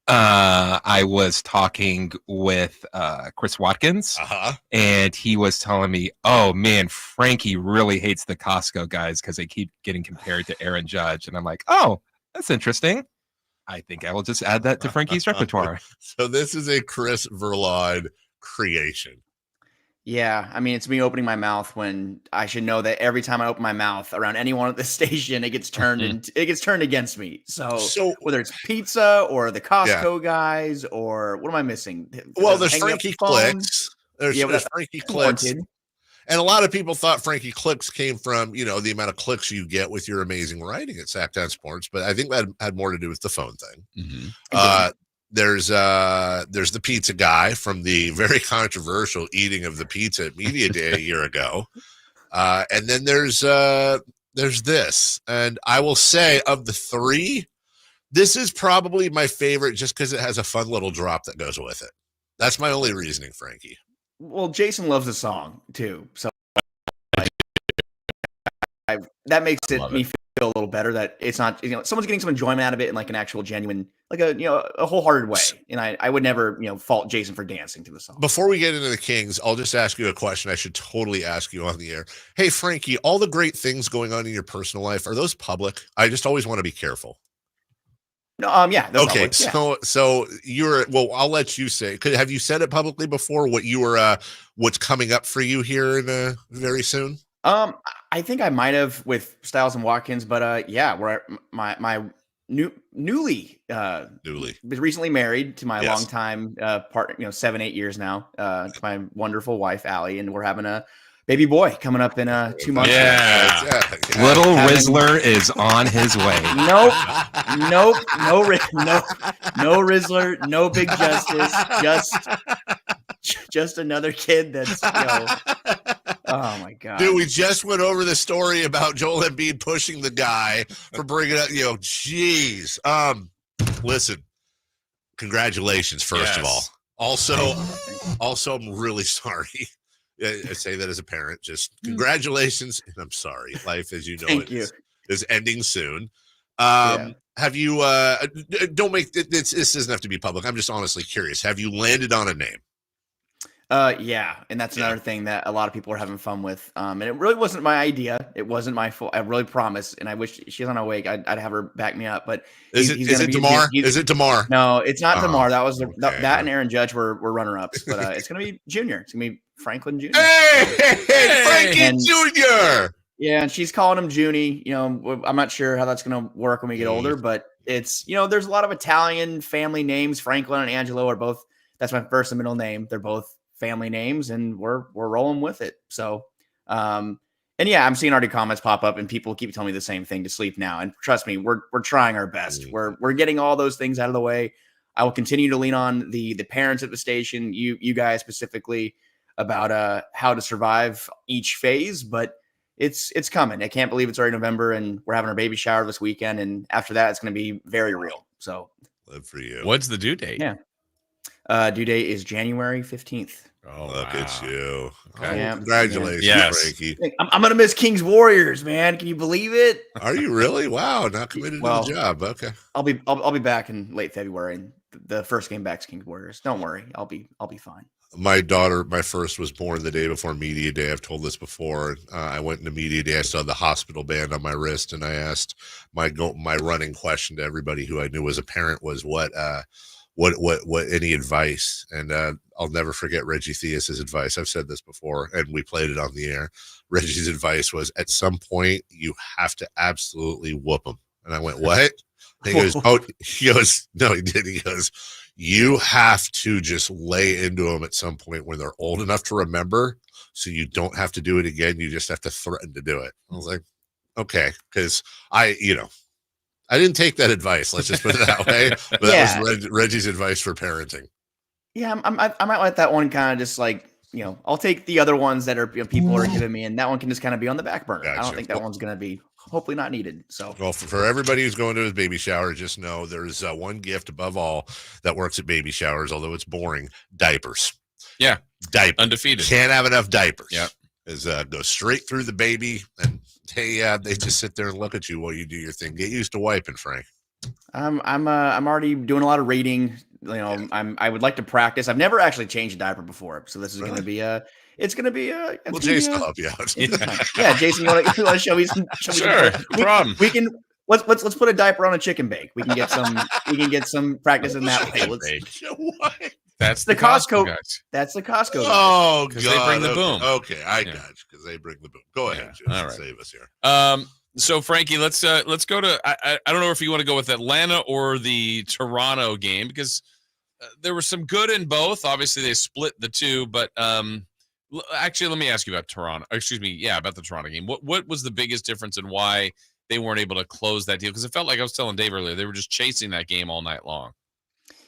I was talking with Chris Watkins, and he was telling me, oh, man, Frankie really hates the Costco guys because they keep getting compared to Aaron Judge. And I'm like, oh, that's interesting. I think I will just add that to Frankie's repertoire. So this is a Chris Verlaud creation. Yeah, I mean, it's me opening my mouth when I should know that every time I open my mouth around anyone at the station, it gets turned against me. So whether it's pizza or the Costco guys or what am I missing? Well, there's Frankie Clicks. There's Frankie Clicks. And a lot of people thought Frankie Clicks came from, the amount of clicks you get with your amazing writing at Sacktown Sports, but I think that had more to do with the phone thing. Mm-hmm. There's the pizza guy from the very controversial eating of the pizza at Media Day a year ago. And then there's this. And I will say, of the three, this is probably my favorite just because it has a fun little drop that goes with it. That's my only reasoning, Frankie. Well, Jason loves the song too. So that makes me feel a little better that it's not, someone's getting some enjoyment out of it in like an actual genuine, like a wholehearted way. And I would never, fault Jason for dancing to the song. Before we get into the Kings, I'll just ask you a question I should totally ask you on the air. Hey, Frankie, all the great things going on in your personal life, are those public? I just always want to be careful. No, yeah. Okay. Public, so I'll let you say, have you said it publicly before what you were, what's coming up for you here in very soon? I think I might have with Styles and Watkins, but we're my newly recently married to my longtime partner, 7-8 years now, to my wonderful wife Allie, and we're having a baby boy coming up in 2 months. Little Rizzler is on his way. Nope, no Rizzler, no Big Justice, just another kid that's. Oh my God, dude! We just went over the story about Joel Embiid pushing the guy for bringing up. Jeez. Listen, congratulations first of all. Also, I'm really sorry. I say that as a parent. Just congratulations, and I'm sorry. Life, as you know, is ending soon. Have you? Don't make this doesn't have to be public. I'm just honestly curious. Have you landed on a name? Yeah, and that's another thing that a lot of people are having fun with. And it really wasn't my idea. It wasn't my fault. I really promise. And I wish she's on awake. I'd have her back me up. But is it DeMar? Is it DeMar? No, it's not DeMar. That was okay. that and Aaron Judge were runner ups. But it's gonna be Junior. It's gonna be Franklin Jr. Hey, Frankie Jr. Yeah, and she's calling him Junie. You know, I'm not sure how that's gonna work when we get older, but it's there's a lot of Italian family names. Franklin and Angelo are both. That's my first and middle name. They're both family names, and we're rolling with it. So, and yeah, I'm seeing already comments pop up, and people keep telling me the same thing to sleep now. And trust me, we're trying our best. We're getting all those things out of the way. I will continue to lean on the parents at the station, you guys specifically, about how to survive each phase. But it's coming. I can't believe it's already November, and we're having our baby shower this weekend, and after that, it's going to be very real. So, live for you. What's the due date? Yeah. Due date is January 15th. Oh, look at you. Okay. Yeah. Congratulations, Frankie. I'm going to miss Kings Warriors, man. Can you believe it? Are you really? Wow. Not committed to the job. Okay. I'll be back in late February, and the first game back is Kings Warriors. Don't worry. I'll be fine. My daughter, my first, was born the day before media day. I've told this before. I went into media day. I saw the hospital band on my wrist, and I asked my running question to everybody who I knew was a parent was what any advice. And I'll never forget Reggie Theus's advice. I've said this before, and we played it on the air. Reggie's advice was, at some point you have to absolutely whoop them. And I went, what? And he goes, no, he didn't. He goes, you have to just lay into them at some point when they're old enough to remember, so you don't have to do it again. You just have to threaten to do it. I was like, okay. Cause I didn't take that advice. Let's just put it that way. But that was Reggie's advice for parenting. Yeah, I might let that one kind of just I'll take the other ones that are people are giving me, and that one can just kind of be on the back burner. Gotcha. I don't think that one's going to be hopefully not needed. So, well, for everybody who's going to his baby shower, just know there's one gift above all that works at baby showers, although it's boring: diapers. Yeah, diapers. Undefeated. Can't have enough diapers. Yeah, go straight through the baby and. Hey, they just sit there and look at you while you do your thing. Get used to wiping, Frank. I'm already doing a lot of reading. I would like to practice. I've never actually changed a diaper before, so this is going to be well, Jason will help you out. Yeah, Jason, you want to show me some? Sure, no problem. We can let's put a diaper on a chicken bake. We can get some practice in that way. That's the Costco guys. That's the Costco. Oh, because they bring the boom. Okay, I got you. Because they bring the boom. Go ahead, Jason. All right. Save us here. So Frankie, let's go to. I don't know if you want to go with Atlanta or the Toronto game, because there was some good in both. Obviously, they split the two, but actually, let me ask you about Toronto. Excuse me, about the Toronto game. What was the biggest difference in why they weren't able to close that deal? Because it felt like I was telling Dave earlier, they were just chasing that game all night long.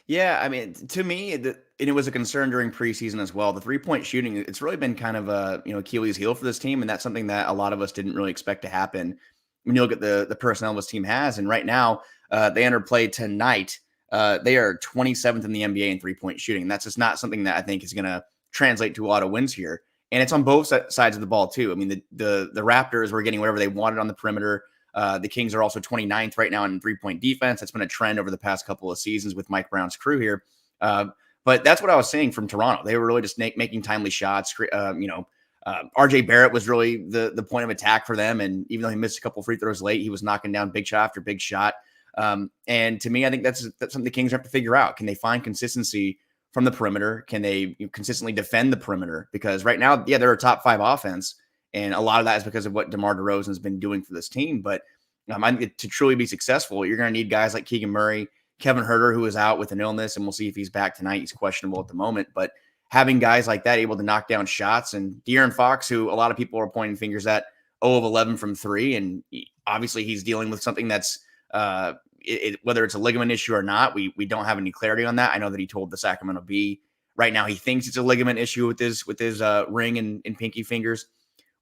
Yeah, I mean, to me, and it was a concern during preseason as well. The 3-point shooting, it's really been kind of a Achilles heel for this team, and that's something that a lot of us didn't really expect to happen when you look at the personnel this team has. And right now, they enter play tonight. They are 27th in the NBA in 3-point shooting. And that's just not something that I think is going to translate to a lot of wins here. And it's on both sides of the ball too. I mean, the Raptors were getting whatever they wanted on the perimeter. The Kings are also 29th right now in 3-point defense. That's been a trend over the past couple of seasons with Mike Brown's crew here. But that's what I was saying from Toronto. They were really just making timely shots. RJ Barrett was really the point of attack for them. And even though he missed a couple free throws late, he was knocking down big shot after big shot. And to me, I think that's something the Kings have to figure out. Can they find consistency from the perimeter? Can they consistently defend the perimeter? Because right now, they're a top 5 offense. And a lot of that is because of what DeMar DeRozan has been doing for this team. But I think to truly be successful, you're going to need guys like Keegan Murray, Kevin Huerter, who is out with an illness, and we'll see if he's back tonight. He's questionable at the moment. But having guys like that able to knock down shots, and De'Aaron Fox, who a lot of people are pointing fingers at, 0 of 11 from 3. And obviously he's dealing with something that's whether it's a ligament issue or not, we don't have any clarity on that. I know that he told the Sacramento Bee right now he thinks it's a ligament issue with his ring and pinky fingers.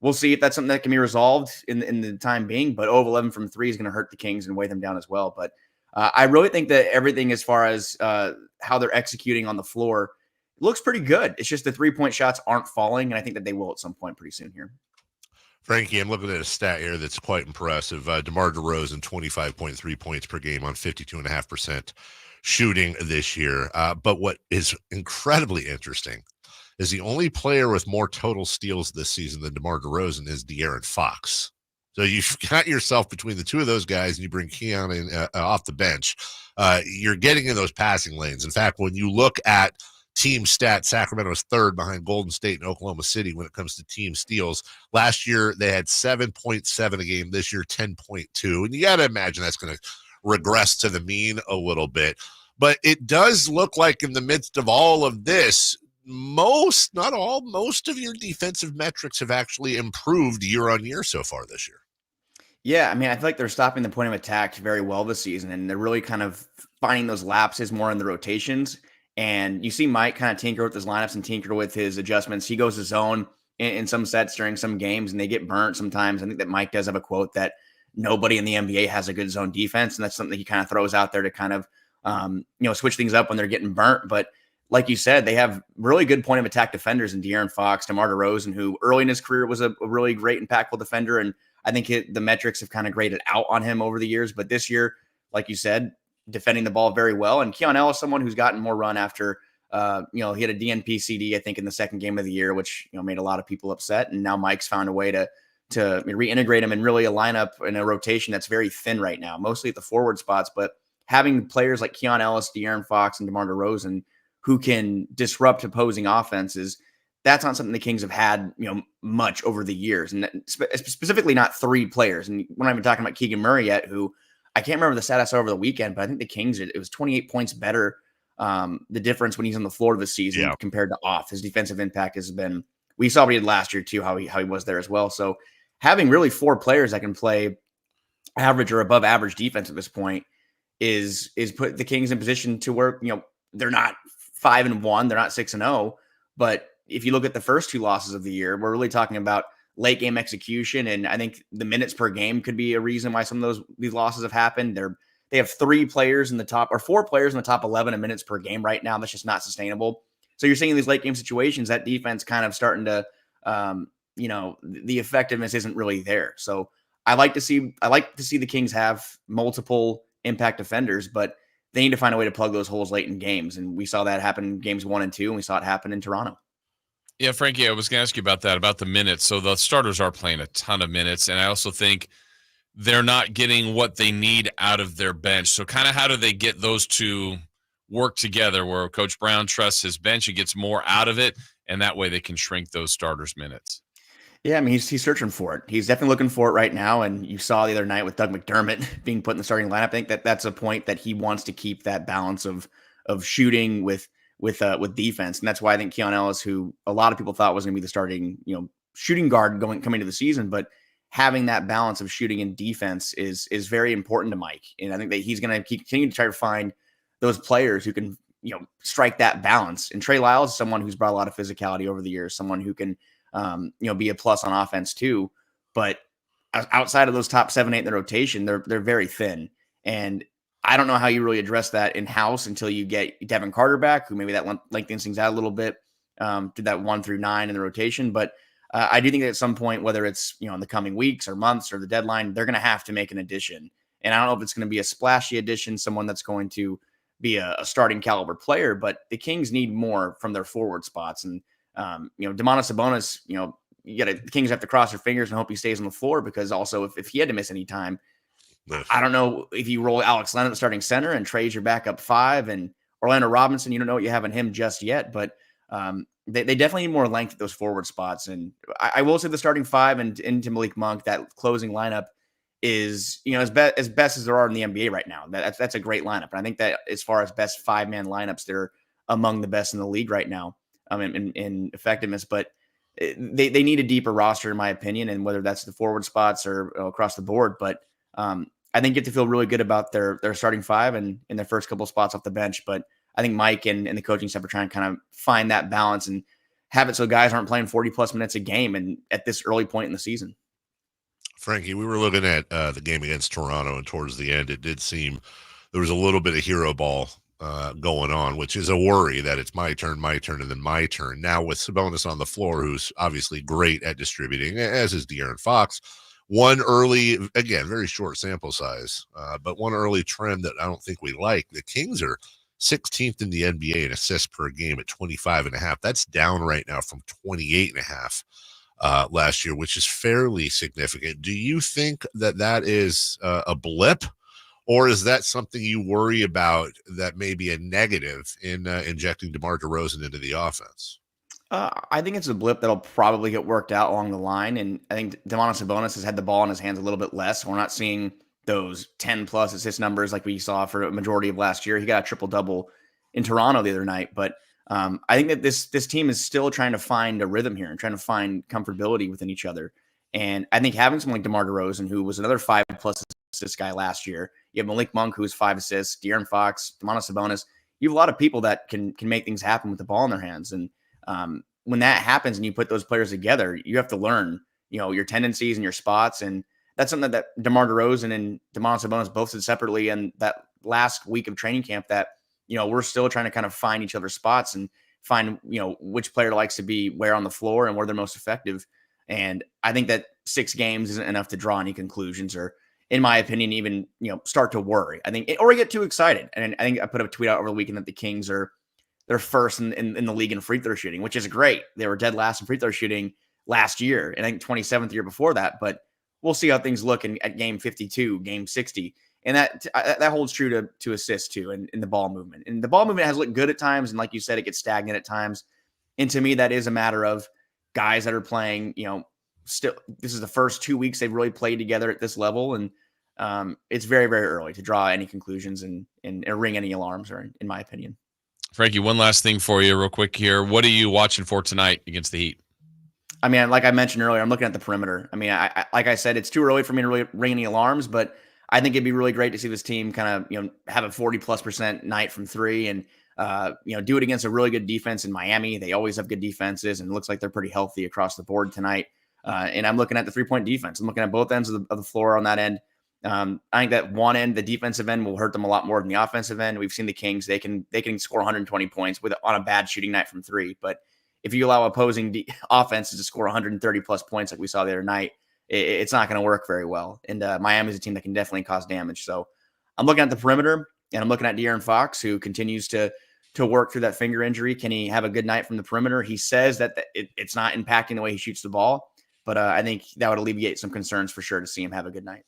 We'll see if that's something that can be resolved in the time being, but 0 of 11 from 3 is going to hurt the Kings and weigh them down as well. But I really think that everything as far as how they're executing on the floor looks pretty good. It's just the 3-point shots aren't falling, and I think that they will at some point pretty soon here. Frankie, I'm looking at a stat here that's quite impressive. DeMar DeRozan, 25.3 points per game on 52.5% shooting this year. But what is incredibly interesting is the only player with more total steals this season than DeMar DeRozan is De'Aaron Fox. So you've got yourself between the two of those guys, and you bring Keon in off the bench. You're getting in those passing lanes. In fact, when you look at team stats, Sacramento's third behind Golden State and Oklahoma City when it comes to team steals. Last year, they had 7.7 a game. This year, 10.2. And you got to imagine that's going to regress to the mean a little bit. But it does look like in the midst of all of this, most, not all, most of your defensive metrics have actually improved year on year so far this year. Yeah, I mean, I feel like they're stopping the point of attack very well this season, and they're really kind of finding those lapses more in the rotations. And you see Mike kind of tinker with his lineups and tinker with his adjustments. He goes to zone in some sets during some games, and they get burnt sometimes. I think that Mike does have a quote that nobody in the NBA has a good zone defense, and that's something that he kind of throws out there to kind of switch things up when they're getting burnt. But like you said, they have really good point of attack defenders in De'Aaron Fox, DeMar DeRozan, who early in his career was a really great, impactful defender. And I think the metrics have kind of graded out on him over the years. But this year, like you said, defending the ball very well. And Keon Ellis, someone who's gotten more run after, he had a DNP CD, I think, in the second game of the year, which, made a lot of people upset. And now Mike's found a way to reintegrate him in really a lineup in a rotation that's very thin right now, mostly at the forward spots. But having players like Keon Ellis, De'Aaron Fox, and DeMar DeRozan who can disrupt opposing offenses, that's not something the Kings have had, much over the years. And specifically not three players. And we're not even talking about Keegan Murray yet, who I can't remember the stat I saw over the weekend, but I think the Kings, it was 28 points better. The difference when he's on the floor this season compared to off. His defensive impact has been, we saw what he did last year too, how he was there as well. So having really four players that can play average or above average defense at this point is put the Kings in position to where, they're not 5-1, they're not 6-0, but if you look at the first two losses of the year, we're really talking about late game execution. And I think the minutes per game could be a reason why some of these losses have happened. They have four players in the top 11 in minutes per game right now. That's just not sustainable. So you're seeing these late game situations, that defense kind of starting to, the effectiveness isn't really there. So I like to see the Kings have multiple impact defenders, but they need to find a way to plug those holes late in games. And we saw that happen in games 1 and 2, and we saw it happen in Toronto. Yeah, Frankie, I was going to ask you about that, about the minutes. So the starters are playing a ton of minutes, and I also think they're not getting what they need out of their bench. So kind of how do they get those two work together where Coach Brown trusts his bench and gets more out of it, and that way they can shrink those starters' minutes? Yeah, I mean, he's searching for it. He's definitely looking for it right now, and you saw the other night with Doug McDermott being put in the starting lineup. I think that's a point that he wants to keep that balance of shooting with defense. And that's why I think Keon Ellis, who a lot of people thought was going to be the starting, shooting guard coming to the season, but having that balance of shooting and defense is very important to Mike. And I think that he's going to continue to try to find those players who can, strike that balance. And Trey Lyles is someone who's brought a lot of physicality over the years, someone who can, be a plus on offense too. But outside of those top 7-8 in the rotation, they're very thin. And I don't know how you really address that in house until you get Devin Carter back, who maybe that lengthens things out a little bit, to that 1 through 9 in the rotation. But I do think that at some point, whether it's, in the coming weeks or months or the deadline, they're going to have to make an addition. And I don't know if it's going to be a splashy addition, someone that's going to be a starting caliber player, but the Kings need more from their forward spots. And, Domantas Sabonis, the Kings have to cross their fingers and hope he stays on the floor, because also if he had to miss any time, I don't know if you roll Alex Len at the starting center and Trey's your backup 5, and Orlando Robinson, you don't know what you have in him just yet, but they definitely need more length at those forward spots. And I will say the starting 5 and into Malik Monk, that closing lineup is, as best as there are in the NBA right now. That's a great lineup. And I think that as far as best 5-man lineups, they're among the best in the league right now in effectiveness. But they need a deeper roster, in my opinion, and whether that's the forward spots or across the board. But I think you get to feel really good about their starting 5 and in their first couple of spots off the bench. But I think Mike and the coaching staff are trying to kind of find that balance and have it so guys aren't playing 40-plus minutes a game and at this early point in the season. Frankie, we were looking at the game against Toronto, and towards the end, it did seem there was a little bit of hero ball going on, which is a worry that it's my turn, and then my turn. Now with Sabonis on the floor, who's obviously great at distributing, as is De'Aaron Fox, one early, again, very short sample size, but one early trend that I don't think we like. The Kings are 16th in the NBA in assists per game at 25.5. That's down right now from 28.5 last year, which is fairly significant. Do you think that is a blip, or is that something you worry about that may be a negative in injecting DeMar DeRozan into the offense? I think it's a blip that'll probably get worked out along the line, and I think Domantas Sabonis has had the ball in his hands a little bit less. We're not seeing those 10-plus assist numbers like we saw for a majority of last year. He got a triple-double in Toronto the other night, but I think that this team is still trying to find a rhythm here and trying to find comfortability within each other. And I think having someone like DeMar DeRozan, who was another 5-plus assist guy last year, you have Malik Monk, who's 5 assists, De'Aaron Fox, Domantas Sabonis. You have a lot of people that can make things happen with the ball in their hands. And when that happens and you put those players together, you have to learn, your tendencies and your spots. And that's something that DeMar DeRozan and Domantas Sabonis both said separately in that last week of training camp, that, we're still trying to kind of find each other's spots and find, which player likes to be where on the floor and where they're most effective. And I think that 6 games isn't enough to draw any conclusions or, in my opinion, even, start to worry. I think, or get too excited. And I think I put a tweet out over the weekend that the Kings they're first in the league in free throw shooting, which is great. They were dead last in free throw shooting last year, and I think 27th year before that. But we'll see how things look at game 52, game 60. And that holds true to assists too, and in the ball movement. And the ball movement has looked good at times, and like you said, it gets stagnant at times. And to me, that is a matter of guys that are playing, still, this is the first 2 weeks they've really played together at this level. And it's very, very early to draw any conclusions and ring any alarms, or in my opinion. Frankie, one last thing for you real quick here. What are you watching for tonight against the Heat? I mean, like I mentioned earlier, I'm looking at the perimeter. I mean, I like I said, it's too early for me to really ring any alarms, but I think it'd be really great to see this team kind of, have a 40+% night from 3 and, do it against a really good defense in Miami. They always have good defenses, and it looks like they're pretty healthy across the board tonight. And I'm looking at the 3-point defense. I'm looking at both ends of the floor on that end. I think that one end, the defensive end, will hurt them a lot more than the offensive end. We've seen the Kings; they can score 120 points on a bad shooting night from 3. But if you allow opposing offenses to score 130+ points like we saw the other night, it's not going to work very well. And Miami's a team that can definitely cause damage. So I'm looking at the perimeter, and I'm looking at De'Aaron Fox, who continues to work through that finger injury. Can he have a good night from the perimeter? He says that it's not impacting the way he shoots the ball, but I think that would alleviate some concerns for sure to see him have a good night.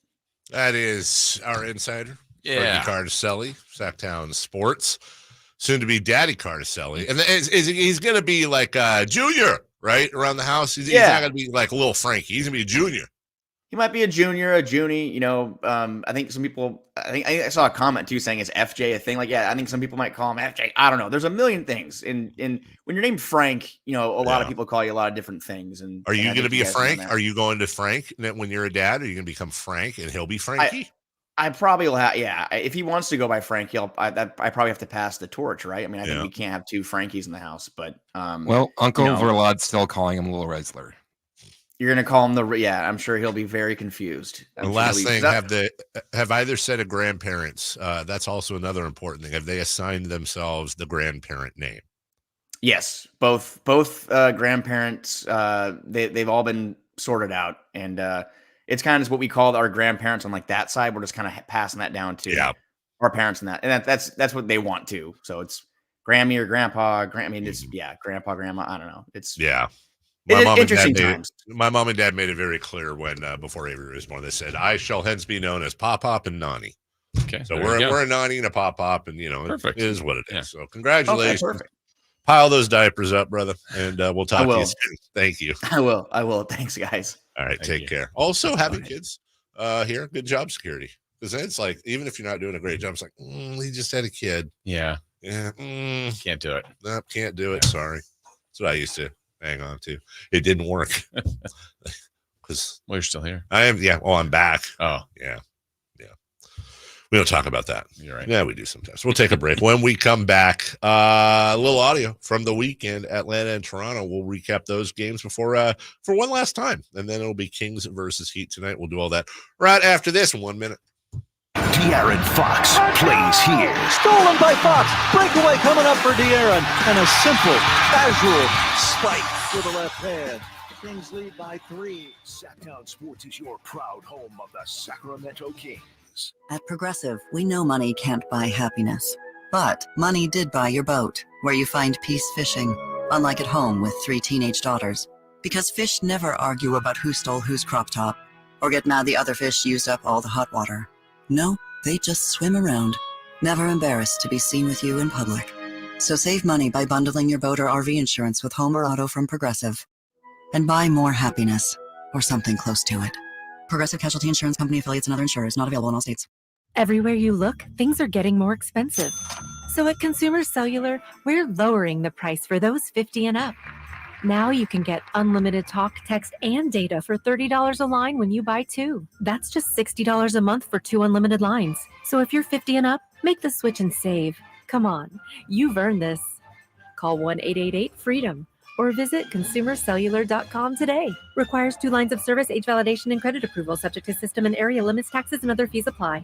That is our insider, Frankie Cardicelli, Sacktown Sports, soon to be Daddy Cardicelli. And he's going to be like Junior, right, around the house. He's not going to be like little Frankie. He's going to be a junior. He might be a junior, a junie. I think some people. I saw a comment too saying, "Is FJ a thing?" Like, yeah, I think some people might call him FJ. I don't know. There's a million things. And when you're named Frank, a lot of people call you a lot of different things. And are you going to be a Frank? Are you going to Frank when you're a dad? Are you going to become Frank and he'll be Frankie? I probably will have. Yeah, if he wants to go by Frankie, I probably have to pass the torch, right? I mean, I think we can't have 2 Frankies in the house. But Uncle Verlad's still calling him Little Reisler. You're going to call him I'm sure he'll be very confused. The last thing, have either set of grandparents? That's also another important thing. Have they assigned themselves the grandparent name? Yes, both grandparents. They've all been sorted out, and it's kind of what we call our grandparents on like that side. We're just kind of passing that down to our parents and that, and that's what they want to. So it's Grammy or Grandpa. Grandpa, Grandma. I don't know. It's My mom and dad made it very clear when before Avery was born. They said, "I shall hence be known as Pop Pop and Nani." Okay, so we're a Nani and a Pop Pop, and it is what it is. So congratulations. Okay, perfect. Pile those diapers up, brother, and we'll talk to you soon. Thank you. I will. Thanks, guys. All right, take care. Also, having kids here, good job security, because it's like even if you're not doing a great job, it's like he just had a kid. Yeah. Can't do it. Nope, can't do it. Sorry. That's what I used to hang on to. It didn't work. Because you're still here. I am. Yeah. Oh, I'm back. Oh, yeah. We don't talk about that. You're right. Yeah, we do sometimes. We'll take a break. When we come back, a little audio from the weekend, Atlanta and Toronto. We'll recap those games for one last time, and then it'll be Kings versus Heat tonight. We'll do all that right after this in 1 minute. De'Aaron Fox plays here. Stolen by Fox. Breakaway coming up for De'Aaron. And a simple, casual spike with the left hand. Kings lead by 3. Sacktown Sports is your proud home of the Sacramento Kings. At Progressive, we know money can't buy happiness, But money did buy your boat, where you find peace fishing, unlike at home with 3 teenage daughters. Because fish never argue about who stole whose crop top, or get mad the other fish used up all the hot water. No, they just swim around, never embarrassed to be seen with you in public. So save money by bundling your boat or RV insurance with home or auto from Progressive. And buy more happiness, or something close to it. Progressive Casualty Insurance Company affiliates and other insurers, not available in all states. Everywhere you look, things are getting more expensive. So at Consumer Cellular, we're lowering the price for those 50 and up. Now you can get unlimited talk, text, and data for $30 a line when you buy 2. That's just $60 a month for 2 unlimited lines. So if you're 50 and up, make the switch and save. Come on, you've earned this. Call 1-888-FREEDOM or visit consumercellular.com today. Requires 2 lines of service, age validation, and credit approval, subject to system and area limits, taxes, and other fees apply.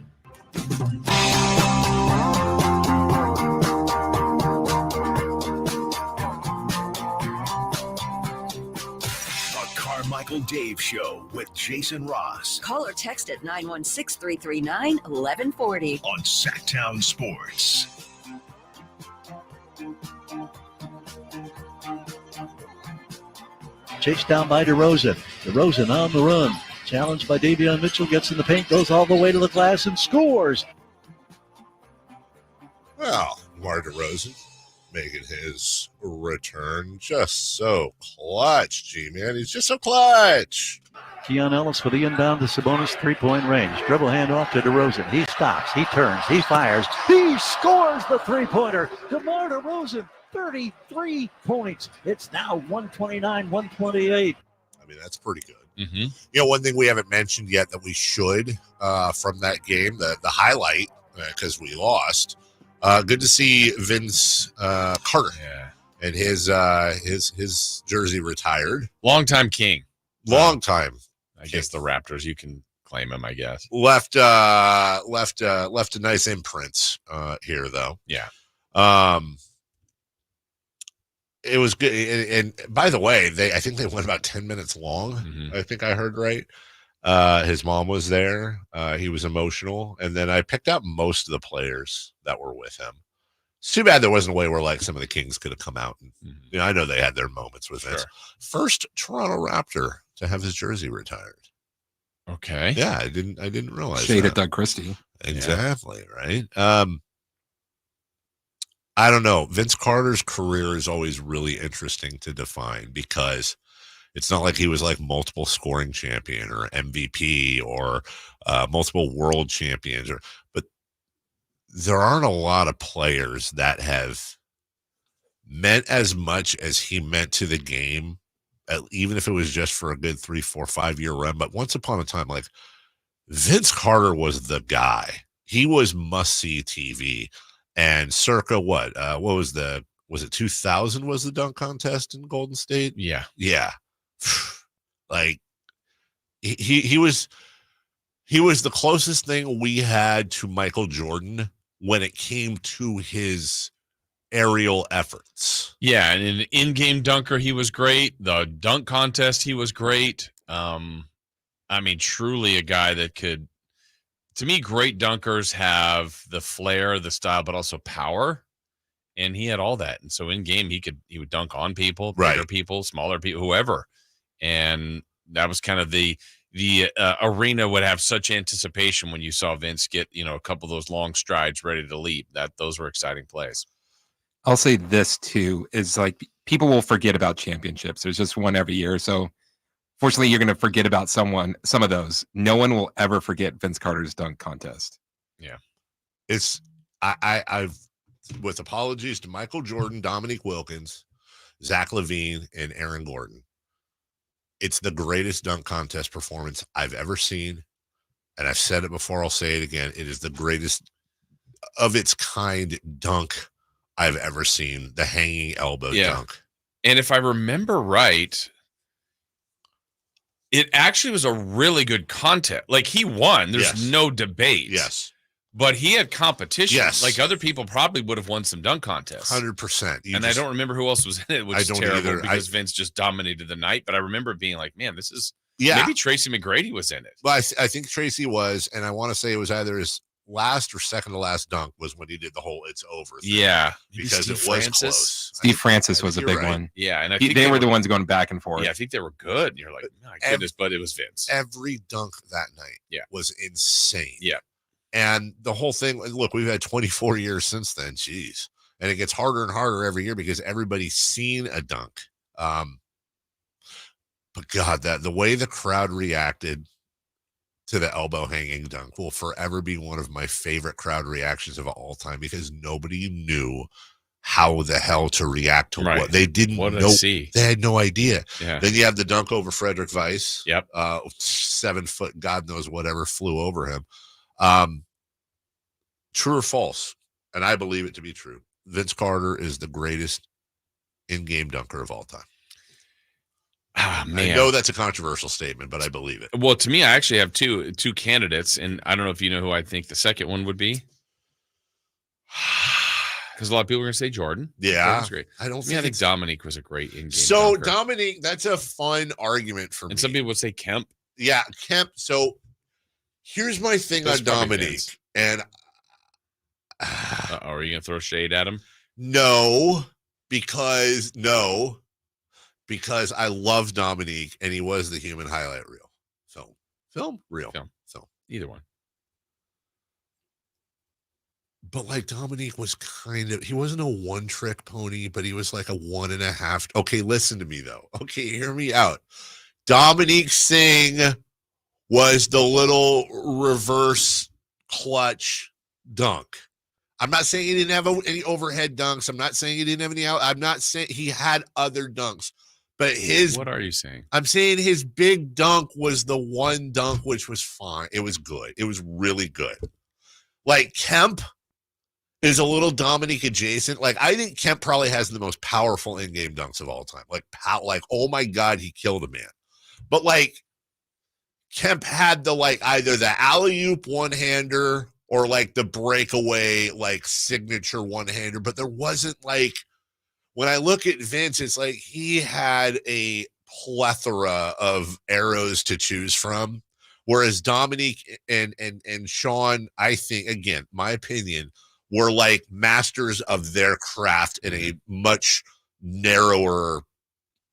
Carmichael Dave Show with Jason Ross. Call or text at 916-339-1140 on Sacktown Sports. Chased down by DeRozan. DeRozan on the run. Challenged by Davion Mitchell. Gets in the paint. Goes all the way to the glass and scores. Well, DeMar DeRozan making his return. Just so clutch, G-Man. He's just so clutch. Keon Ellis for the inbound to Sabonis, 3-point range. Dribble handoff to DeRozan. He stops. He turns. He fires. He scores the 3-pointer. DeMar DeRozan, 33 points. It's now 129-128. I mean, that's pretty good. Mm-hmm. You know, one thing we haven't mentioned yet that we should from that game, the highlight, because we lost. Good to see Vince Carter and his jersey retired. Longtime King. Long time. I guess the Raptors, you can claim him, I guess. Left a nice imprint here, though. Yeah. It was good. And by the way, I think they went about 10 minutes long. Mm-hmm. I think I heard right. His mom was there. He was emotional. And then I picked out most of the players that were with him. It's too bad there wasn't a way where like some of the Kings could have come out. And, you know, I know they had their moments with Vince. First Toronto Raptor to have his jersey retired. Okay. Yeah, I didn't realize Shade that. at Doug Christie. Exactly, right? I don't know. Vince Carter's career is always really interesting to define because it's not like he was like multiple scoring champion or MVP or multiple world champions, but there aren't a lot of players that have meant as much as he meant to the game, even if it was just for a good 3, 4, 5 year run. But once upon a time, like Vince Carter was the guy. He was must-see TV. And circa what was it 2000 was the dunk contest in Golden State? Yeah. Yeah. Like he was the closest thing we had to Michael Jordan when it came to his aerial efforts. Yeah, and an in-game dunker, he was great. The dunk contest, he was great. I mean, truly a guy that could. To me, great dunkers have the flair, the style, but also power, and he had all that. And so in game, he would dunk on people, bigger people, smaller people, whoever. And that was kind of the arena would have such anticipation when you saw Vince get a couple of those long strides ready to leap. Those were exciting plays. I'll say this too is like people will forget about championships. There's just one every year, so. Fortunately, you're going to forget about some of those. No one will ever forget Vince Carter's dunk contest. Yeah. I've, with apologies to Michael Jordan, Dominique Wilkins, Zach LaVine, and Aaron Gordon, it's the greatest dunk contest performance I've ever seen. And I've said it before, I'll say it again. It is the greatest of its kind dunk I've ever seen, the hanging elbow dunk. And if I remember right, it actually was a really good contest. Like he won. There's no debate. Yes. But he had competition. Yes. Like other people probably would have won some dunk contests. 100%. I don't remember who else was in it, which is terrible because Vince just dominated the night. But I remember being like, man, this is maybe Tracy McGrady was in it. Well, I think Tracy was, and I want to say it was either last or second to last dunk was when he did the whole "it's over" thing. Yeah, because Steve it was Francis. close. Steve Francis was a big one. Yeah, and I They think were the ones going back and forth. Yeah, I think they were good. And you're like, my goodness, but it was Vince. Every dunk that night was insane. Yeah. And the whole thing, look, we've had 24 years since then. Jeez. And it gets harder and harder every year because everybody's seen a dunk. But God, the way the crowd reacted to the elbow hanging dunk will forever be one of my favorite crowd reactions of all time because nobody knew how the hell to react to what they didn't know. They had no idea. Yeah. Then you have the dunk over Frederick Weiss. Yep. 7 foot, God knows whatever flew over him. True or false? And I believe it to be true. Vince Carter is the greatest in-game dunker of all time. Man. I know that's a controversial statement, but I believe it. Well, to me, I actually have two candidates, and I don't know if you know who I think the second one would be. Because a lot of people are going to say Jordan. Yeah. Jordan's great. I don't think Dominique was a great in-game So dunker. Dominique, that's a fun argument for me. And some people would say Kemp. Yeah, Kemp. So here's my thing on Dominique. And are you going to throw shade at him? No, because I love Dominique and he was the human highlight reel. Film, real. Film. Either one. But like Dominique was he wasn't a one-trick pony, but he was like a 1.5. Okay, listen to me though. Okay, hear me out. Dominique Singh was the little reverse clutch dunk. I'm not saying he didn't have any overhead dunks. I'm not saying he didn't have any out. I'm not saying he had other dunks. But what are you saying? I'm saying his big dunk was the one dunk, which was fine. It was good. It was really good. Like Kemp is a little Dominique adjacent. Like I think Kemp probably has the most powerful in-game dunks of all time. Like oh my God, he killed a man. But like Kemp had the either the alley-oop one-hander or like the breakaway signature one-hander, but there wasn't when I look at Vince, it's like he had a plethora of arrows to choose from, whereas Dominique and Sean, I think, again, my opinion, were like masters of their craft in a much narrower.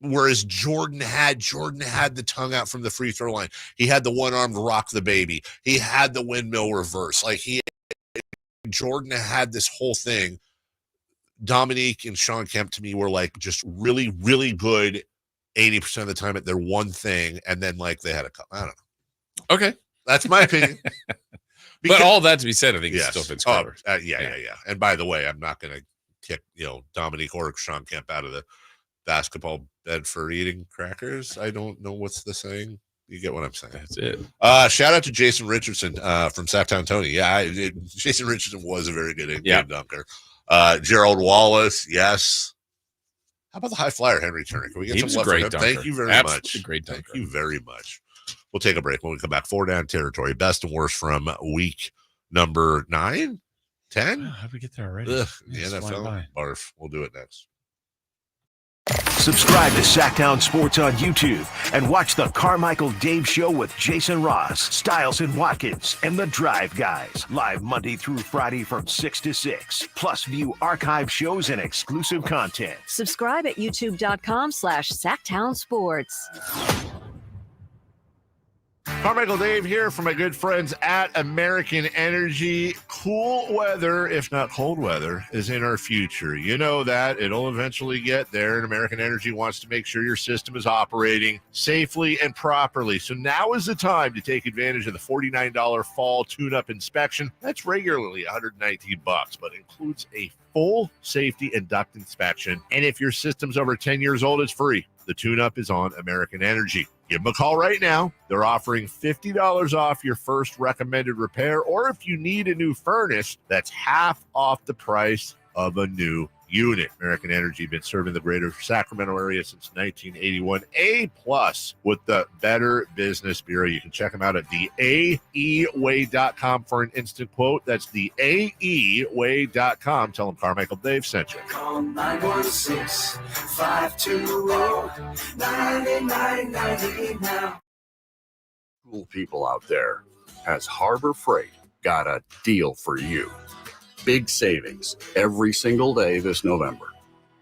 Whereas Jordan had the tongue out from the free throw line. He had the one-armed rock the baby. He had the windmill reverse. Jordan had this whole thing. Dominique and Sean Kemp to me were just really, really good 80% of the time at their one thing. And then they had a couple. I don't know. Okay. That's my opinion. But all that to be said, I think it's still Vince Carter. Yeah. And by the way, I'm not going to kick, Dominique or Sean Kemp out of the basketball bed for eating crackers. I don't know what's the saying. You get what I'm saying. That's it. Shout out to Jason Richardson from Sacktown Tony. Yeah, Jason Richardson was a very good in-game dunker. Gerald Wallace, yes. How about the high flyer, Henry Turner? Can we get some love for him? Dunker. Thank you very much. Great dunker. Thank you very much. We'll take a break. When we come back, 4 down territory. Best and worst from week number 9, 10. How'd we get there already? The NFL. Barf. We'll do it next. Subscribe to Sacktown Sports on YouTube and watch the Carmichael Dave Show with Jason Ross, Stiles and Watkins, and the Drive Guys. Live Monday through Friday from 6 to 6. Plus view archive shows and exclusive content. Subscribe at youtube.com/Sacktown Sports. Carmichael Dave here from my good friends at American Energy. Cool weather, if not cold weather, is in our future. You know that. It'll eventually get there, and American Energy wants to make sure your system is operating safely and properly. So now is the time to take advantage of the $49 fall tune-up inspection. That's regularly $119, but includes a full safety and duct inspection. And if your system's over 10 years old, it's free. The tune-up is on American Energy. Give them a call right now. They're offering $50 off your first recommended repair, or if you need a new furnace, that's half off the price of a new unit. American Energy been serving the greater Sacramento area since 1981. A+ with the Better Business Bureau. You can check them out at theaeway.com for an instant quote. That's theaeway.com. Tell them Carmichael Dave sent you. Call 916-520-9990 now. Cool people out there. Has Harbor Freight got a deal for you. Big savings every single day this November.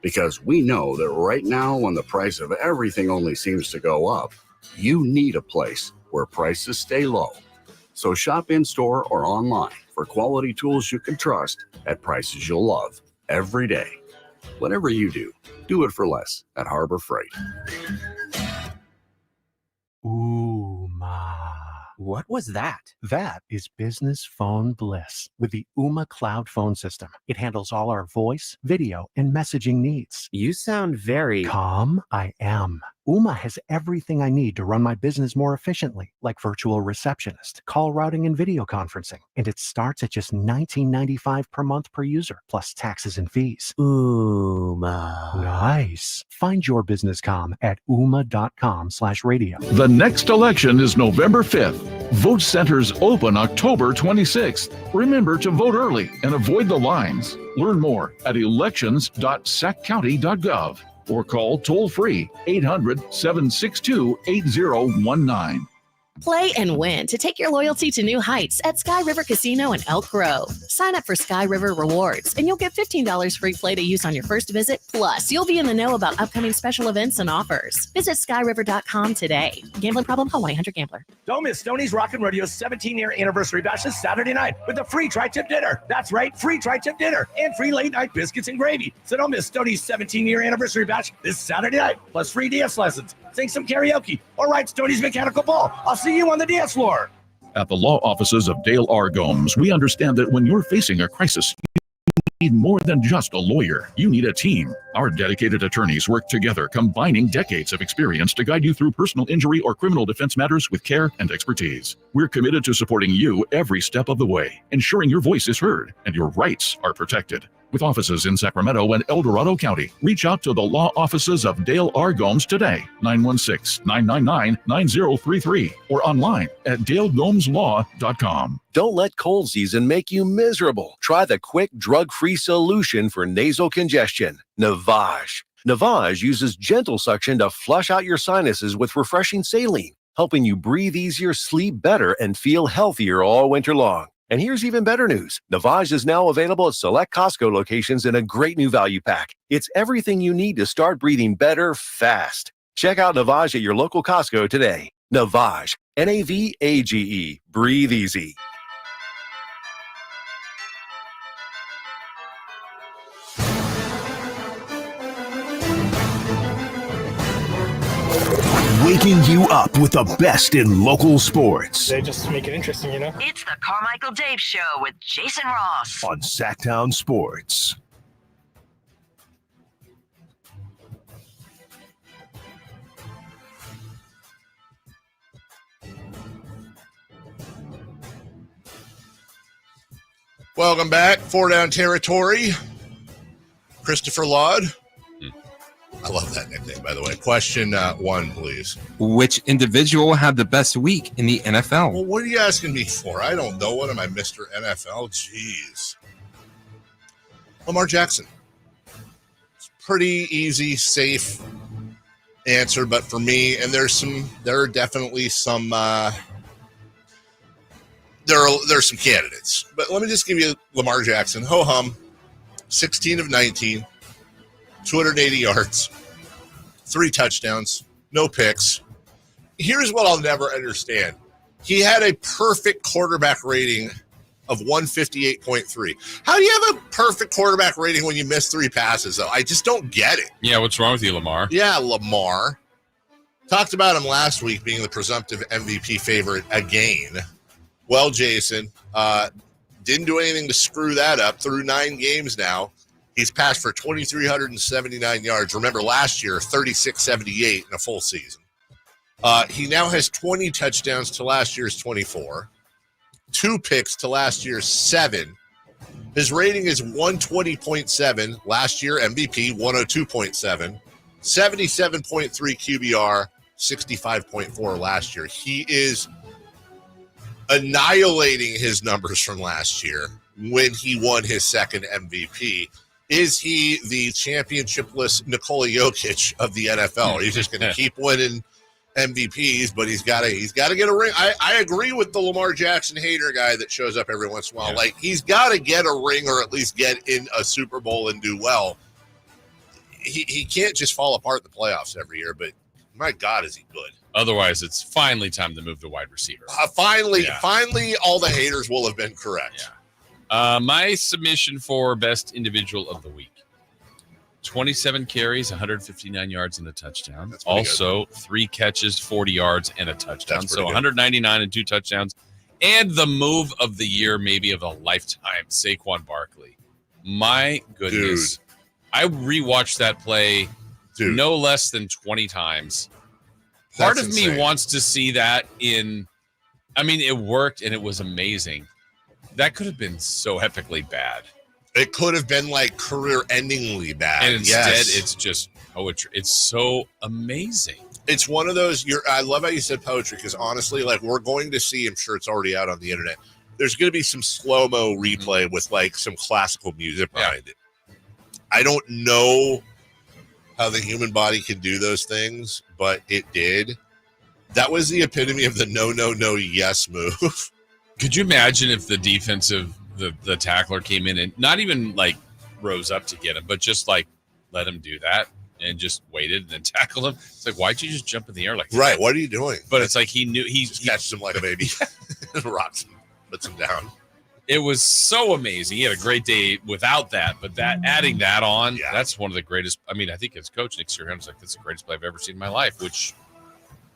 Because we know that right now, when the price of everything only seems to go up, you need a place where prices stay low. So shop in-store or online for quality tools you can trust at prices you'll love every day. Whatever you do it for less at Harbor Freight. What was that? That is business phone bliss with the Ooma Cloud phone system. It handles all our voice, video, and messaging needs. You sound very calm. I am. Ooma has everything I need to run my business more efficiently, like virtual receptionist, call routing, and video conferencing. And it starts at just $19.95 per month per user, plus taxes and fees. Ooma. Nice. Find your business comm at ooma.com/radio. The next election is November 5th. Vote centers open October 26th. Remember to vote early and avoid the lines. Learn more at elections.saccounty.gov or call toll-free 800-762-8019. Play and win to take your loyalty to new heights at Sky River Casino in Elk Grove. Sign up for Sky River Rewards, and you'll get $15 free play to use on your first visit. Plus, you'll be in the know about upcoming special events and offers. Visit skyriver.com today. Gambling problem? Call 1-800-GAMBLER. Don't miss Stoney's Rockin' Rodeo's 17-year anniversary bash this Saturday night with a free tri-tip dinner. That's right, free tri-tip dinner and free late-night biscuits and gravy. So don't miss Stoney's 17-year anniversary bash this Saturday night, plus free dance lessons, sing some karaoke, or ride Stoney's mechanical ball. I'll see you on the dance floor. At the law offices of Dale R. Gomes, we understand that when you're facing a crisis, you need more than just a lawyer. You need a team. Our dedicated attorneys work together, combining decades of experience to guide you through personal injury or criminal defense matters with care and expertise. We're committed to supporting you every step of the way, ensuring your voice is heard and your rights are protected. With offices in Sacramento and El Dorado County, reach out to the law offices of Dale R. Gomes today, 916-999-9033, or online at dalegomslaw.com. Don't let cold season make you miserable. Try the quick, drug-free solution for nasal congestion, Navage. Navage uses gentle suction to flush out your sinuses with refreshing saline, helping you breathe easier, sleep better, and feel healthier all winter long. And here's even better news. Navage is now available at select Costco locations in a great new value pack. It's everything you need to start breathing better fast. Check out Navage at your local Costco today. Navage, Navage, breathe easy. Waking you up with the best in local sports. They just make it interesting, you know? It's the Carmichael Dave Show with Jason Ross on Sacktown Sports. Welcome back. 4 Down Territory. Christopher Laud. I love that nickname, by the way. Question 1, please. Which individual had the best week in the NFL? Well, what are you asking me for? I don't know. What am I, Mr. NFL? Jeez. Lamar Jackson. It's pretty easy, safe answer, but for me, and there are definitely some there's some candidates. But let me just give you Lamar Jackson. Ho-hum. 16 of 19. 280 yards, 3 touchdowns, no picks. Here's what I'll never understand. He had a perfect quarterback rating of 158.3. How do you have a perfect quarterback rating when you miss 3 passes, though? I just don't get it. Yeah, what's wrong with you, Lamar? Yeah, Lamar. Talked about him last week being the presumptive MVP favorite again. Well, Jason, didn't do anything to screw that up. Through 9 games now. He's passed for 2,379 yards. Remember, last year, 3,678 in a full season. He now has 20 touchdowns to last year's 24. 2 picks to last year's 7. His rating is 120.7. Last year, MVP, 102.7. 77.3 QBR, 65.4 last year. He is annihilating his numbers from last year when he won his second MVP. Is he the championship-less Nikola Jokic of the NFL? He's just going to keep winning MVPs, but he's got to get a ring. I agree with the Lamar Jackson hater guy that shows up every once in a while. Yeah. Like, he's got to get a ring or at least get in a Super Bowl and do well. He can't just fall apart in the playoffs every year, but my God, is he good. Otherwise, it's finally time to move to wide receiver. Finally, all the haters will have been correct. Yeah. My submission for best individual of the week. 27 carries, 159 yards and a touchdown. Also, 3 catches, 40 yards and a touchdown. So 199 and 2 touchdowns. And the move of the year, maybe of a lifetime, Saquon Barkley. My goodness. Dude. I rewatched that play no less than 20 times. Part of me wants to see that it worked and it was amazing. That could have been so epically bad. It could have been like career-endingly bad. And instead, it's just poetry. It's so amazing. It's one of those, I love how you said poetry, because honestly, like, we're going to see, I'm sure it's already out on the internet, there's going to be some slow-mo replay with like some classical music behind it. I don't know how the human body can do those things, but it did. That was the epitome of the no, yes move. Could you imagine if the defensive, the tackler came in and not even like rose up to get him, but just like let him do that and just waited and then tackled him? It's like, why'd you just jump in the air like that? Right, what are you doing? But it's like he knew he catches him like a baby and rocks him, puts him down. It was so amazing. He had a great day without that, but adding that on, that's one of the greatest. I mean, I think as coach Nick Sirianni's like, that's the greatest play I've ever seen in my life, which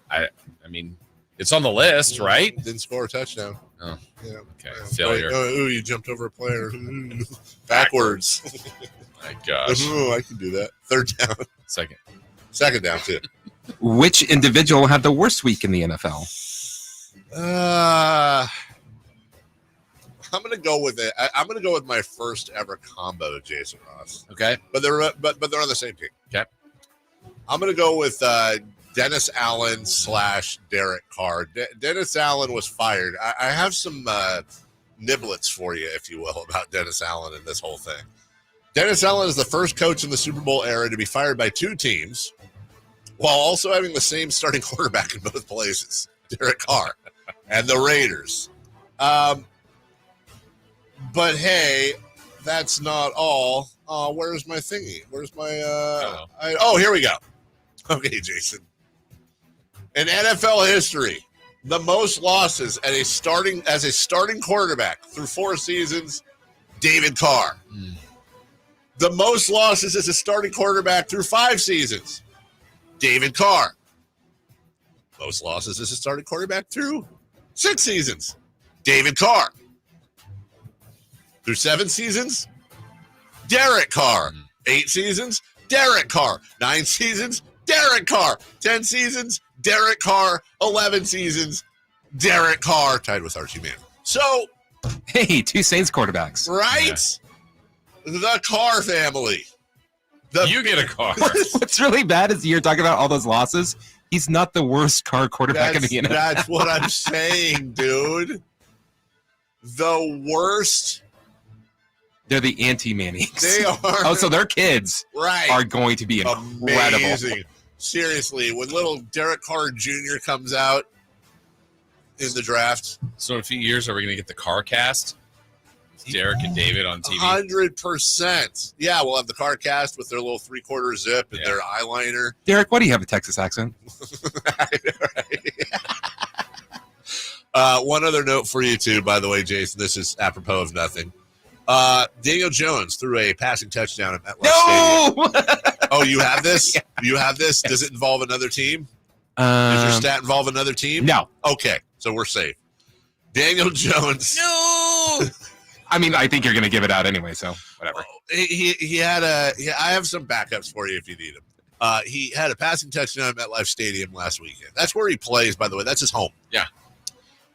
I mean, it's on the list, right? Didn't score a touchdown. Oh, yeah. Okay. Failure. Oh, you jumped over a player. Backwards. My gosh. Oh, I can do that. Third down. Second down, too. Which individual had the worst week in the NFL? I'm going to go with it. I'm going to go with my first ever combo, Jason Ross. Okay. But they're on the same team. Okay. I'm going to go with Dennis Allen / Derek Carr. Dennis Allen was fired. I have some niblets for you, if you will, about Dennis Allen and this whole thing. Dennis Allen is the first coach in the Super Bowl era to be fired by 2 teams while also having the same starting quarterback in both places, Derek Carr, and the Raiders. But hey, that's not all. Where's my thingy? Where's my here we go. Okay, Jason. In NFL history, the most losses as a starting quarterback through 4 seasons, David Carr. The most losses as a starting quarterback through 5 seasons, David Carr. Most losses as a starting quarterback through 6 seasons, David Carr. Through 7 seasons, Derek Carr. 8 seasons, Derek Carr. 9 seasons, Derek Carr. 10 seasons, Derek Carr. 11 seasons, Derek Carr. Tied with Archie Manning. So, hey, 2 Saints quarterbacks. Right? Yeah. The Carr family. You get a Carr. What's really bad is you're talking about all those losses. He's not the worst Carr quarterback in the NFL. That's what I'm saying, dude. The worst. They're the anti-Mannings. They are. Oh, so their kids are going to be incredible. Amazing. Seriously, when little Derek Carr Jr. comes out in the draft. So in a few years, are we going to get the Carr cast? Derek and David on TV? 100%. Yeah, we'll have the Carr cast with their little 3/4 zip and their eyeliner. Derek, why do you have a Texas accent? One other note for you, too, by the way, Jason. This is apropos of nothing. Daniel Jones threw a passing touchdown at MetLife Stadium. Oh, you have this? Yeah. You have this? Yes. Does it involve another team? Does your stat involve another team? No. Okay, so we're safe. Daniel Jones. No. I mean, I think you're going to give it out anyway, so whatever. He had I have some backups for you if you need them. He had a passing touchdown at MetLife Stadium last weekend. That's where he plays, by the way. That's his home. Yeah.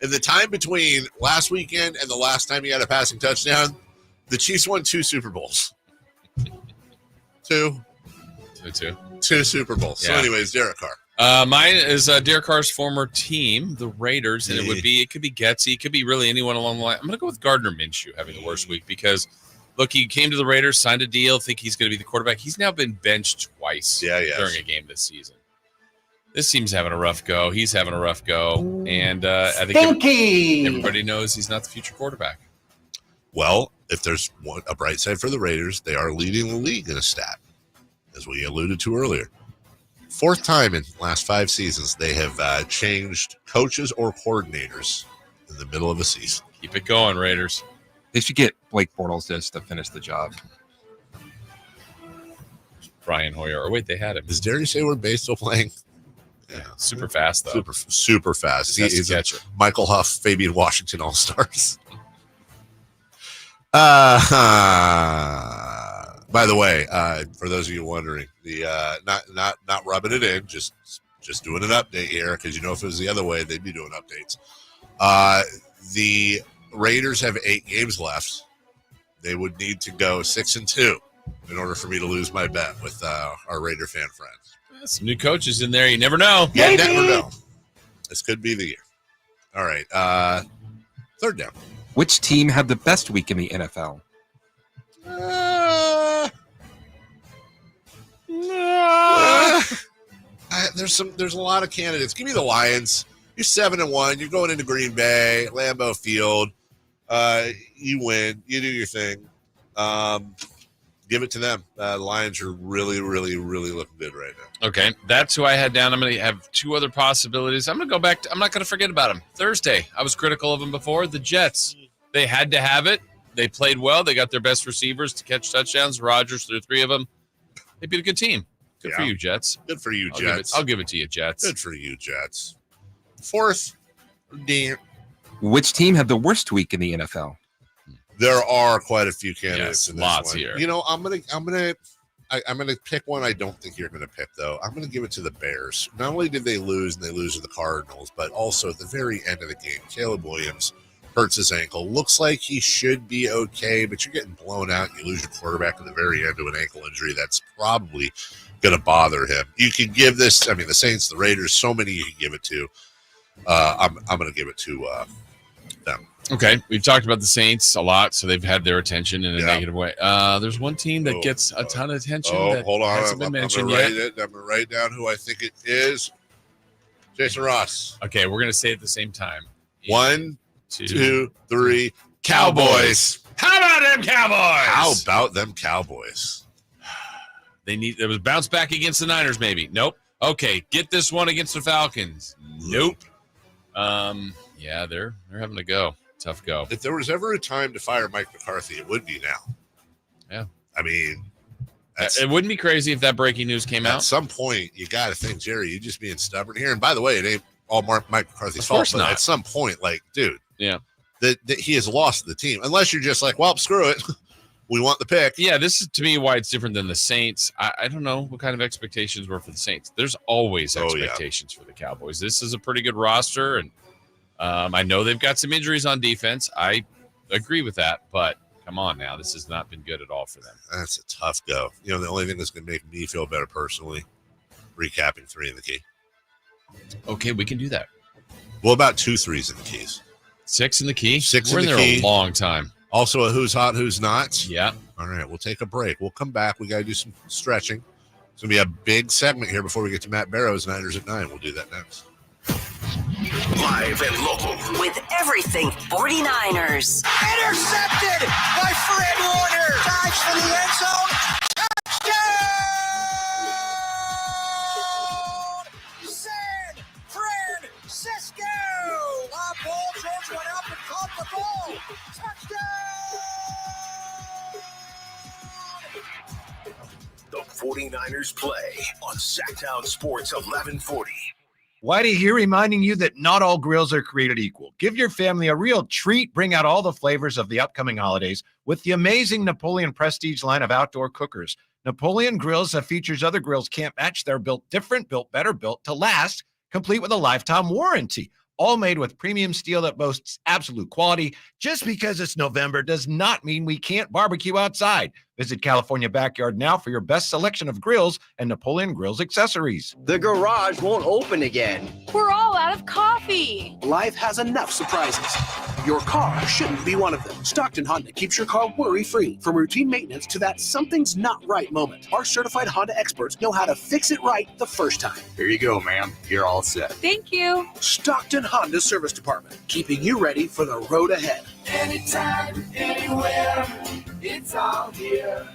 In the time between last weekend and the last time he had a passing touchdown, the Chiefs won 2 Super Bowls. 2 Super Bowls. Yeah. So anyways, Derek Carr. Mine is Derek Carr's former team, the Raiders, and it could be Kelce, it could be really anyone along the line. I'm going to go with Gardner Minshew having the worst week because, look, he came to the Raiders, signed a deal, think he's going to be the quarterback. He's now been benched twice during a game this season. This team's having a rough go. He's having a rough go. And I think everybody knows he's not the future quarterback. Well, if there's a bright side for the Raiders, they are leading the league in a stat, as we alluded to earlier. 4th time in the last 5 seasons, they have changed coaches or coordinators in the middle of a season. Keep it going, Raiders. They should get Blake Bortles just to finish the job. Brian Hoyer. Or wait, they had him. Is Darius Hayward-Bay still playing? Yeah, super fast, though. Super fast. He's a Michael Huff, Fabian Washington All-Stars. By the way, for those of you wondering, the not rubbing it in, just doing an update here, because if it was the other way, they'd be doing updates. The Raiders have 8 games left. They would need to go 6-2 in order for me to lose my bet with our Raider fan friends. Some new coaches in there. You never know. You never know. This could be the year. All right. 3rd down. Which team had the best week in the NFL? There's a lot of candidates. Give me the Lions. You're 7-1. You're going into Green Bay, Lambeau Field. You win. You do your thing. Give it to them. The Lions are really, really, really looking good right now. Okay, that's who I had down. I'm going to have 2 other possibilities. I'm going to go back. I'm not going to forget about them. Thursday, I was critical of them before. The Jets, they had to have it. They played well. They got their best receivers to catch touchdowns. Rodgers, there are 3 of them. They beat a good team. Good for you, Jets. Good for you, Jets. I'll give it to you, Jets. Good for you, Jets. 4th, Dan. Which team had the worst week in the NFL? There are quite a few candidates in this lots one. here. I'm gonna pick one I don't think you're gonna pick though. I'm gonna give it to the Bears. Not only did they lose and they lose to the Cardinals, but also at the very end of the game, Caleb Williams hurts his ankle. Looks like he should be okay, but you're getting blown out. You lose your quarterback at the very end of an ankle injury. That's probably gonna bother him. You can give this. The Saints, the Raiders, so many you can give it to. I'm gonna give it to them. Okay, we've talked about the Saints a lot, so they've had their attention in a negative way. There's one team that gets a ton of attention. That Hold on. hasn't been mentioned I'm yet. going to write down who I think it is. Jason Ross. Okay, we're going to say it at the same time. 1, 2, 3. Cowboys. How about them Cowboys? How about them Cowboys? There was bounce back against the Niners, maybe. Nope. Okay, get this one against the Falcons. Nope. Yeah, they're having to go. Tough go. If there was ever a time to fire Mike McCarthy, it would be now. Yeah. It wouldn't be crazy if that breaking news came out. At some point, you got to think, Jerry, you just being stubborn here. And by the way, it ain't all Mike McCarthy's fault. But at some point, dude, that he has lost the team. Unless you're just like, well, screw it. We want the pick. Yeah, this is to me why it's different than the Saints. I don't know what kind of expectations were for the Saints. There's always expectations for the Cowboys. This is a pretty good roster, and I know they've got some injuries on defense. I agree with that, but come on now. This has not been good at all for them. That's a tough go. The only thing that's going to make me feel better personally, recapping 3 in the key. Okay, we can do that. What about 2 3s in the keys? 6 in the key? 6 We're in the there key. a long time. Also a who's hot, who's not. Yeah. All right, we'll take a break. We'll come back. We got to do some stretching. It's going to be a big segment here before we get to Matt Barrows, Niners at 9. We'll do that next. Live and local. With everything 49ers. Intercepted by Fred Warner. Dives for the end zone. Touchdown! San Francisco! The Vultures went up and caught the ball. Touchdown! The 49ers play on Sacktown Sports 1140. Whitey here reminding you that not all grills are created equal. Give your family a real treat. Bring out all the flavors of the upcoming holidays with the amazing Napoleon Prestige line of outdoor cookers. Napoleon grills that features other grills can't match. They're built different, built better, built to last, complete with a lifetime warranty. All made with premium steel that boasts absolute quality. Just because it's November does not mean we can't barbecue outside. Visit California Backyard now for your best selection of grills and Napoleon Grills accessories. The garage won't open again. We're all out of coffee. Life has enough surprises. Your car shouldn't be one of them. Stockton Honda keeps your car worry-free. From routine maintenance to that something's not right moment, our certified Honda experts know how to fix it right the first time. Here you go, ma'am. You're all set. Thank you. Stockton Honda Service Department, keeping you ready for the road ahead. Anytime, anywhere, it's all here.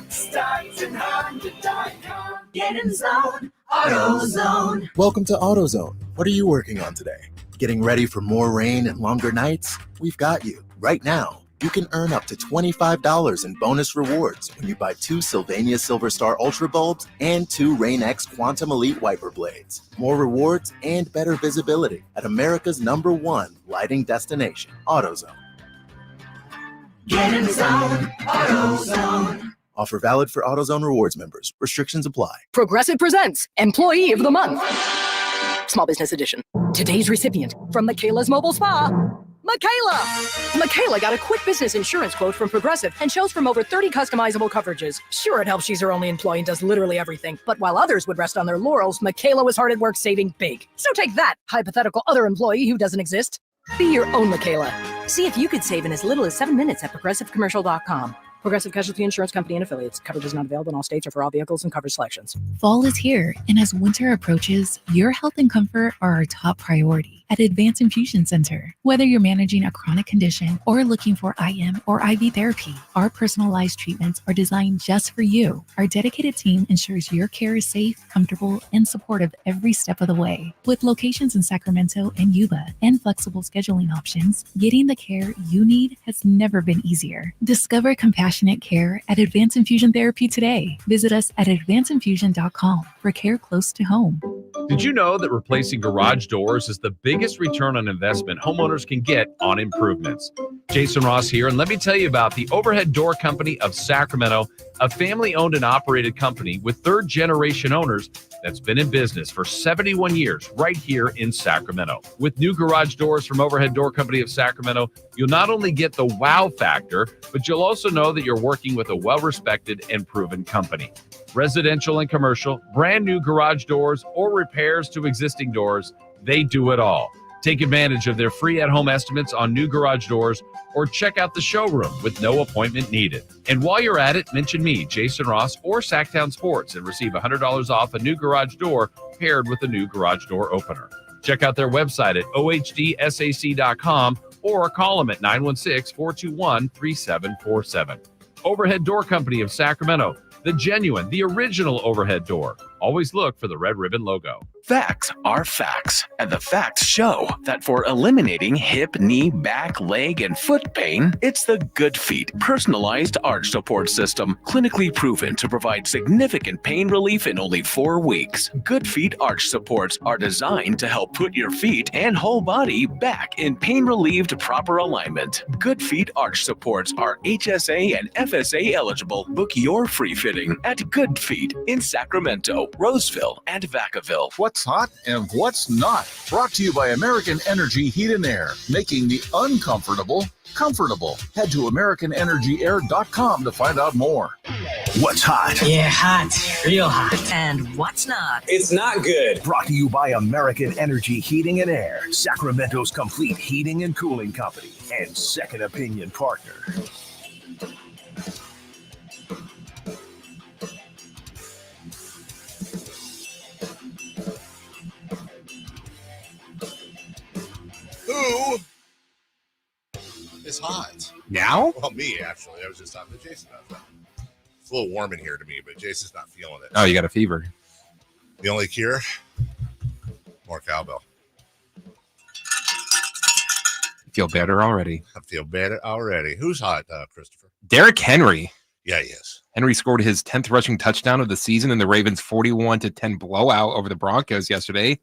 StocktonHonda.com. Get in zone, AutoZone. Welcome to AutoZone. What are you working on today? Getting ready for more rain and longer nights? We've got you. Right now, you can earn up to $25 in bonus rewards when you buy 2 Sylvania Silver Star Ultra bulbs and 2 Rain-X Quantum Elite wiper blades. More rewards and better visibility at America's #1 lighting destination, AutoZone. Get in zone, AutoZone. Offer valid for AutoZone Rewards members. Restrictions apply. Progressive presents Employee of the Month. Small Business Edition. Today's recipient from Michaela's Mobile Spa, Michaela. Michaela got a quick business insurance quote from Progressive and chose from over 30 customizable coverages. Sure, it helps she's her only employee and does literally everything. But while others would rest on their laurels, Michaela was hard at work saving big. So take that, hypothetical other employee who doesn't exist. Be your own Michaela. See if you could save in as little as 7 minutes at progressivecommercial.com. Progressive Casualty Insurance Company and Affiliates. Coverage is not available in all states or for all vehicles and coverage selections. Fall is here, and as winter approaches, your health and comfort are our top priority at Advanced Infusion Center. Whether you're managing a chronic condition or looking for IM or IV therapy, our personalized treatments are designed just for you. Our dedicated team ensures your care is safe, comfortable, and supportive every step of the way. With locations in Sacramento and Yuba and flexible scheduling options, getting the care you need has never been easier. Discover compassionate care at Advanced Infusion Therapy today. Visit us at advancedinfusion.com for care close to home. Did you know that replacing garage doors is the biggest return on investment homeowners can get on improvements? Jason Ross here, and let me tell you about the Overhead Door Company of Sacramento, a family-owned and operated company with third-generation owners that's been in business for 71 years right here in Sacramento. With new garage doors from Overhead Door Company of Sacramento, you'll not only get the wow factor, but you'll also know that you're working with a well-respected and proven company. Residential and commercial, brand new garage doors, or repairs to existing doors, they do it all. Take advantage of their free at-home estimates on new garage doors or check out the showroom with no appointment needed. And while you're at it, mention me, Jason Ross, or Sacktown Sports and receive $100 off a new garage door paired with a new garage door opener. Check out their website at ohdsac.com or call them at 916-421-3747. Overhead Door Company of Sacramento, the genuine, the original overhead door. Always look for the red ribbon logo. Facts are facts, and the facts show that for eliminating hip, knee, back, leg, and foot pain, it's the Good Feet personalized arch support system, clinically proven to provide significant pain relief in only 4 weeks. Good Feet arch supports are designed to help put your feet and whole body back in pain-relieved proper alignment. Good Feet arch supports are HSA and FSA eligible. Book your free fitting at Good Feet in Sacramento, Roseville, and Vacaville. What's hot and what's not. Brought to you by American Energy Heat and Air, making the uncomfortable comfortable. Head to AmericanEnergyAir.com to find out more. What's hot? Yeah, hot. Real hot. And what's not? It's not good. Brought to you by American Energy Heating and Air, Sacramento's complete heating and cooling company and second opinion partner. Who is hot? Now? Well, me, actually. I was just talking to Jason about that. It's a little warm in here to me, but Jason's not feeling it. Oh, you got a fever. The only cure? More cowbell. Feel better already. I feel better already. Who's hot, Christopher? Derrick Henry. Yeah, he is. Henry scored his 10th rushing touchdown of the season in the Ravens' 41-10 blowout over the Broncos yesterday.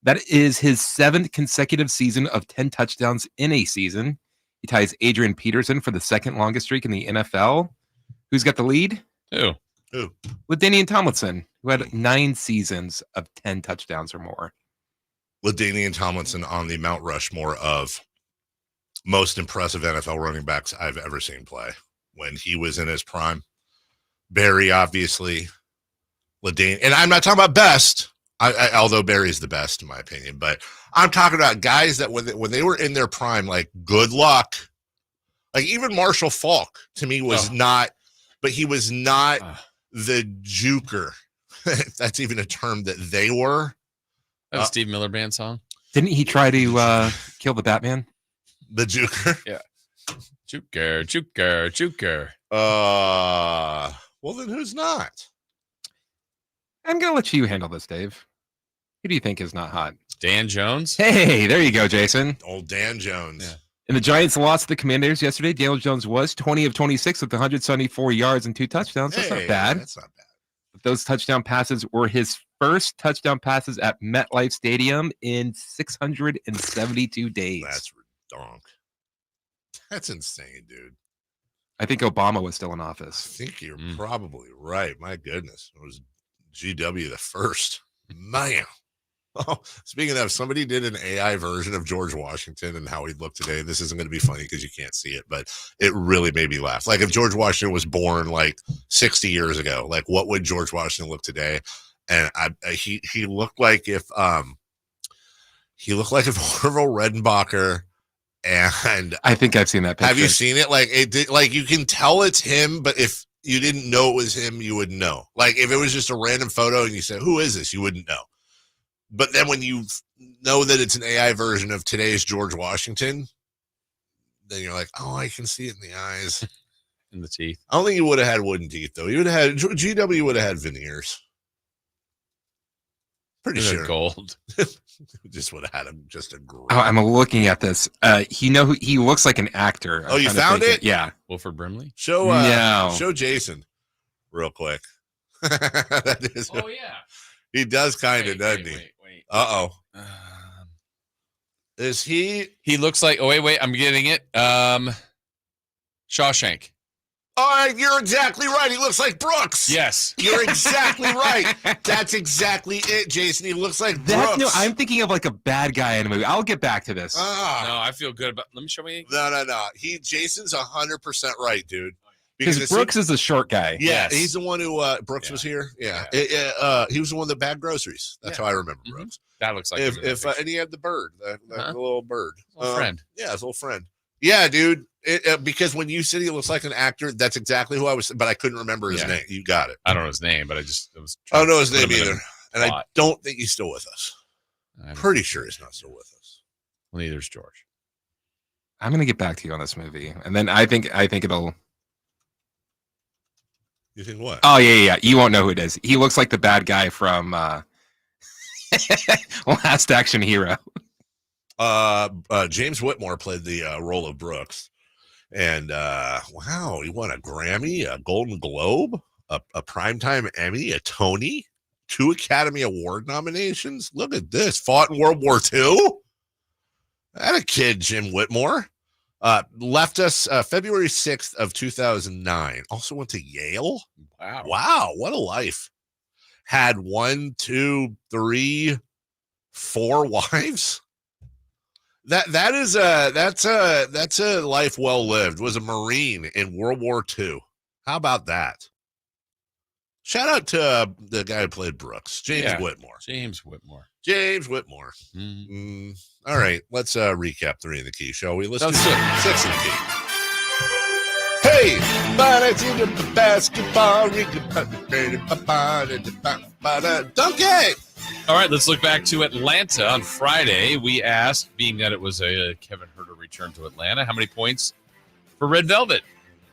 That is his 7th consecutive season of 10 touchdowns in a season. He ties Adrian Peterson for the second longest streak in the NFL. Who's got the lead? Who? LaDainian Tomlinson, who had 9 seasons of 10 touchdowns or more. LaDainian Tomlinson on the Mount Rushmore of most impressive NFL running backs I've ever seen play when he was in his prime. Barry, obviously. LaDainian, and I'm not talking about best. Although Barry's the best in my opinion, but I'm talking about guys that when they were in their prime, like good luck. Like even Marshall Faulk to me was not, but he was not the juker. If that's even a term that they were. That was Steve Miller Band song. Didn't he try to kill the Batman? The juker? Yeah. Juker. Well, then who's not? I'm going to let you handle this, Dave. Who do you think is not hot? Dan Jones? Hey, there you go, Jason. Old Dan Jones. Yeah. And the Giants lost to the Commanders yesterday. Daniel Jones was 20 of 26 with 174 yards and 2 touchdowns. That's not bad. That's not bad. But those touchdown passes were his first touchdown passes at MetLife Stadium in 672 days. That's redonk. That's insane, dude. I think Obama was still in office. I think you're probably right. My goodness. It was GW the first. Man. Oh, speaking of, somebody did an AI version of George Washington and how he'd look today. This isn't going to be funny because you can't see it, but it really made me laugh. Like if George Washington was born like 60 years ago, like what would George Washington look today? And he looked like if Orville Redenbacher. And I think I've seen that picture. Have you seen it? Like it did, like you can tell it's him, but if you didn't know it was him, you would know. Like if it was just a random photo and you said, "Who is this?" you wouldn't know. But then when you know that it's an AI version of today's George Washington, then you're like, "Oh, I can see it in the eyes, in the teeth." I don't think he would have had wooden teeth though. He would have had GW would have had veneers. Pretty sure gold. Just would have had him just a great. Oh, I'm looking at this. He looks like an actor. Oh, you found it? Yeah. Wilford Brimley? Show Jason real quick. That is. Oh yeah. He does kind of, doesn't he? Wait. Uh-oh. Is he? He looks like. Oh wait. I'm getting it. Shawshank. Oh, you're exactly right. He looks like Brooks. Yes. You're exactly right. That's exactly it, Jason. He looks like Brooks. No, I'm thinking of like a bad guy in a movie. I'll get back to this. No, I feel good about. Let me show me. No. Jason's 100% right, dude. Because Brooks is a short guy. Yeah, Yes. he's the one who Brooks was here. Yeah. He was the one that bagged groceries. That's how I remember Brooks. That looks like and he had the bird, the little bird, friend. Yeah, his little friend. Yeah, dude. Because when you said he looks like an actor, that's exactly who I was. But I couldn't remember his name. You got it. I don't know his name, but I don't know his name either. And I don't think he's still with us. I'm pretty sure he's not still with us. Well, neither is George. I'm gonna get back to you on this movie, and then I think it'll. You think what? Oh yeah. You won't know who it is. He looks like the bad guy from Last Action Hero. James Whitmore played the role of Brooks, and wow, he won a Grammy, a Golden Globe, a Primetime Emmy, a Tony, 2 Academy Award nominations. Look at this. Fought in World War II. That a kid, Jim Whitmore. Left us February 6th of 2009. Also went to Yale. Wow, what a life. Had 1, 2, 3, 4 wives. That's a life well lived. Was a Marine in World War II. How about that? Shout out to the guy who played Brooks, James Whitmore. James Whitmore. All right, let's recap 3 in the key, shall we? Let's do 6 in the key. Hey, basketball. Dunk it. All right, let's look back to Atlanta on Friday. We asked, being that it was a Kevin Huerter return to Atlanta, how many points for Red Velvet?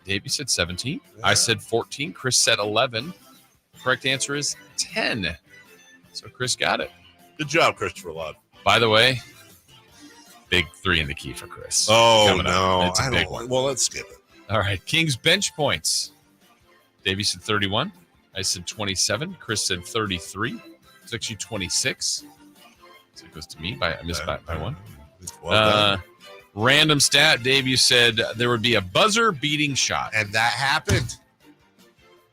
Davey said 17. Yeah. I said 14. Chris said 11. Correct answer is 10. So Chris got it. Good job, Christopher Love. By the way, big 3 in the key for Chris. Oh, no. It's a big one. Well, let's skip it. All right, Kings bench points. Davey said 31. I said 27. Chris said 33. It's actually 26. So it goes to me. I missed by 1. Well random stat. Dave, you said there would be a buzzer-beating shot. And that happened.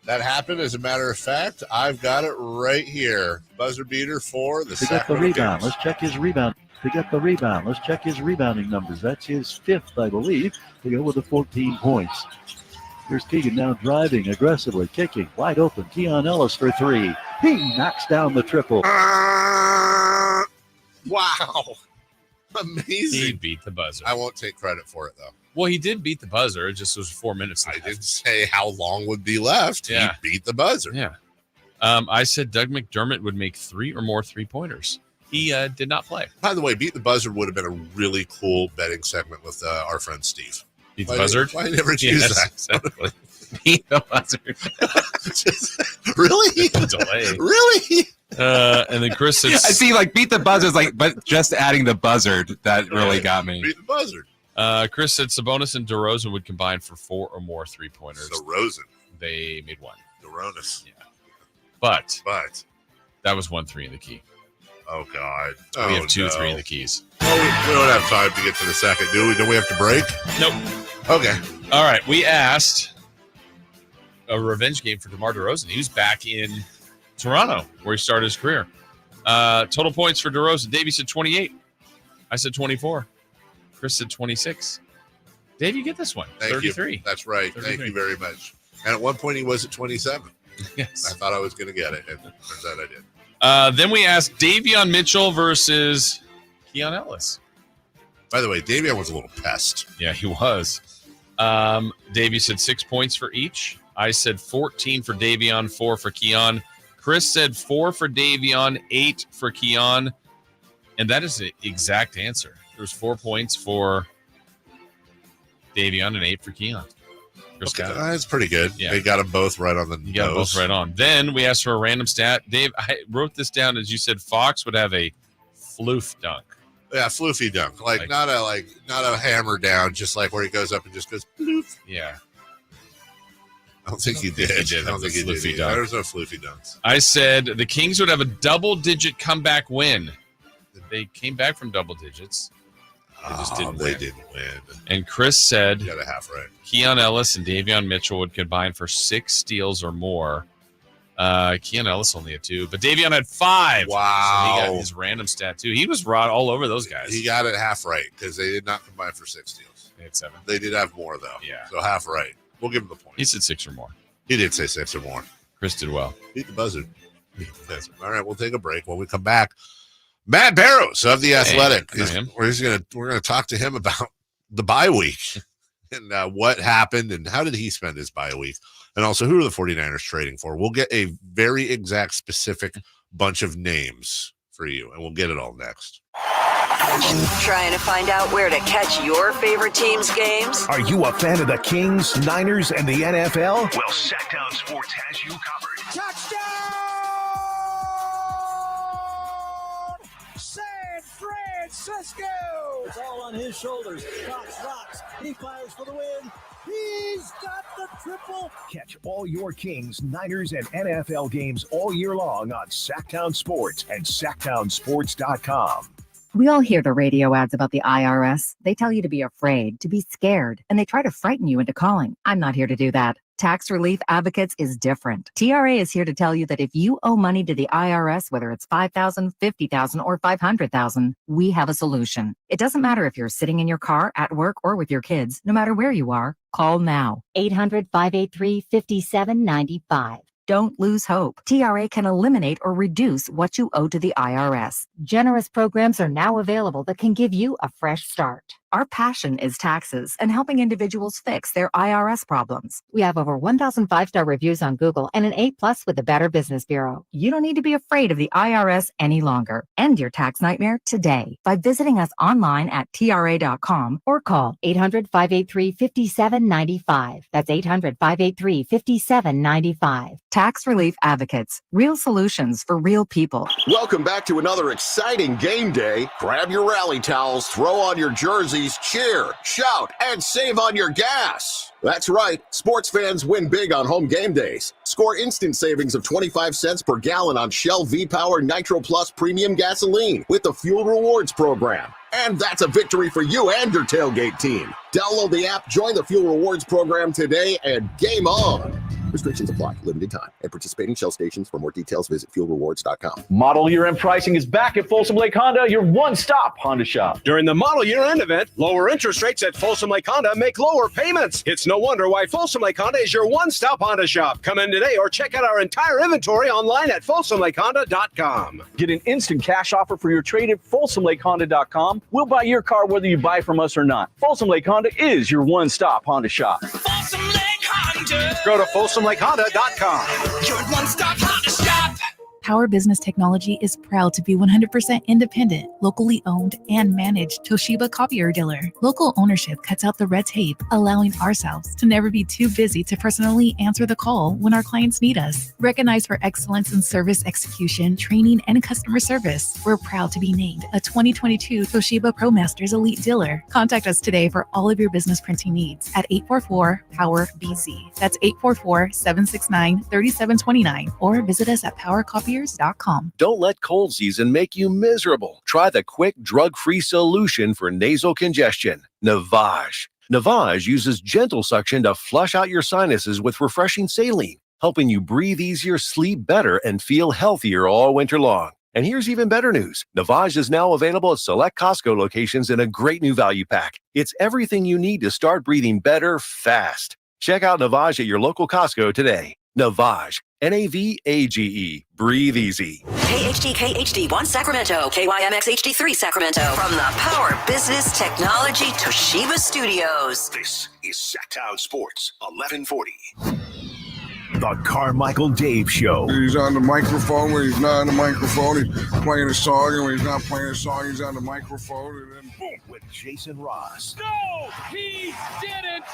That happened. As a matter of fact, I've got it right here. Buzzer beater for the Sacramento rebound. Kings. Let's check his rebound. To get the rebound. Let's check his rebounding numbers. That's his 5th, I believe, to go with the 14 points. Here's Keegan now driving, aggressively, kicking, wide open. Keon Ellis for 3. He knocks down the triple. Wow. Amazing. He beat the buzzer. I won't take credit for it, though. Well, he did beat the buzzer. It just was 4 minutes left. I didn't say how long would be left. Yeah. He beat the buzzer. Yeah. I said Doug McDermott would make 3 or more 3-pointers. He did not play. By the way, beat the buzzer would have been a really cool betting segment with our friend Steve. Beat the buzzer? Why never choose that? Exactly. Beat the buzzer. Really? Delay. Really? And then Chris said, I see, like, beat the buzzers, like, but just adding the buzzard, that really got me. Beat the buzzard. Chris said Sabonis and DeRozan would combine for 4 or more 3-pointers. DeRozan. They made 1. DeRozan. Yeah. But that was 1-3 in the key. Oh, God. We have 2-3 in the keys. Oh, we don't have time to get to the second, do we? Don't we have to break? Nope. Okay. All right. We asked a revenge game for DeMar DeRozan. He was back in Toronto, where he started his career. Total points for DeRozan. Davey said 28. I said 24. Chris said 26. Dave, you get this one. Thank 33. You. That's right. 33. Thank you very much. And at one point, he was at 27. Yes. I thought I was going to get it, and it turns out I did. Then we asked Davion Mitchell versus Keon Ellis. By the way, Davion was a little pest. Yeah, he was. Davey said 6 points for each. I said 14 for Davion, 4 for Keon. Chris said 4 for Davion, 8 for Keon. And that is the exact answer. There was 4 points for Davion and 8 for Keon. Chris got it. That's pretty good. Yeah. They got them both right on the nose. You got them both right on. Then we asked for a random stat. Dave, I wrote this down as you said Fox would have a floof dunk. Yeah, floofy dunk. Like not a hammer down, just like where he goes up and just goes floof. Yeah. I don't think he did. I don't think he did. There's no floofy dunks. I said the Kings would have a double-digit comeback win. They came back from double digits. They just didn't win. They didn't win. And Chris said you got a half right. Keon Ellis and Davion Mitchell would combine for 6 steals or more. Keon Ellis only had 2, but Davion had 5. Wow. So he got his random stat too. He was raw all over those guys. He got it half right because they did not combine for 6 steals. They had 7. They did have more though. Yeah. So half right. We'll give him the point. He said 6 or more. He did say 6 or more. Chris did well. Beat the buzzard. All right, we'll take a break. When we come back, Matt Barrows of The Athletic. We're gonna talk to him about the bye week and what happened and how did he spend his bye week, and also who are the 49ers trading for. We'll get a very exact, specific bunch of names for you, and we'll get it all next. Trying to find out where to catch your favorite team's games? Are you a fan of the Kings, Niners, and the NFL? Well, Sacktown Sports has you covered. Touchdown! San Francisco! It's all on his shoulders. Fox rocks. He fires for the win. He's got the triple. Catch all your Kings, Niners, and NFL games all year long on Sacktown Sports and SacktownSports.com. We all hear the radio ads about the IRS. They tell you to be afraid, to be scared, and they try to frighten you into calling. I'm not here to do that. Tax Relief Advocates is different. TRA is here to tell you that if you owe money to the IRS, whether it's $5,000, $50,000, or $500,000, we have a solution. It doesn't matter if you're sitting in your car, at work, or with your kids. No matter where you are, call now. 800-583-5795. Don't lose hope. TRA can eliminate or reduce what you owe to the IRS. Generous programs are now available that can give you a fresh start. Our passion is taxes and helping individuals fix their IRS problems. We have over 1,000 5-star reviews on Google and an A+ with the Better Business Bureau. You don't need to be afraid of the IRS any longer. End your tax nightmare today by visiting us online at TRA.com or call 800-583-5795. That's 800-583-5795. Tax Relief Advocates. Real solutions for real people. Welcome back to another exciting game day. Grab your rally towels, throw on your jerseys, cheer, shout, and save on your gas. That's right. Sports fans win big on home game days. Score instant savings of 25 cents per gallon on Shell V-Power Nitro Plus Premium Gasoline with the Fuel Rewards program. And that's a victory for you and your tailgate team. Download the app, join the Fuel Rewards program today, and game on. Restrictions apply. Limited time. At participating Shell stations. For more details, visit fuelrewards.com. Model year-end pricing is back at Folsom Lake Honda, your one-stop Honda shop. During the model year-end event, lower interest rates at Folsom Lake Honda make lower payments. It's no wonder why Folsom Lake Honda is your one-stop Honda shop. Come in today or check out our entire inventory online at folsomlakehonda.com. Get an instant cash offer for your trade at folsomlakehonda.com. We'll buy your car whether you buy from us or not. Folsom Lake Honda is your one-stop Honda shop. Folsom Lake Honda. Go to folsomlakehonda.com. Your one-stop Honda shop. Power Business Technology is proud to be 100% independent, locally owned, and managed Toshiba copier dealer. Local ownership cuts out the red tape, allowing ourselves to never be too busy to personally answer the call when our clients need us. Recognized for excellence in service execution, training, and customer service, we're proud to be named a 2022 Toshiba ProMasters Elite Dealer. Contact us today for all of your business printing needs at 844-POWER-BZ. That's 844-769-3729, or visit us at PowerCopiers.com. Don't let cold season make you miserable. Try the quick drug-free solution for nasal congestion, Navage. Navage uses gentle suction to flush out your sinuses with refreshing saline, helping you breathe easier, sleep better, and feel healthier all winter long. And here's even better news. Navage is now available at select Costco locations in a great new value pack. It's everything you need to start breathing better fast. Check out Navage at your local Costco today. Navage. Navage. Breathe easy. KHD1 Sacramento, KYMX HD3 Sacramento. From the Power Business Technology Toshiba Studios. This is Sacktown Sports 1140. The Carmichael Dave Show. He's on the microphone when he's not on the microphone. He's playing a song, and when he's not playing a song, he's on the microphone. And then boom, with Jason Ross. No, he didn't.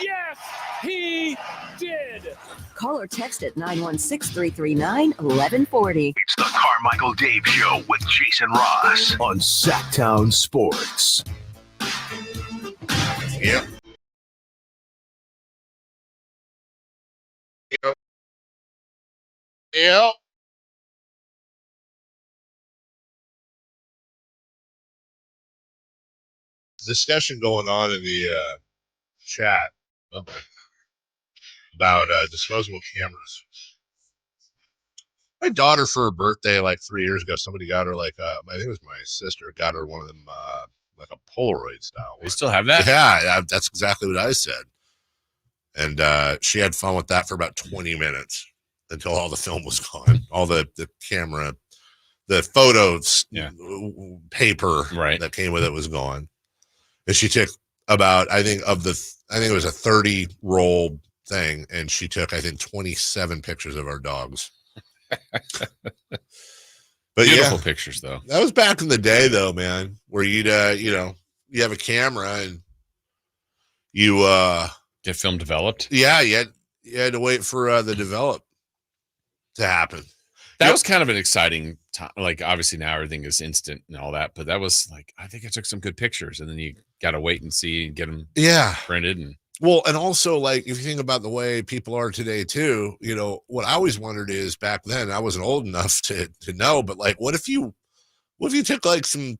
Yes, he did. Call or text at 916-339-1140. It's the Carmichael Dave Show with Jason Ross on Sacktown Sports. Yep. Yep. Discussion going on in the chat about disposable cameras. My daughter, for her birthday like 3 years ago, somebody got her I think it was my sister, got her one of them like a Polaroid style. You still have that? Yeah, that's exactly what I said. And she had fun with that for about 20 minutes until all the film was gone. All the camera, the photos, paper that came with it was gone. And she took about, I think it was a 30 roll thing. And she took, I think, 27 pictures of our dogs. But beautiful pictures, though. That was back in the day, though, man, where you'd, you have a camera and you, get film developed. Yeah, you had to wait for the develop to happen. That was kind of an exciting time. Like, obviously now everything is instant and all that, but that was like, I think I took some good pictures, and then you got to wait and see and get them printed. And and also, like, if you think about the way people are today too, what I always wondered is, back then I wasn't old enough to know, but like, what if you took like some,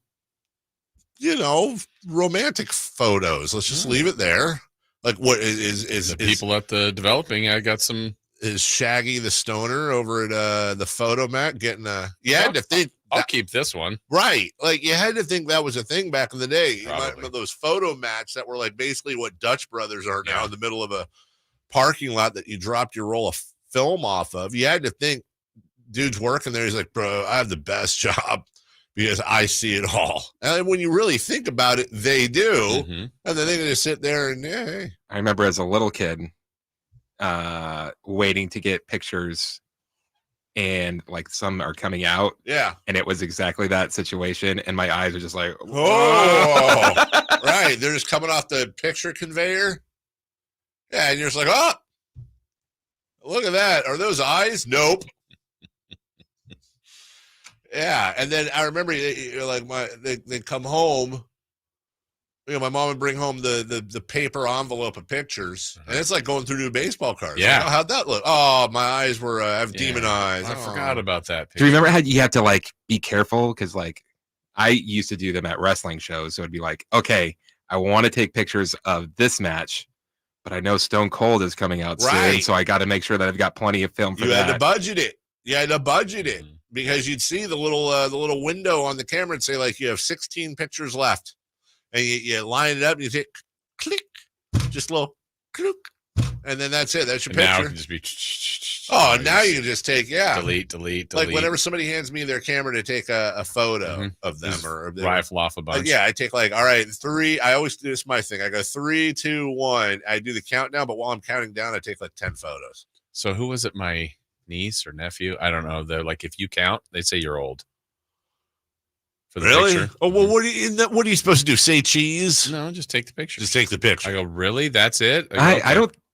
romantic photos? Let's just leave it there. Like, what is people at the developing? I got some. Is Shaggy the stoner over at the Photomat getting a? You had to think. I'll keep this one. Right, like you had to think that was a thing back in the day. You Probably. might remember those Photomats that were like basically what Dutch Brothers are now in the middle of a parking lot that you dropped your roll of film off of. You had to think, dude's working there. He's like, bro, I have the best job because I see it all. And when you really think about it, they do. Mm-hmm. And then they just sit there and hey. I remember as a little kid waiting to get pictures, and like some are coming out. Yeah. And it was exactly that situation. And my eyes are just like, oh, right. They're just coming off the picture conveyor. Yeah. And you're just like, oh, look at that. Are those eyes? Nope. Yeah. And then I remember they come home. My mom would bring home the paper envelope of pictures, and it's like going through new baseball cards. Yeah. Like, oh, how'd that look? Oh, my eyes were, I have demon eyes. I forgot about that picture. Do you remember how you have to like be careful? Because like I used to do them at wrestling shows. So it'd be like, okay, I want to take pictures of this match, but I know Stone Cold is coming out soon, so I got to make sure that I've got plenty of film for that. You had to budget it. Because you'd see the little window on the camera and say, like, you have 16 pictures left. And you line it up and you say, click, just a little click. And then that's it. That's your picture. Now it can just be. Now you can just take, delete. Like whenever somebody hands me their camera to take a photo of them, or rifle off a bunch. I take all right, 3. I always do this. My thing. I go 3, 2, 1. I do the countdown, but while I'm counting down, I take like 10 photos. So who was it? My niece or nephew? I don't know. They're like, if you count, they say you're old. For the picture. Oh well, what are you supposed to do? Say cheese? No, just take the picture. Just take the picture. I go, really? That's it?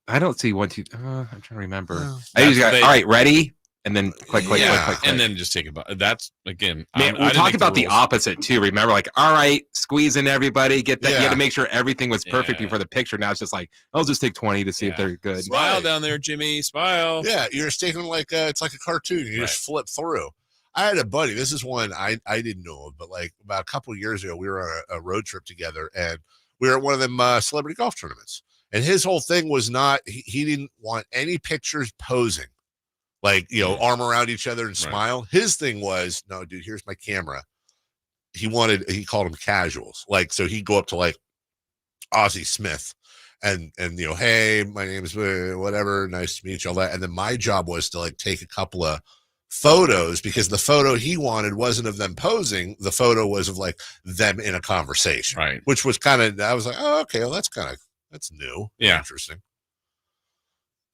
I don't see 1, 2. I'm trying to remember. I usually got all right, ready, and then click, and then just take it. That's again. Man, we talked about the opposite too. Remember, like, all right, squeeze in everybody, get that. You had to make sure everything was perfect before the picture. Now it's just like, I'll just take 20 to see if they're good. Smile down there, Jimmy. Smile. Yeah, you're just taking like it's like a cartoon. You just flip through. I had a buddy. This is one I didn't know of, but like about a couple of years ago, we were on a road trip together, and we were at one of them celebrity golf tournaments. And his whole thing was not he didn't want any pictures posing, like arm around each other and smile. Right. His thing was, no, dude, here's my camera. He called them casuals, like so he'd go up to like Ozzie Smith, and hey, my name is whatever, nice to meet you, all that. And then my job was to like take a couple of photos, because the photo he wanted wasn't of them posing. The photo was of like them in a conversation, right? Which was kind of, I was like, oh, okay, well, that's new. Yeah. Interesting.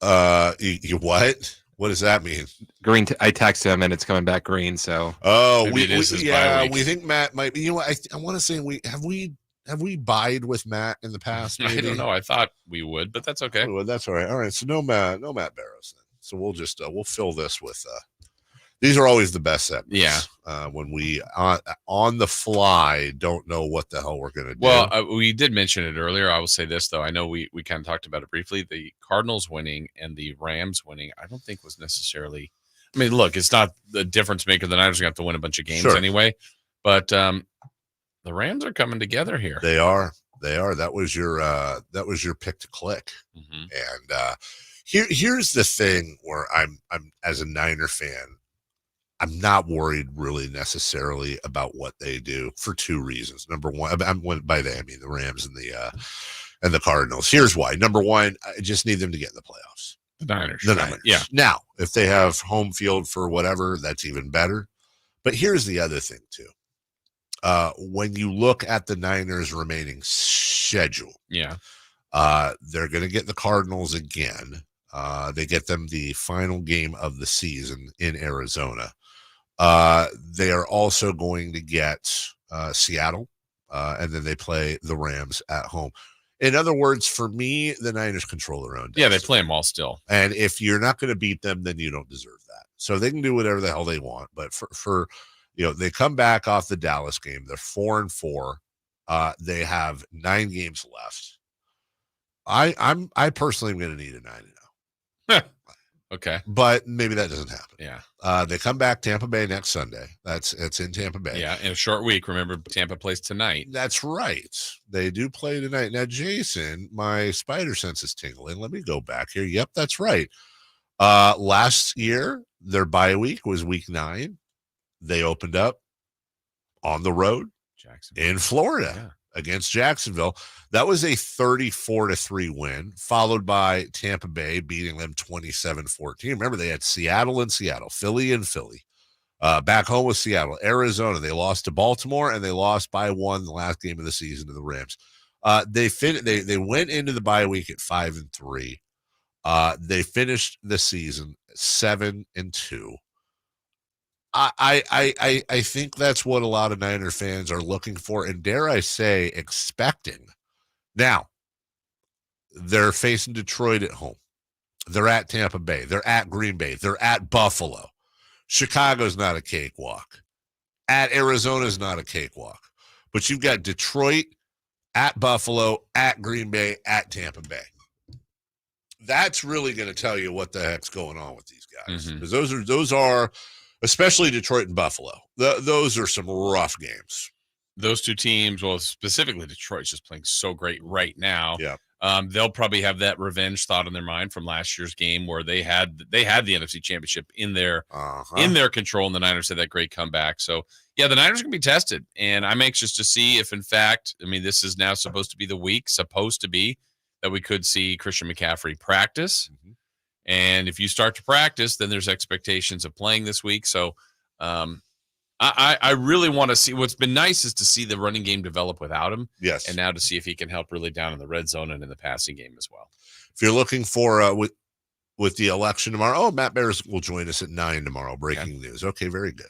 You what? What does that mean? Green. I texted him and it's coming back green. So. Oh, we think Matt might be. I want to say have we buyed with Matt in the past? Maybe? I don't know. I thought we would, but that's okay. Well, that's all right. All right. So no Matt Barrows then. So we'll just we'll fill this with. These are always the best segments. Yeah. When we on the fly don't know what the hell we're going to do. Well, we did mention it earlier. I will say this, though. I know we kind of talked about it briefly. The Cardinals winning and the Rams winning, I don't think was necessarily – I mean, look, it's not the difference maker. The Niners are going to have to win a bunch of games anyway. But the Rams are coming together here. They are. That was your pick to click. Mm-hmm. And here's the thing where I'm as a Niner fan, I'm not worried really necessarily about what they do for 2 reasons. Number one, by they I mean the Rams and the Cardinals. Here's why. Number one, I just need them to get in the playoffs. The Niners. Yeah. Now, if they have home field for whatever, that's even better. But here's the other thing too. When you look at the Niners' remaining schedule, they're going to get the Cardinals again. They get them the final game of the season in Arizona. They are also going to get Seattle, and then they play the Rams at home. In other words, for me, the Niners control their own destiny. Yeah, they play them all still. And if you're not going to beat them, then you don't deserve that. So they can do whatever the hell they want. But for they come back off the Dallas game. They're 4-4. They have 9 games left. I personally am going to need a 9-0. Okay. But maybe that doesn't happen. Yeah. They come back Tampa Bay next Sunday. It's in Tampa Bay. Yeah, in a short week. Remember, Tampa plays tonight. That's right. They do play tonight. Now, Jason, my spider sense is tingling. Let me go back here. Yep, that's right. Last year, their bye week was week 9. They opened up on the road in Florida against Jacksonville. That was a 34-3 win, followed by Tampa Bay beating them 27-14. Remember, they had Seattle and Seattle, Philly and Philly. Back home with Seattle, Arizona. They lost to Baltimore, and they lost by 1 the last game of the season to the Rams. They went into the bye week at 5-3. They finished the season 7-2. I think that's what a lot of Niner fans are looking for, and dare I say, expecting. Now, they're facing Detroit at home. They're at Tampa Bay. They're at Green Bay. They're at Buffalo. Chicago's not a cakewalk. At Arizona's not a cakewalk. But you've got Detroit, at Buffalo, at Green Bay, at Tampa Bay. That's really going to tell you what the heck's going on with these guys. Because those are especially Detroit and Buffalo. Those are some rough games. Those two teams, well, specifically Detroit's just playing so great right now. Yeah. They'll probably have that revenge thought in their mind from last year's game where they had the NFC Championship in their control, and the Niners had that great comeback. So, yeah, the Niners are going to be tested, and I'm anxious to see if, in fact, this is now supposed to be the week, that we could see Christian McCaffrey practice. Mm-hmm. And if you start to practice, then there's expectations of playing this week. So I really want to see. What's been nice is to see the running game develop without him. Yes. And now to see if he can help really down in the red zone and in the passing game as well. If you're looking for with the election tomorrow, Matt Bears will join us at 9 tomorrow. Breaking news. Okay, very good.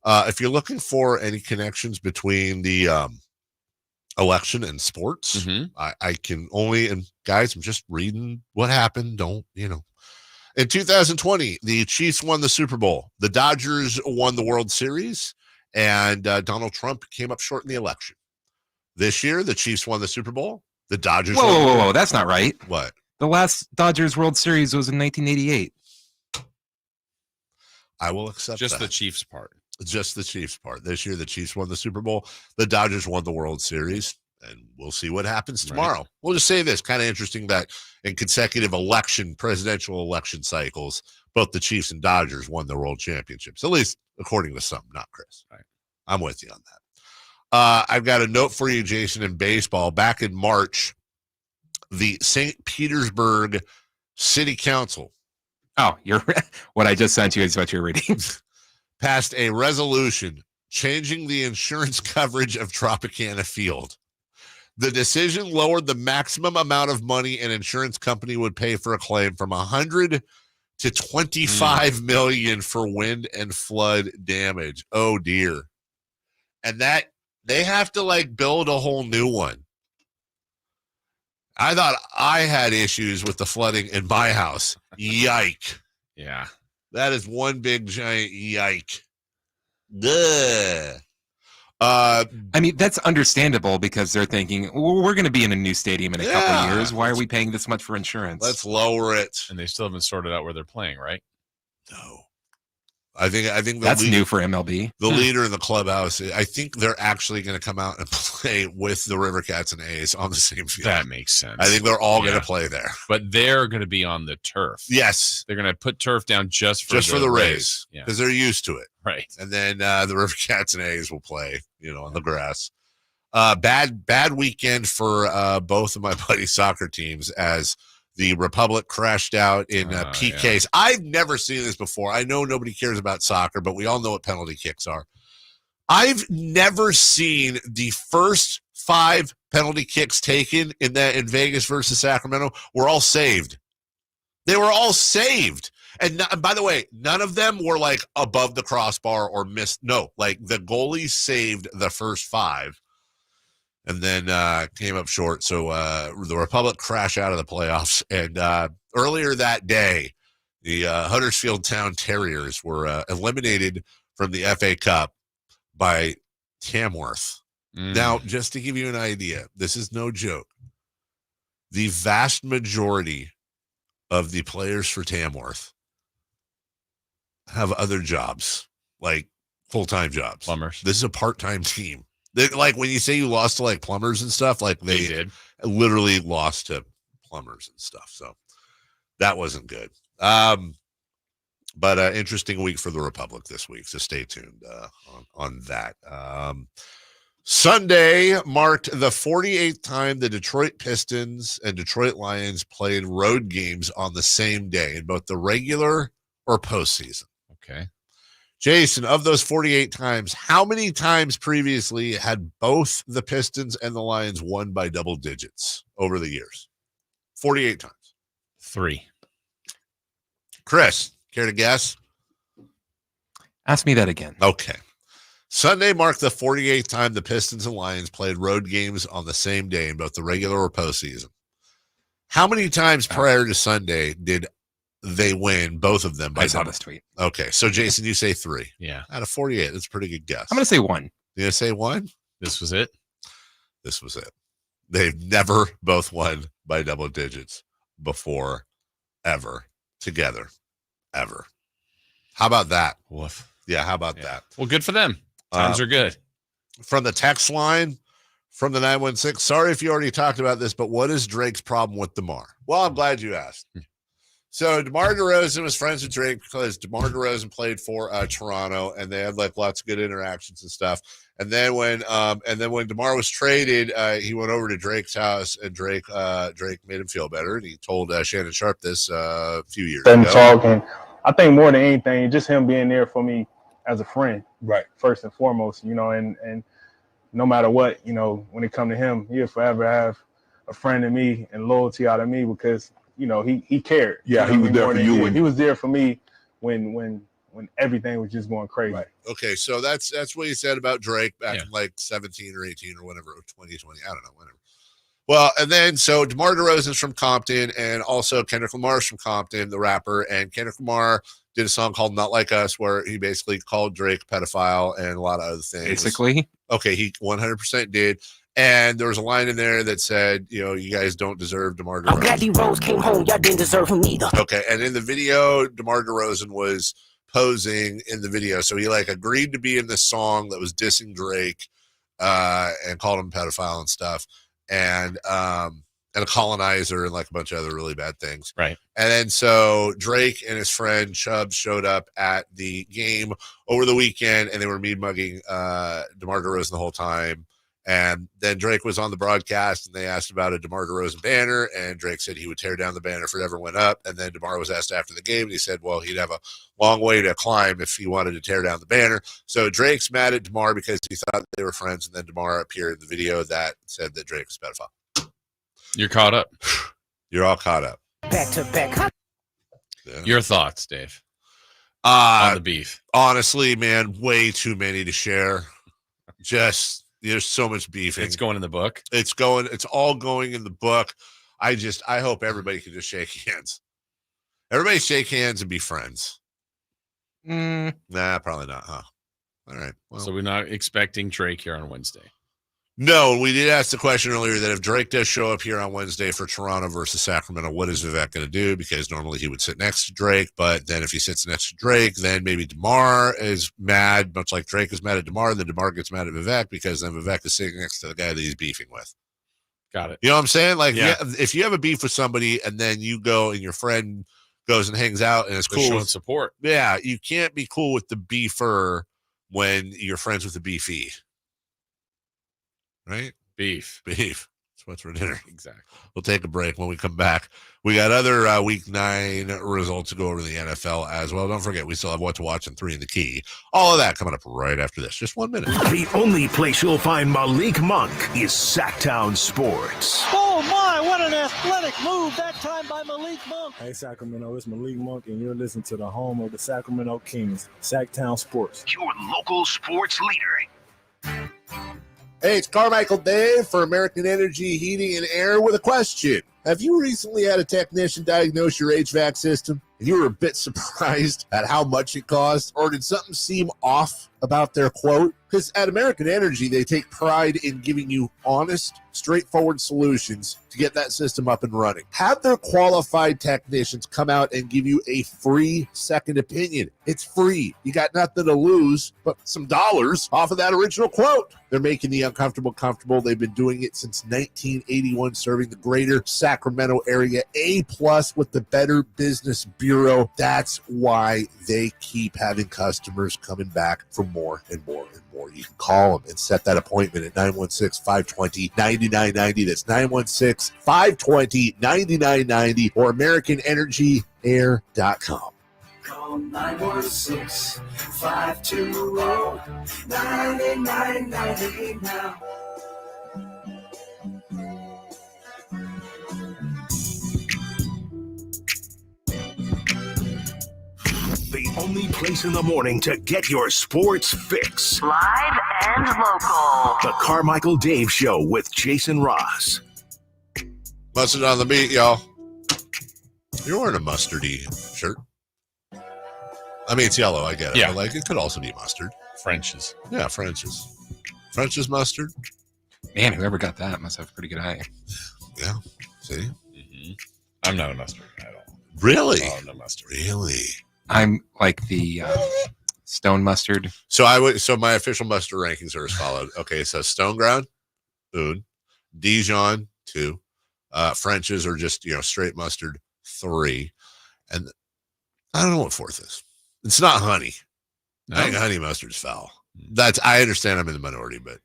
If you're looking for any connections between the election and sports, mm-hmm. I can only, and guys, I'm just reading what happened. In 2020, the Chiefs won the Super Bowl. The Dodgers won the World Series, and Donald Trump came up short in the election. This year, the Chiefs won the Super Bowl. The Dodgers. Whoa, that's not right. What? The last Dodgers World Series was in 1988. I will accept just that. The Chiefs part. Just the Chiefs part. This year, the Chiefs won the Super Bowl. The Dodgers won the World Series, and we'll see what happens tomorrow. Right. We'll just say this. Kind of interesting that in consecutive presidential election cycles, both the Chiefs and Dodgers won the World Championships, at least according to some, not Chris. Right. I'm with you on that. I've got a note for you, Jason, in baseball. Back in March, the St. Petersburg City Council. Oh, what I just sent you is what you're reading. Passed a resolution changing the insurance coverage of Tropicana Field. The decision lowered the maximum amount of money an insurance company would pay for a claim from $100 to $25 million for wind and flood damage. Oh dear. And that they have to build a whole new one. I thought I had issues with the flooding in my house. Yike. Yeah. That is one big giant yike. Duh. That's understandable because they're thinking, well, we're going to be in a new stadium in a couple of years. Why are we paying this much for insurance? Let's lower it. And they still haven't sorted out where they're playing, right? No. I think that's new for MLB. The leader in the clubhouse, I think they're actually going to come out and play with the River Cats and A's on the same field. That makes sense. I think they're all going to play there. But they're going to be on the turf. Yes. They're going to put turf down just for the Rays. Yeah. Because they're used to it. Right. And then the River Cats and A's will play, on the grass. Bad weekend for both of my buddies' soccer teams as the Republic crashed out in PKs. Yeah. I've never seen this before. I know nobody cares about soccer, but we all know what penalty kicks are. I've never seen the first 5 penalty kicks taken in Vegas versus Sacramento were all saved. They were all saved. And by the way, none of them were above the crossbar or missed. No, the goalie saved the first 5. And then came up short. So the Republic crashed out of the playoffs. And earlier that day, the Huddersfield Town Terriers were eliminated from the FA Cup by Tamworth. Now, just to give you an idea, this is no joke. The vast majority of the players for Tamworth have other jobs, full-time jobs. Plumbers. This is a part-time team. When you say you lost to plumbers and stuff, they did literally lost to plumbers and stuff. So that wasn't good. But interesting week for the Republic this week. So stay tuned on that. Sunday marked the 48th time the Detroit Pistons and Detroit Lions played road games on the same day in both the regular or postseason. Okay. Jason, of those 48 times, how many times previously had both the Pistons and the Lions won by double digits over the years? 48 times. 3. Chris, care to guess? Ask me that again. Okay. Sunday marked the 48th time the Pistons and Lions played road games on the same day in both the regular or postseason. How many times prior to Sunday did they win, both of them? I saw this tweet. Okay, so Jason, you say 3. Yeah. Out of 48, that's a pretty good guess. I'm going to say 1. You going to say 1? This was it? This was it. They've never both won by double digits before, ever, together, ever. How about that? Woof. Yeah, how about that? Well, good for them. Times are good. From the text line From the 916, sorry if you already talked about this, but what is Drake's problem with DeMar? Well, I'm glad you asked. So DeMar DeRozan was friends with Drake because DeMar DeRozan played for Toronto, and they had like lots of good interactions and stuff. And then when DeMar was traded, he went over to Drake's house, and Drake made him feel better, and he told Shannon Sharp this a few years ago. Talking, I think more than anything, just him being there for me as a friend, right? First and foremost, and no matter what, when it come to him, he'll forever have a friend in me and loyalty out of me because. He cared. Yeah, he was there for you. He was there for me when everything was just going crazy. Right. Okay, so that's what he said about Drake back in like 17 or 18 or whatever, 2020. I don't know, whatever. Well, and then so DeMar DeRozan's from Compton, and also Kendrick Lamar's from Compton, the rapper, and Kendrick Lamar did a song called "Not Like Us," where he basically called Drake a pedophile and a lot of other things. Basically, okay, he 100% did. And there was a line in there that said, you guys don't deserve DeMar DeRozan. I'm glad D-Rose came home. Y'all didn't deserve him either. Okay, and in the video, DeMar DeRozan was posing in the video. So he like agreed to be in this song that was dissing Drake and called him a pedophile and stuff. And a colonizer and like a bunch of other really bad things. Right. And then so Drake and his friend Chubbs showed up at the game over the weekend, and they were mean mugging DeMar DeRozan the whole time. And then Drake was on the broadcast, and they asked about a DeMar DeRozan banner, and Drake said he would tear down the banner if it ever went up. And then DeMar was asked after the game, and he said, well, he'd have a long way to climb if he wanted to tear down the banner. So Drake's mad at DeMar because he thought they were friends, and then DeMar appeared in the video that said that Drake was a pedophile. You're caught up. You're all caught up. Back to back. Yeah. Your thoughts, Dave, on the beef? Honestly, man, way too many to share. There's so much beefing. It's going in the book. It's all going in the book. I hope everybody can just shake hands. Everybody shake hands and be friends. Nah, probably not, huh? All right. Well, so we're not expecting Drake here on Wednesday. No, we did ask the question earlier that if Drake does show up here on Wednesday for Toronto versus Sacramento, what is Vivek going to do? Because normally he would sit next to Drake, but then if he sits next to Drake, then maybe DeMar is mad, much like Drake is mad at DeMar, then DeMar gets mad at Vivek because then Vivek is sitting next to the guy that he's beefing with. Got it. You know what I'm saying? Like, yeah. If you have a beef with somebody and then you go and your friend goes and hangs out and it's cool showing support. Yeah, you can't be cool with the beefer when you're friends with the beefy. Right? Beef. That's what's for dinner. Exactly. We'll take a break. When we come back, we got other Week 9 results to go over in the NFL as well. Don't forget, we still have What to Watch and 3 in the Key. All of that coming up right after this. Just 1 minute. The only place you'll find Malik Monk is Sacktown Sports. Oh, my, what an athletic move that time by Malik Monk. Hey, Sacramento, it's Malik Monk, and you're listening to the home of the Sacramento Kings, Sacktown Sports. Your local sports leader. Hey, it's Carmichael Dave for American Energy Heating and Air with a question. Have you recently had a technician diagnose your HVAC system and you were a bit surprised at how much it cost? Or did something seem off about their quote? Because at American Energy, they take pride in giving you honest, straightforward solutions to get that system up and running. Have their qualified technicians come out and give you a free second opinion. It's free. You got nothing to lose but some dollars off of that original quote. They're making the uncomfortable comfortable. They've been doing it since 1981, serving the greater Sacramento area. A+ with the Better Business Bureau. That's why they keep having customers coming back for more and more and more. You can call them and set that appointment at 916-520-9990. That's 916-520-9990 or AmericanEnergyAir.com. Call 916-520-9990 now. The only place in the morning to get your sports fix. Live and local. The Carmichael Dave Show with Jason Ross. Mustard on the beat, y'all. You're wearing a mustardy shirt. I mean, it's yellow, I get it. Yeah. But like, it could also be mustard. French's. Yeah, French's. French's mustard. Man, whoever got that must have a pretty good eye. Yeah. See? Mm-hmm. I'm not a mustard at all. Really? Oh, no mustard. Really? I'm like the stone mustard. So my official mustard rankings are as followed. Okay, so Stone Ground, Dijon, 2. French's are just, straight mustard, 3. And I don't know what 4th is. It's not honey. No. I think honey mustard's foul. I understand I'm in the minority, but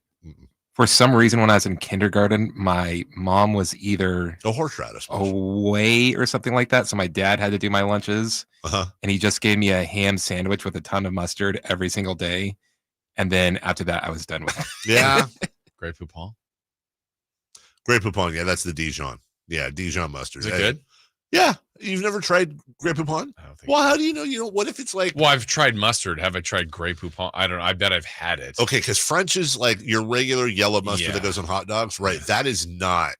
for some reason, when I was in kindergarten, my mom was either a horseradish away or something like that. So my dad had to do my lunches, and he just gave me a ham sandwich with a ton of mustard every single day. And then after that, I was done with it. Yeah. Grey Poupon. Grey Poupon, yeah, that's the Dijon. Yeah, Dijon mustard. Is it good? Yeah. You've never tried Grey Poupon? I don't think Well, how do you know? What if it's like... Well, I've tried mustard. Have I tried Grey Poupon? I don't know. I bet I've had it. Okay, because French is like your regular yellow mustard that goes on hot dogs, right? Yeah. That is not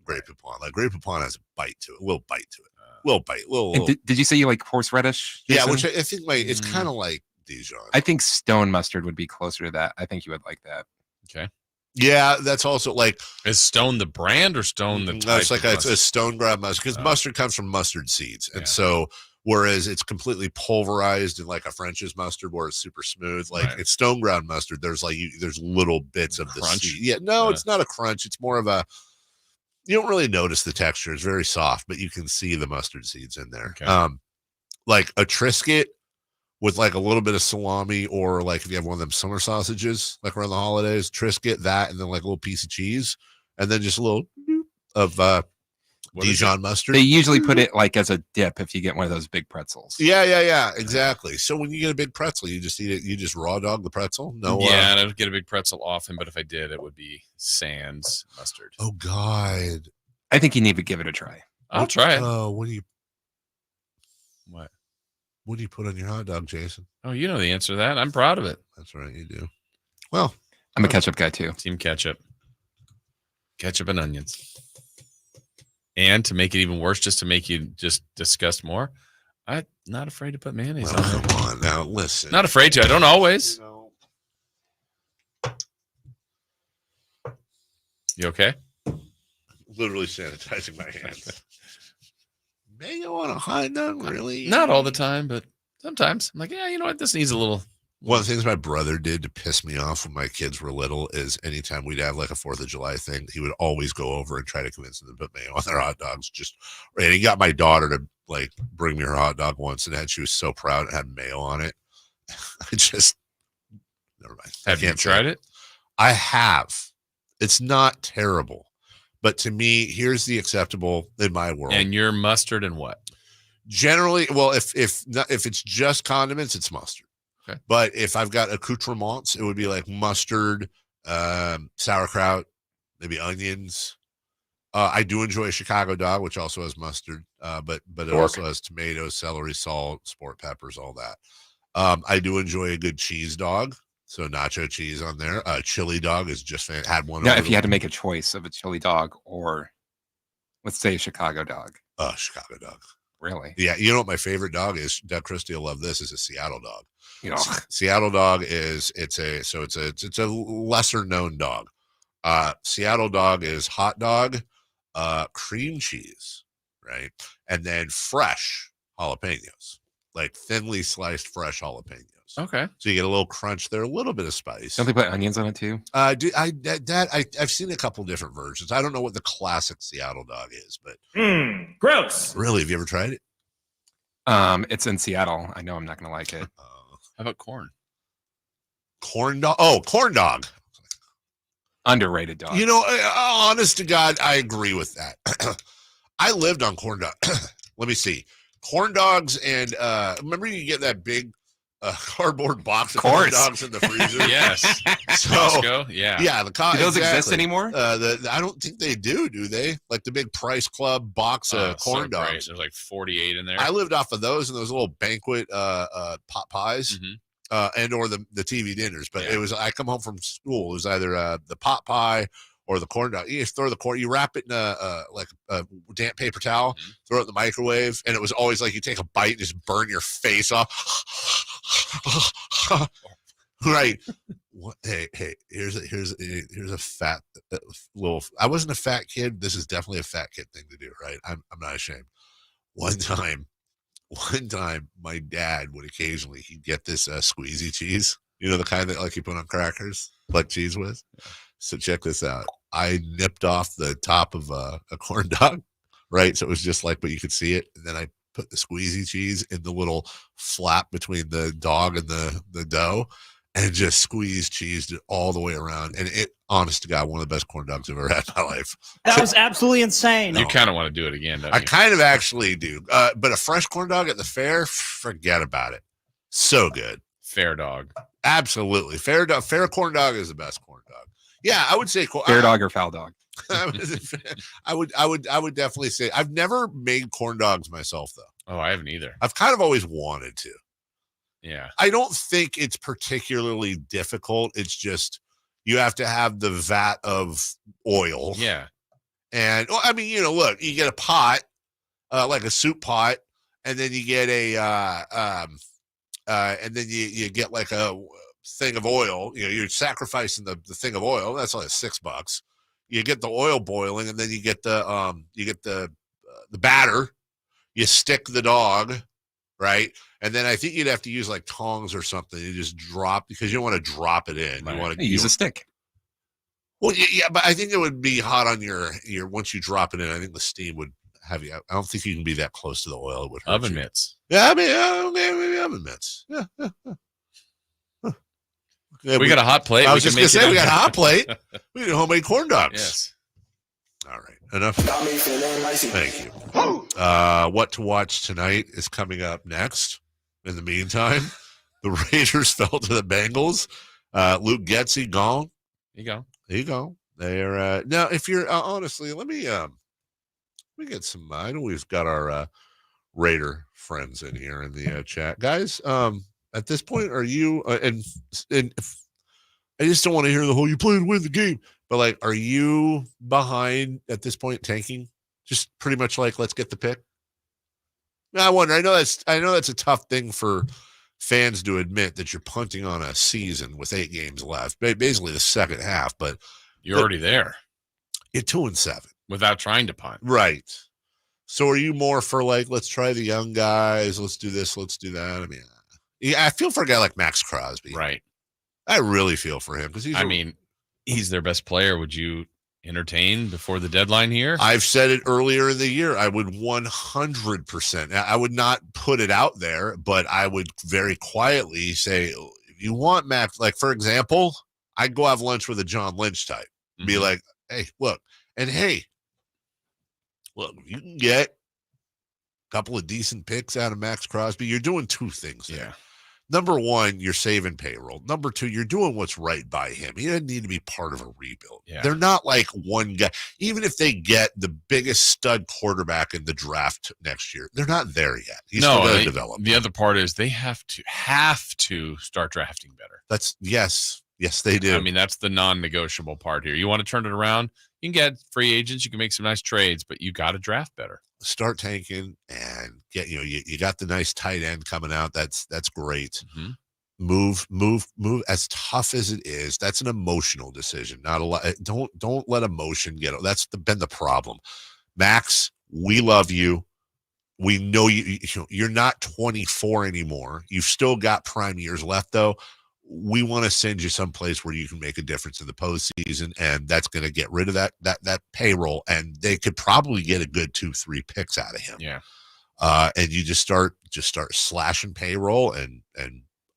Grey Poupon. Like Grey Poupon has a bite to it. A little bite to it. And did you say you like horseradish? Yeah, Jason? which I think it's kind of like Dijon. I think stone mustard would be closer to that. I think you would like that. Okay. Yeah, that's also like... Is Stone the brand or Stone the type? No, it's like it's a stone ground mustard, because mustard comes from mustard seeds. And so whereas it's completely pulverized in like a French's mustard where it's super smooth, like it's stone ground mustard, there's little bits of the crunch? seed. Yeah, no, it's not a crunch. It's more of a... You don't really notice the texture. It's very soft, but you can see the mustard seeds in there. Okay. Like a Triscuit with like a little bit of salami, or like if you have one of them summer sausages, like around the holidays, Triscuit, that, and then like a little piece of cheese, and then just a little of Dijon mustard. They usually put it like as a dip if you get one of those big pretzels. Yeah, exactly. So when you get a big pretzel, you just eat it. You just raw dog the pretzel. No, Yeah, and I don't get a big pretzel often, but if I did, it would be sans mustard. Oh God, I think you need to give it a try. I'll try it. Oh, What do you put on your hot dog, Jason? Oh, you know the answer to that. I'm proud of it. That's right, you do. Well, I'm a ketchup guy too. Team ketchup. Ketchup and onions. And to make it even worse, just to make you just disgust more, I'm not afraid to put mayonnaise on there. Come on now, listen. Not afraid to. I don't always. You okay? Literally sanitizing my hands. Mayo on a hot dog, really? Not all the time, but sometimes. I'm like, yeah, you know what? This needs a little. One of the things my brother did to piss me off when my kids were little is anytime we'd have like a 4th of July thing, he would always go over and try to convince them to put mayo on their hot dogs. And he got my daughter to like bring me her hot dog once, and she was so proud it had mayo on it. Never mind. Have you tried it? I have. It's not terrible. But to me, here's the acceptable in my world. And your mustard and what? Generally, well, if it's just condiments, it's mustard. Okay. But if I've got accoutrements, it would be like mustard, sauerkraut, maybe onions. I do enjoy a Chicago dog, which also has mustard, but it also has tomatoes, celery, salt, sport peppers, all that. I do enjoy a good cheese dog. So nacho cheese on there. Chili dog is just had one. Now, if you had to make a choice of a chili dog or, let's say, a Chicago dog. Chicago dog. Really? Yeah. You know what my favorite dog is? Doug Christie will love this. Is a Seattle dog. You know, Seattle dog is it's a lesser known dog. Seattle dog is hot dog, cream cheese, right, and then fresh jalapenos, like thinly sliced fresh jalapenos. Okay. So you get a little crunch there, a little bit of spice. Don't they put onions on it too? I've seen a couple different versions. I don't know what the classic Seattle dog is, but Gross. Really, have you ever tried it? It's in Seattle. I know I'm not gonna like it. How about corn? Corn dog. Oh, corn dog. Underrated dog. You know, honest to God, I agree with that. I lived on corn dog. Let me see. Corn dogs and remember you get that big cardboard box of corn dogs in the freezer. Yes. So, Costco. Yeah. The do those exist anymore? I don't think they do they? Like the big Price Club box of corn dogs. Great. There's like 48 in there. I lived off of those and those little banquet pot pies. And or the TV dinners, but it was I come home from school. It was either the pot pie or the corn dog. You just throw the corn, you wrap it in a damp paper towel, throw it in the microwave, and it was always like you take a bite and just burn your face off. Right. Hey, here's a fat little. I wasn't a fat kid. This is definitely a fat kid thing to do. Right. I'm not ashamed. One time, my dad would occasionally he'd get this squeezy cheese. You know, the kind that like you put on crackers, like cheese with. So check this out. I nipped off the top of a corn dog, right? So it was just like, but you could see it. And then I put the squeezy cheese in the little flap between the dog and the dough and just squeezed cheesed it all the way around. And it, honest to God, one of the best corn dogs I've ever had in my life. That was absolutely insane. You kind of want to do it again, don't I you? kind of actually do. But a fresh corn dog at the fair, forget about it. So good. Fair dog. Absolutely. Fair corn dog is the best corn dog. Yeah, I would say fair dog or foul dog. I would definitely say I've never made corn dogs myself though. Oh, I haven't either. I've kind of always wanted to. Yeah. I don't think it's particularly difficult. It's just you have to have the vat of oil. Yeah. And well, I mean, look, you get a pot, like a soup pot, and then you get and then you get like a thing of oil. You're sacrificing the thing of oil. That's only $6. You get the oil boiling, and then you get the batter. You stick the dog, right? And then I think you'd have to use like tongs or something. You just drop because you don't want to drop it in. Right. You want to use a stick. Well, yeah, but I think it would be hot on your once you drop it in. I think the steam would have you. I don't think you can be that close to the oil. It would hurt oven you. mitts. Yeah, I mean, maybe oven mitts. Yeah. Yeah, we got a hot plate. I was just going to say, we got a hot plate. We do homemade corn dogs. Yes. All right. Enough. Thank you. What to watch tonight is coming up next. In the meantime, the Raiders fell to the Bengals. Luke Getsy gone. There you go. They're now. If you're honestly, let me get some. I know we've got our Raider friends in here in the chat, guys. At this point, are you and if, I just don't want to hear the whole "you play to win the game," but like, are you behind at this point tanking? Just pretty much like, let's get the pick. Now, I wonder. I know that's a tough thing for fans to admit that you're punting on a season with 8 games left, basically the second half. But you're already there. You're 2-7 without trying to punt, right? So, are you more for like, let's try the young guys, let's do this, let's do that? I mean, yeah, I feel for a guy like Max Crosby, right? I really feel for him because he's their best player. Would you entertain before the deadline here? I've said it earlier in the year. I would 100%. I would not put it out there, but I would very quietly say, if you want Max, like for example, I'd go have lunch with a John Lynch type. Mm-hmm. Be like, hey, look, if you can get a couple of decent picks out of Max Crosby, you're doing 2 things there. Yeah. Number 1, you're saving payroll. Number 2, you're doing what's right by him. He doesn't need to be part of a rebuild. Yeah. They're not like one guy. Even if they get the biggest stud quarterback in the draft next year, they're not there yet. He's still going to develop. The other part is they have to start drafting better. That's yes, they do. I mean, that's the non-negotiable part here. You want to turn it around? You can get free agents. You can make some nice trades, but you got to draft better. Start tanking and get, you got the nice tight end coming out. That's great. Mm-hmm. Move as tough as it is. That's an emotional decision. Not a lot. Don't let emotion get it. That's been the problem. Max, we love you. We know you're not 24 anymore. You've still got prime years left though. We want to send you someplace where you can make a difference in the postseason, and that's going to get rid of that payroll, and they could probably get a good 2-3 picks out of him. Yeah. And you just start slashing payroll and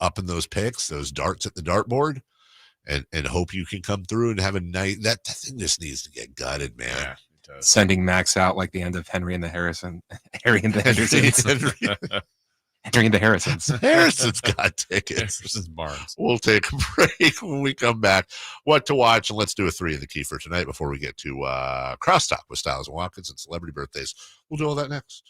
upping those picks, those darts at the dartboard, and hope you can come through and have a night. That thing just needs to get gutted, man. Yeah, it does. Sending Max out like the end of Harry and the Hendersons. Harry and the Harrisons. Harrison's got tickets. Harrison's Barnes. We'll take a break when we come back. What to watch, and let's do a 3 of the key for tonight before we get to Crosstalk with Styles and Watkins and celebrity birthdays. We'll do all that next.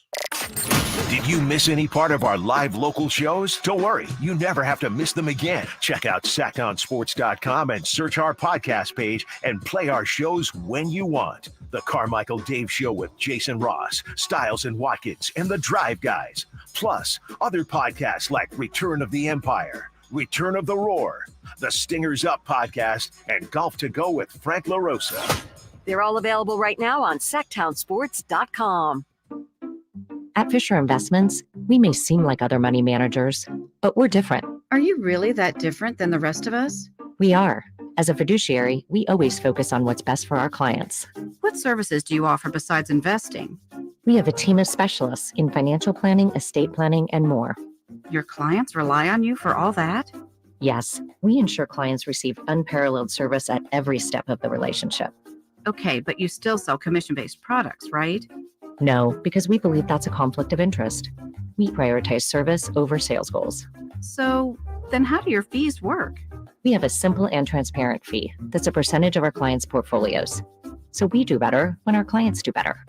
Did you miss any part of our live local shows? Don't worry, you never have to miss them again. Check out SacktownSports.com and search our podcast page and play our shows when you want. The Carmichael Dave Show with Jason Ross, Styles and Watkins, and the Drive Guys. Plus, other podcasts like Return of the Empire, Return of the Roar, the Stingers Up podcast, and Golf to Go with Frank LaRosa. They're all available right now on SacktownSports.com. At Fisher Investments, we may seem like other money managers, but we're different. Are you really that different than the rest of us? We are. As a fiduciary, we always focus on what's best for our clients. What services do you offer besides investing? We have a team of specialists in financial planning, estate planning, and more. Your clients rely on you for all that? Yes, we ensure clients receive unparalleled service at every step of the relationship. Okay, but you still sell commission-based products, right? No, because we believe that's a conflict of interest. We prioritize service over sales goals. So then how do your fees work? We have a simple and transparent fee that's a percentage of our clients' portfolios. So we do better when our clients do better.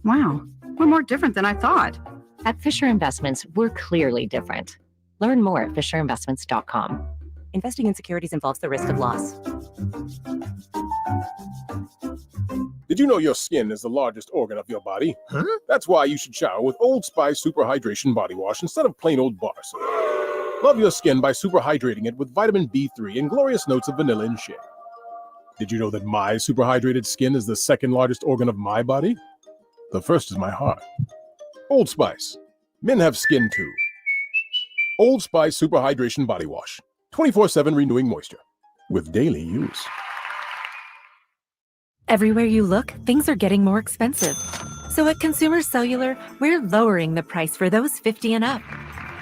Wow, we're more different than I thought. At Fisher Investments, we're clearly different. Learn more at fisherinvestments.com. Investing in securities involves the risk of loss. Did you know your skin is the largest organ of your body? Huh? That's why you should shower with Old Spice Super Hydration Body Wash instead of plain old bar soap. Love your skin by super hydrating it with vitamin B3 and glorious notes of vanilla and shea. Did you know that my super hydrated skin is the second largest organ of my body? The first is my heart. Old Spice. Men have skin too. Old Spice Super Hydration Body Wash. 24/7 renewing moisture. With daily use. Everywhere you look, things are getting more expensive. So at Consumer Cellular, we're lowering the price for those 50 and up.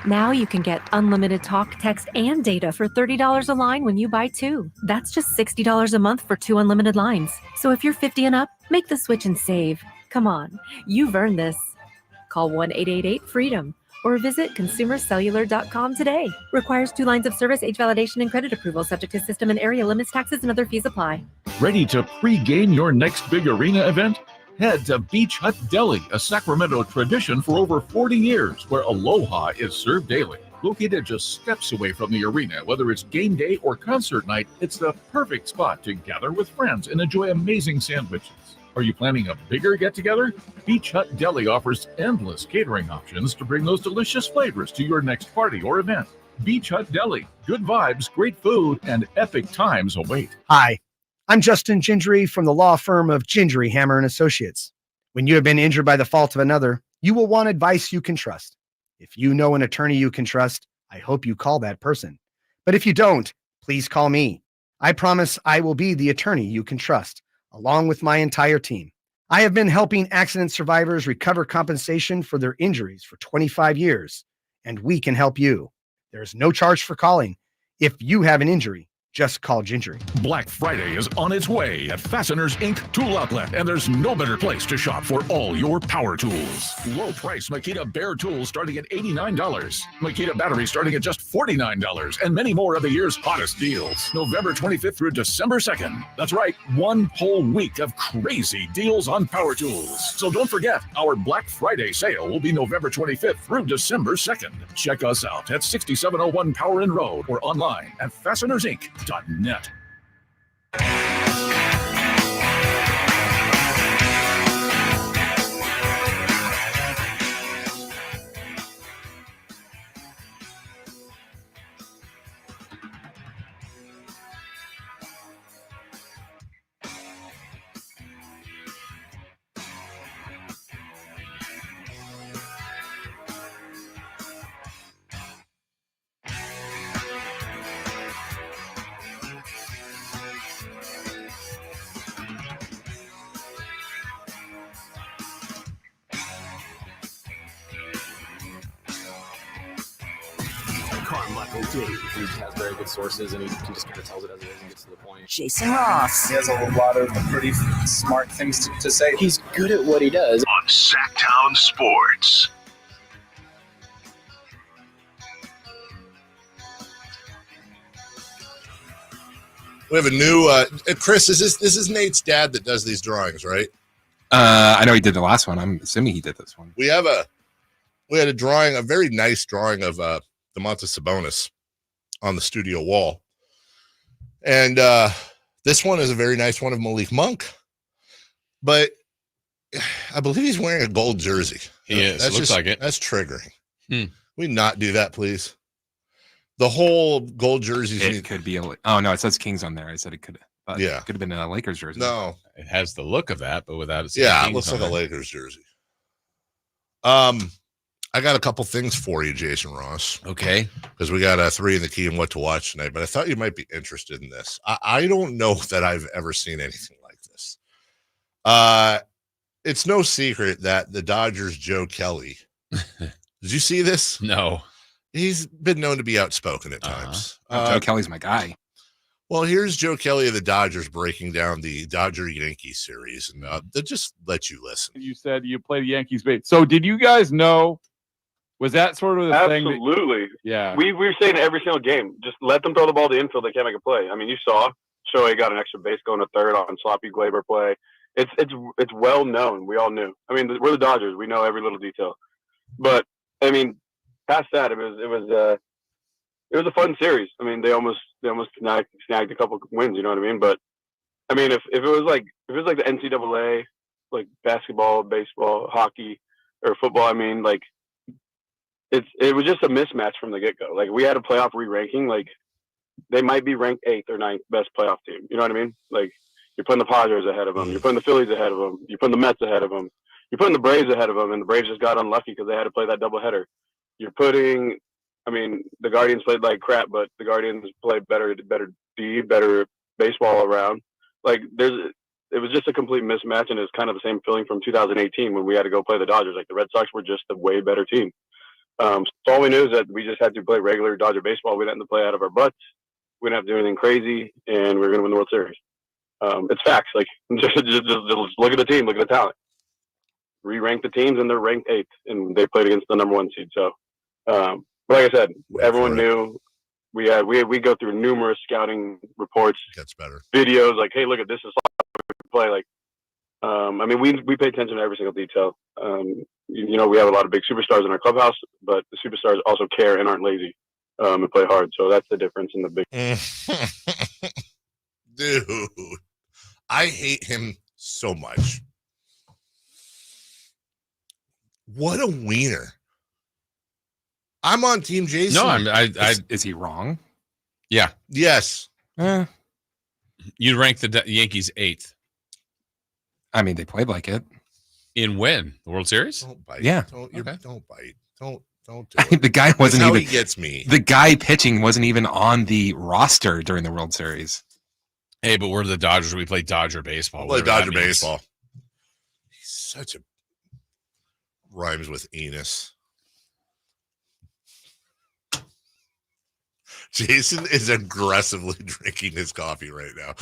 Now you can get unlimited talk, text, and data for $30 a line when you buy 2. That's just $60 a month for 2 unlimited lines. So if you're 50 and up, make the switch and save. Come on, you've earned this. Call 1-888-FREEDOM or visit consumercellular.com today. Requires 2 lines of service, age validation, and credit approval, subject to system and area limits, taxes, and other fees apply. Ready to pre-game your next big arena event? Head to Beach Hut Deli, a Sacramento tradition for over 40 years, where aloha is served daily. Located just steps away from the arena, whether it's game day or concert night, it's the perfect spot to gather with friends and enjoy amazing sandwiches. Are you planning a bigger get-together? Beach Hut Deli offers endless catering options to bring those delicious flavors to your next party or event. Beach Hut Deli, good vibes, great food, and epic times await. Hi, I'm Justin Gingery from the law firm of Gingery, Hammer & Associates. When you have been injured by the fault of another, you will want advice you can trust. If you know an attorney you can trust, I hope you call that person. But if you don't, please call me. I promise I will be the attorney you can trust, along with my entire team. I have been helping accident survivors recover compensation for their injuries for 25 years, and we can help you. There is no charge for calling. If you have an injury, just call Gingery. Black Friday is on its way at Fasteners Inc. Tool Outlet, and there's no better place to shop for all your power tools. Low price Makita Bear tools starting at $89, Makita batteries starting at just $49, and many more of the year's hottest deals. November 25th through December 2nd. That's right, one whole week of crazy deals on power tools. So don't forget, our Black Friday sale will be November 25th through December 2nd. Check us out at 6701 Power Inn Road or online at fastenersinc.net. Carmichael Dave. He has very good sources, and he just kind of tells it as it is and gets to the point. Jason Ross. He has a lot of pretty smart things to say. He's good at what he does. On Sacktown Sports. We have a new Chris. This is Nate's dad that does these drawings, right? I know he did the last one. I'm assuming he did this one. We had a drawing, a very nice drawing of Domantas Sabonis on the studio wall, and this one is a very nice one of Malik Monk, but I believe he's wearing a gold jersey. He is. That looks like it. That's triggering. We not do that, please. The whole gold jerseys. It could be. Oh no, it says Kings on there. I said it could. Yeah, it could have been a Lakers jersey. No, it has the look of that, but without it. Yeah, it looks like a Lakers jersey. I got a couple things for you, Jason Ross. Okay. Because we got 3 in the key and what to watch tonight, but I thought you might be interested in this. I don't know that I've ever seen anything like this. It's no secret that the Dodgers' Joe Kelly. Did you see this? No. He's been known to be outspoken at times. Joe Kelly's my guy. Well, here's Joe Kelly of the Dodgers breaking down the Dodger-Yankee series, and they'll just let you listen. You said you play the Yankees bait. So did you guys know, was that sort of the thing? Absolutely. Yeah. We were saying every single game, just let them throw the ball to the infield. They can't make a play. I mean, you saw Shohei got an extra base going to third on sloppy Glaber play. It's well known. We all knew. I mean, we're the Dodgers. We know every little detail. But I mean, past that, it was a fun series. I mean, they almost snagged a couple wins. You know what I mean? But I mean, if it was like the NCAA, like basketball, baseball, hockey, or football, I mean, like it was just a mismatch from the get go. Like we had a playoff re-ranking. Like they might be ranked 8th or 9th best playoff team. You know what I mean? Like you're putting the Padres ahead of them. You're putting the Phillies ahead of them. You're putting the Mets ahead of them. You're putting the Braves ahead of them, and the Braves just got unlucky because they had to play that doubleheader. You're putting, I mean, the Guardians played like crap, but the Guardians played better baseball around. Like it was just a complete mismatch, and it's kind of the same feeling from 2018 when we had to go play the Dodgers. Like the Red Sox were just a way better team. So all we knew is that we just had to play regular Dodger baseball. We didn't have to play out of our butts. We didn't have to do anything crazy, and we were going to win the World Series. It's facts. Like just look at the team, look at the talent. Re-rank the teams, and they're ranked 8th, and they played against the number 1 seed. So, but like I said, everyone knew. We go through numerous scouting reports. Gets better. Videos like, hey, look at this is how we play. Like, I mean, we pay attention to every single detail. You know, we have a lot of big superstars in our clubhouse, but the superstars also care and aren't lazy and play hard. So that's the difference in the big. Dude, I hate him so much. What a wiener. I'm on Team Jason. No, is he wrong? Yeah. Yes. You rank the Yankees 8th. I mean, they played like it. In when? The World Series? Don't bite. Yeah. Don't bite. Don't do I mean, it. the guy wasn't That's how even. he gets me. The guy pitching wasn't even on the roster during the World Series. Hey, but we're the Dodgers. We play Dodger baseball. Play Dodger baseball. He's such a rhymes with Enos. Jason is aggressively drinking his coffee right now.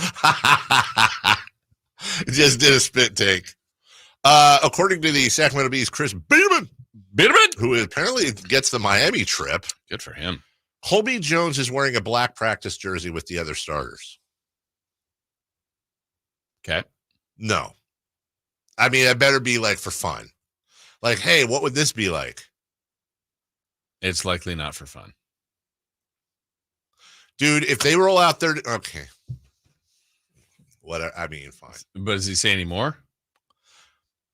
Just did a spit take. According to the Sacramento Bee's Chris Biederman, who apparently gets the Miami trip. Good for him. Colby Jones is wearing a black practice jersey with the other starters. Okay. No. I mean, it better be like for fun. Like, hey, what would this be like? It's likely not for fun. Dude, if they roll out there, okay. What I mean, fine. But does he say any more?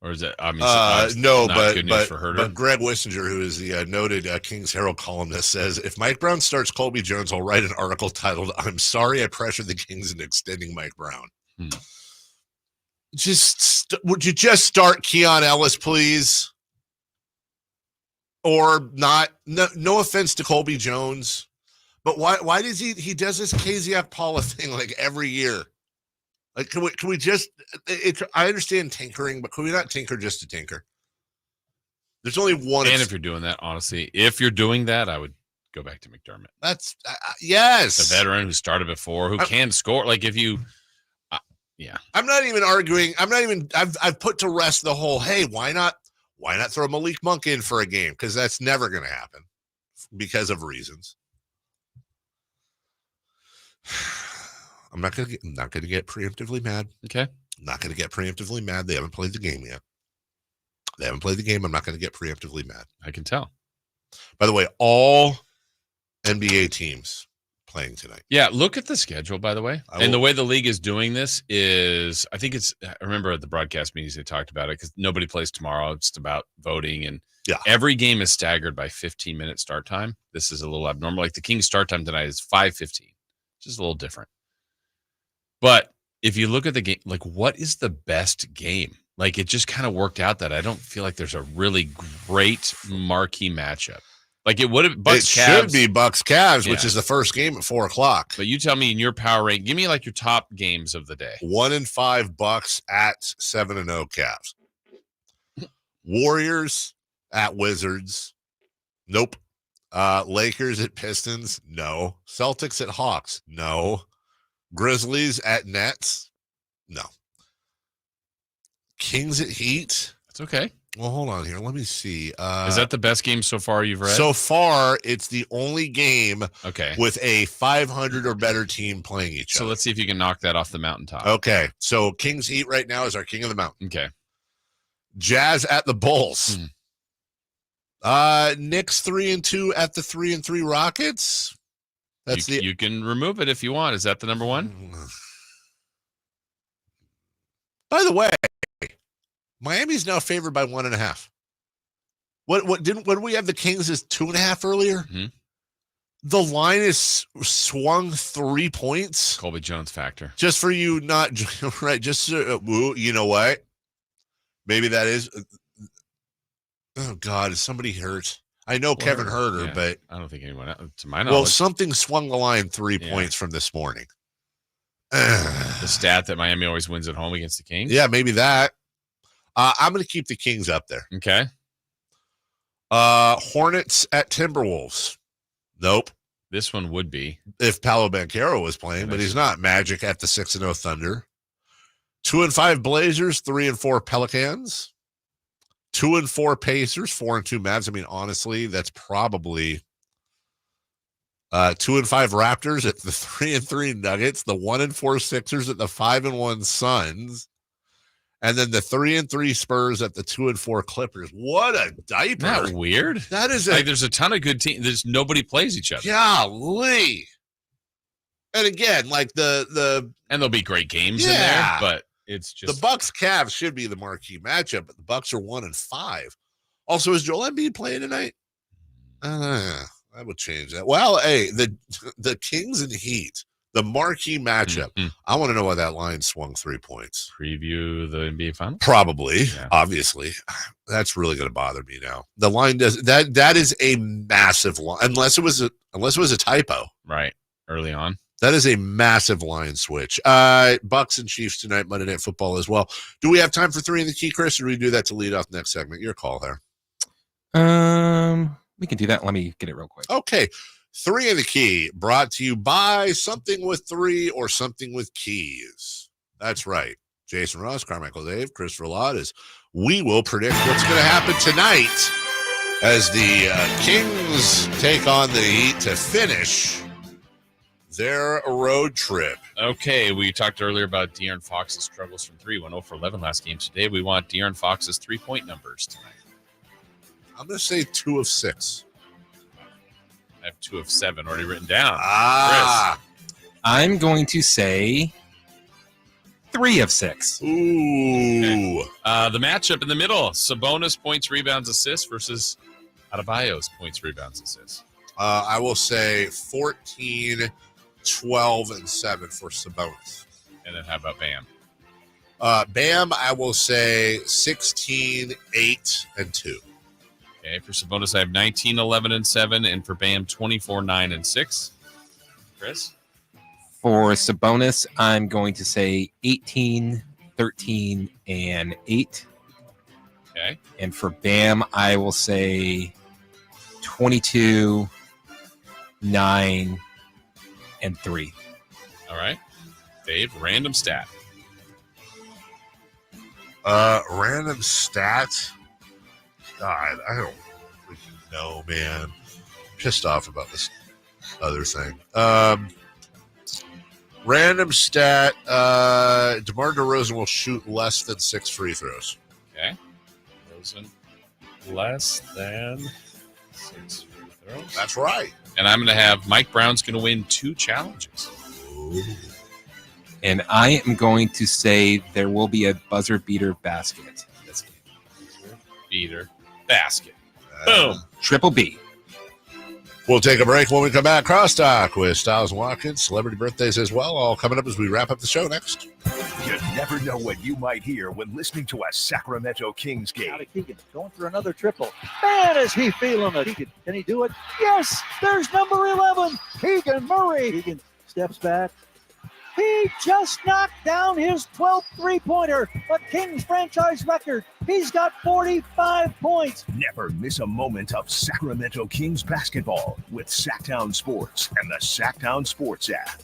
Or is it no, but Greg Wissinger, who is the noted Kings Herald columnist, says if Mike Brown starts Colby Jones, I'll write an article titled "I'm sorry I pressured the Kings into extending Mike Brown." Would you just start Keon Ellis, please? Or not? No offense to Colby Jones, but why does he does this Kaziak Paula thing like every year? Like, can we just? I understand tinkering, but can we not tinker just to tinker? There's only one. And if you're doing that, honestly, if you're doing that, I would go back to McDermott. That's yes, the veteran who started before, who can score. Like if you, yeah. I'm not even arguing. I've put to rest the whole. Hey, why not throw Malik Monk in for a game? Because that's never going to happen because of reasons. I'm not gonna get preemptively mad. Okay. I'm not gonna get preemptively mad. They haven't played the game yet. They haven't played the game. I'm not gonna get preemptively mad. I can tell. By the way, all NBA teams playing tonight. Yeah, look at the schedule, by the way. And the way the league is doing this is, I remember at the broadcast meetings they talked about it because nobody plays tomorrow. It's about voting, and every game is staggered by 15-minute start time. This is a little abnormal. Like the Kings start time tonight is 5:15, just a little different. But if you look at the game, like what is the best game like it just kind of worked out that I don't feel like there's a really great marquee matchup. Like it would have Bucks It Cavs. should be Bucks Cavs, Yeah. which is the first game at 4:00. But you tell me in your power rank, give me like your top games of the day. 1-5 Bucks at 7-0 Cavs. Warriors at Wizards. Nope. Lakers at Pistons. No. Celtics at Hawks. No. Grizzlies at Nets. No. Kings at Heat. That's okay. Well, hold on here. Let me see. Is that the best game so far you've read? So far, it's the only game okay. with a 500 or better team playing each So other. let's see if you can knock that off the mountaintop. Okay. So Kings Heat right now is our king of the mountain. Okay. Jazz at the Bulls. Knicks 3-2 at the 3-3 Rockets. That's you can remove it if you want. Is that the number one? By the way, Miami's now favored by 1.5. When we have the Kings as 2.5 earlier? Mm-hmm. The line is swung 3 points. Colby Jones factor. Just for you not right. Just you know what? Maybe that is. Oh God, is somebody hurt? I know Kevin Herter, but I don't think anyone to my knowledge. Well, something swung the line 3 points from this morning. The stat that Miami always wins at home against the Kings. Yeah, maybe that. I'm going to keep the Kings up there. Okay. Hornets at Timberwolves. Nope. This one would be if Paolo Banchero was playing, but he's not. Magic at the 6-0 Thunder. 2-5 Blazers. 3-4 Pelicans. 2-4 Pacers. 4-2 Mavs. I mean, honestly, that's probably 2-5 Raptors at the 3-3 Nuggets. The 1-4 Sixers at the 5-1 Suns. And then the 3-3 Spurs at the 2-4 Clippers. What a diaper! Isn't that weird? That is like there's a ton of good teams. There's nobody plays each other. Golly. And again, like the and there'll be great games in there, but it's just the Bucks Cavs should be the marquee matchup, but the Bucks are 1-5. Also, is Joel Embiid playing tonight? I would change that. Well, hey, the Kings and Heat. The marquee matchup. Mm-hmm. I want to know why that line swung 3 points. Preview the NBA Finals? Probably, obviously. That's really going to bother me now. The line does that is a massive line, unless it was a typo. Right. Early on. That is a massive line switch. Bucks and Chiefs tonight, Monday Night Football as well. Do we have time for 3 in the key, Chris, or do we do that to lead off next segment? Your call there. We can do that. Let me get it real quick. Okay. 3 in the key, brought to you by Something with 3 or Something with Keys. That's right. Jason Ross, Carmichael Dave, Christopher Lott, as we will predict what's going to happen tonight as the Kings take on the Heat to finish their road trip. Okay, we talked earlier about De'Aaron Fox's struggles from 3. Went 0 for 11 last game. Today, we want De'Aaron Fox's 3-point numbers tonight. I'm going to say 2 of 6. I have 2 of 7 already written down. Chris. I'm going to say 3 of 6. Ooh. Okay. The matchup in the middle: Sabonis points, rebounds, assists versus Adebayo's points, rebounds, assists. I will say 14, 12, and 7 for Sabonis. And then how about Bam? Bam, I will say 16, 8, and 2. Okay, for Sabonis, I have 19, 11, and 7, and for Bam, 24, 9, and 6. Chris? For Sabonis, I'm going to say 18, 13, and 8. Okay. And for Bam, I will say 22, 9, and 3. All right. Dave, random stat. Random stat. God, I don't freaking know, man. Pissed off about this other thing. Random stat. DeMar DeRozan will shoot less than 6 free throws. Okay. DeRozan less than 6 free throws. That's right. And I'm going to have Mike Brown's going to win 2 challenges. Ooh. And I am going to say there will be a buzzer beater basket. Beater basket. Boom. Triple B. We'll take a break. When we come back, crosstalk with Styles and Watkins, celebrity birthdays as well, all coming up as we wrap up the show next. You never know what you might hear when listening to a Sacramento Kings game. Keegan going for another triple. Man, is he feeling it. Can he do it? Yes, there's number 11, Keegan Murray. Keegan steps back. He just knocked down his 12th three-pointer, a Kings franchise record. He's got 45 points. Never miss a moment of Sacramento Kings basketball with Sacktown Sports and the Sacktown Sports app.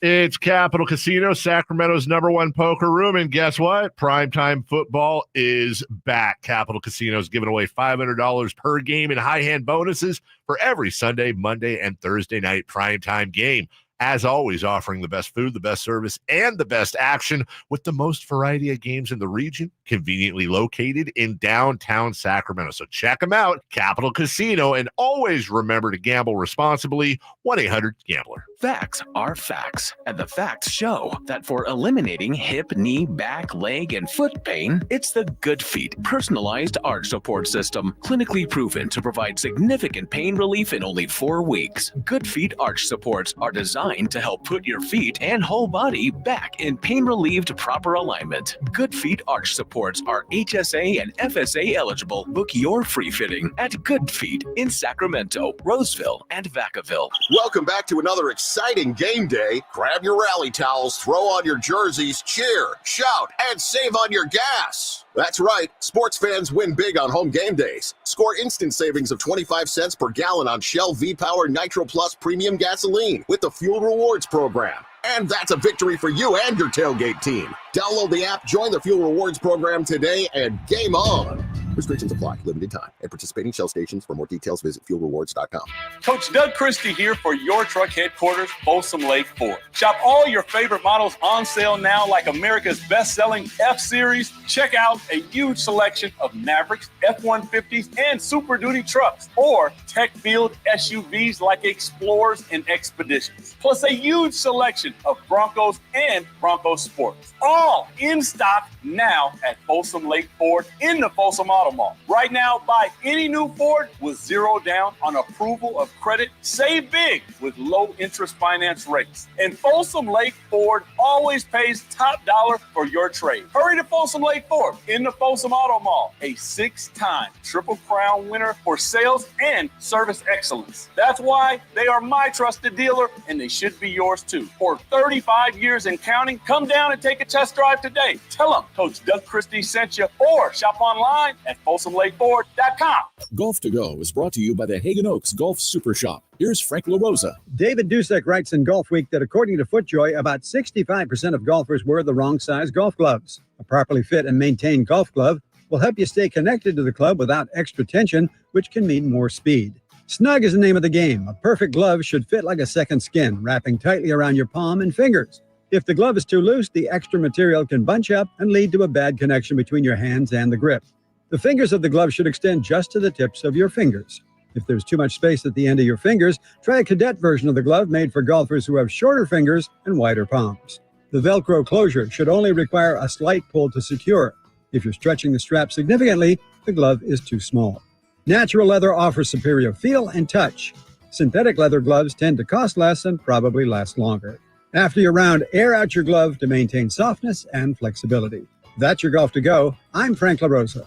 It's Capital Casino, Sacramento's #1 poker room. And guess what? Primetime football is back. Capital Casino is giving away $500 per game in high hand bonuses for every Sunday, Monday, and Thursday night primetime game. As always, offering the best food, the best service, and the best action with the most variety of games in the region, conveniently located in downtown Sacramento. So check them out, Capital Casino, and always remember to gamble responsibly. 1-800-GAMBLER. Facts are facts, and the facts show that for eliminating hip, knee, back, leg, and foot pain, it's the Good Feet personalized arch support system, clinically proven to provide significant pain relief in only 4 weeks. Good Feet arch supports are designed to help put your feet and whole body back in pain-relieved proper alignment. Good Feet arch supports are HSA and FSA eligible. Book your free fitting at Good Feet in Sacramento, Roseville, and Vacaville. Welcome back to another exciting game day. Grab your rally towels, throw on your jerseys, cheer, shout, and save on your gas. That's right, sports fans win big on home game days. Score instant savings of 25 cents per gallon on Shell V-Power Nitro Plus Premium Gasoline with the Fuel Rewards program. And that's a victory for you and your tailgate team. Download the app, join the Fuel Rewards program today, and game on. Restrictions apply. Limited time. At participating Shell stations. For more details, visit fuelrewards.com. Coach Doug Christie here for your truck headquarters, Folsom Lake Ford. Shop all your favorite models on sale now, like America's best-selling F-Series. Check out a huge selection of Mavericks, F-150s, and Super Duty trucks, or tech-filled SUVs like Explorers and Expeditions. Plus a huge selection of Broncos and Bronco Sports. All in stock now at Folsom Lake Ford in the Folsom Auto Mall. Right now, buy any new Ford with 0 down on approval of credit. Save big with low interest finance rates. And Folsom Lake Ford always pays top dollar for your trade. Hurry to Folsom Lake Ford in the Folsom Auto Mall, a 6-time Triple Crown winner for sales and service excellence. That's why they are my trusted dealer, and they should be yours too. For 35 years and counting, come down and take a test drive today. Tell them Coach Doug Christie sent you, or shop online at FolsomLakeFord.com. Golf to Go is brought to you by the Hagen Oaks Golf Super Shop. Here's Frank LaRosa. David Dusek writes in Golf Week that according to FootJoy, about 65% of golfers wear the wrong size golf gloves. A properly fit and maintained golf glove will help you stay connected to the club without extra tension, which can mean more speed. Snug is the name of the game. A perfect glove should fit like a second skin, wrapping tightly around your palm and fingers. If the glove is too loose, the extra material can bunch up and lead to a bad connection between your hands and the grip. The fingers of the glove should extend just to the tips of your fingers. If there's too much space at the end of your fingers, try a cadet version of the glove made for golfers who have shorter fingers and wider palms. The Velcro closure should only require a slight pull to secure. If you're stretching the strap significantly, the glove is too small. Natural leather offers superior feel and touch. Synthetic leather gloves tend to cost less and probably last longer. After your round, air out your glove to maintain softness and flexibility. That's your Golf to Go. I'm Frank LaRosa.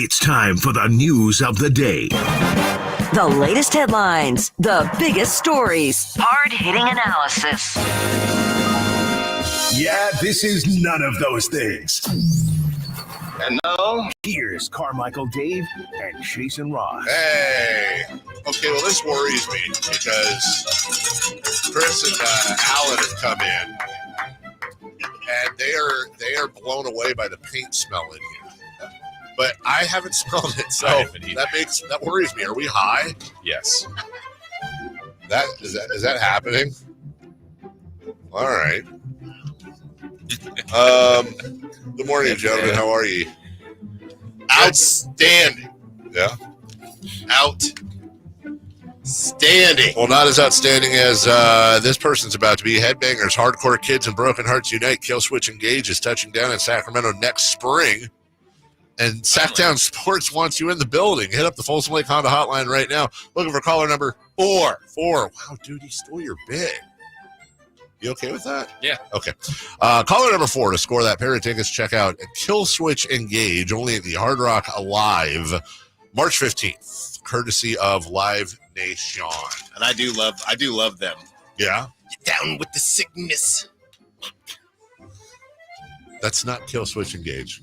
It's time for the news of the day. The latest headlines, the biggest stories, hard-hitting analysis. Yeah, this is none of those things. And now, here's Carmichael Dave and Jason Ross. Hey. Okay, well, this worries me because Chris and Alan have come in, and they are blown away by the paint smell in here. But I haven't smelled it, so that worries me. Are we high? Yes. Is that happening? All right. Good morning, gentlemen. How are you? Outstanding. Yeah. Outstanding. Well, not as outstanding as this person's about to be. Headbangers, Hardcore Kids, and Broken Hearts Unite. Kill Switch Engage is touching down in Sacramento next spring. And Sacktown Sports wants you in the building. Hit up the Folsom Lake Honda hotline right now. Looking for caller number 4. Wow, dude, you stole your bid. You okay with that? Yeah. Okay. Caller number 4 to score that pair of tickets. Check out Kill Switch Engage only at the Hard Rock Alive, March 15th, courtesy of Live Nation. And I do love them. Yeah. Get down with the sickness. That's not Kill Switch Engage.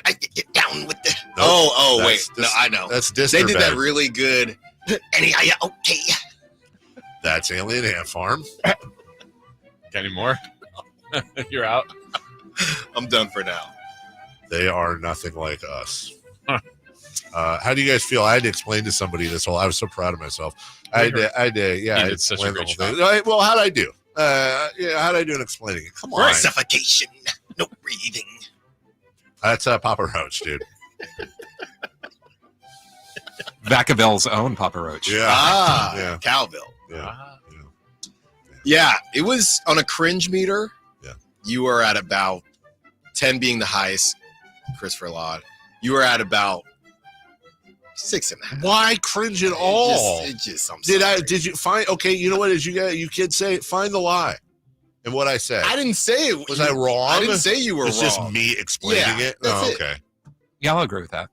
I get down with the. Nope. Wait. No, I know. That's They Disney. did that really good. Any, okay. That's Alien Ant Farm. Got any more? You're out. I'm done for now. They are nothing like us. How do you guys feel? I had to explain to somebody this whole. I was so proud of myself. I did such a great job. Well, how'd I do? How'd I do in explaining it? Come on. Suffocation. No breathing. That's Papa Roach, dude. Vacaville's own Papa Roach. Yeah. Calville. Yeah. Yeah, it was on a cringe meter. Yeah. You were at about 10 being the highest, Christopher Laud. You were at about 6.5. Why cringe at all? Did you find? Okay, you know what? As you kids say, find the lie. And what I said. I didn't say it. Was I wrong? I didn't say you were it's wrong. It's just me explaining it. That's okay. Yeah, I'll agree with that.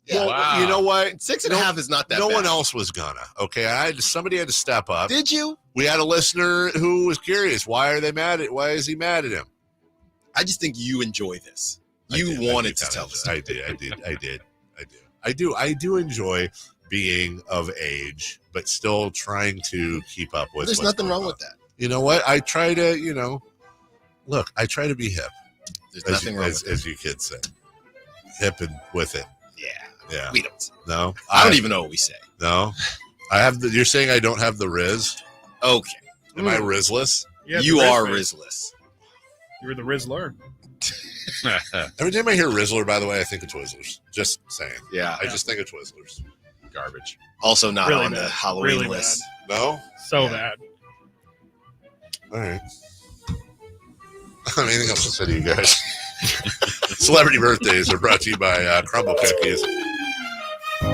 Yeah, well, you know what? 6.5 is not that No bad. one else was gonna. Okay, somebody had to step up. Did you? We had a listener who was curious. Why is he mad at him? I just think you enjoy this. You wanted to tell us. I do enjoy being of age, but still trying to keep up with. There's nothing wrong with that. You know what? I try to, look. I try to be hip. There's nothing wrong with that. As you kids say, hip and with it. Yeah. We don't. No. I don't even know what we say. No. I have you're saying I don't have the Riz? Okay. Am I Rizless? You are Rizless. You're the Rizzler. Every time I hear Rizzler, by the way, I think of Twizzlers. Just saying. Yeah. I just think of Twizzlers. Garbage. Also not Really on bad. the Halloween Really list. bad. No? So bad. All right. Anything else to say to you guys? Celebrity birthdays are brought to you by Crumble Cookies.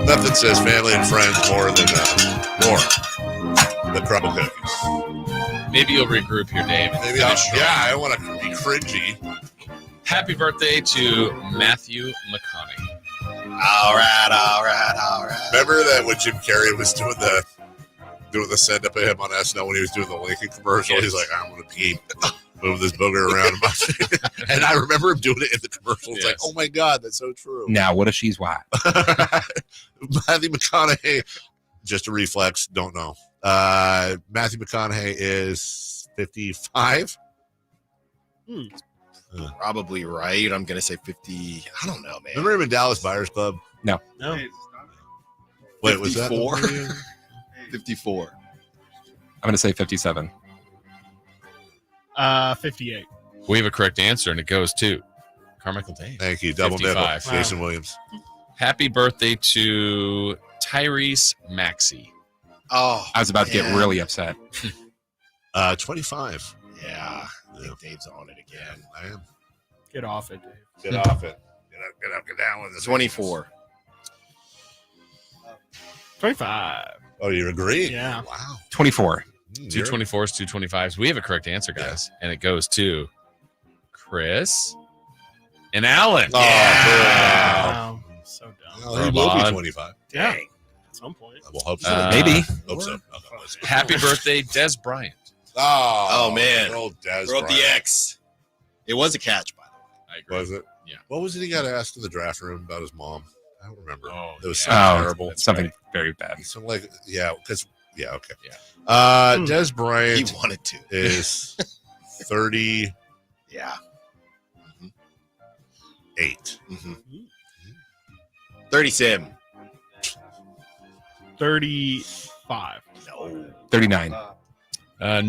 Nothing says family and friends more than Crumble Cookies. Maybe you'll regroup here, Dave. Maybe I want to be cringy. Happy birthday to Matthew McConaughey. All right. Remember that when Jim Carrey was doing the send up of him on SNL when he was doing the Lincoln commercial? Yes. He's like, I'm going to keep moving this booger around. And I remember him doing it in the commercial. It's like, oh my God, that's so true. Now, what if she's white? Matthew McConaughey, just a reflex, don't know. Matthew McConaughey is 55. Probably right. I'm going to say 50. I don't know, man. Remember him in Dallas Buyers Club? No. Wait, was that 54? 54. I'm going to say 57. 58. We have a correct answer, and it goes to Carmichael Dave. Thank you. Double nickel. 55. Jason Williams. Happy birthday to Tyrese Maxey. Oh, I was about to get really upset. 25. Yeah. I think Dave's on it again. I am. Get off it, Dave. Get off it. Get up, get down with it. 24. 25. Oh, you agree? Yeah. Wow. 24. 2 24s, 2 25s. We have a correct answer, guys. And it goes to Chris and Alan. Oh, Wow. So dumb. well, he will be 25. Yeah. At some point. We'll hope so. Maybe. Hope so. Happy birthday, Des Bryant. Oh, man. Old Des Throw up the Bryant. X. It was a catch, by the way. I agree. Was it? Yeah. What was it he got asked in the draft room about his mom? I don't remember. Oh, it was yeah. something terrible. Something very bad. Something like, okay. Yeah. Des Bryant He wanted to. is 30. Yeah. 8. 37. 35. No. 39.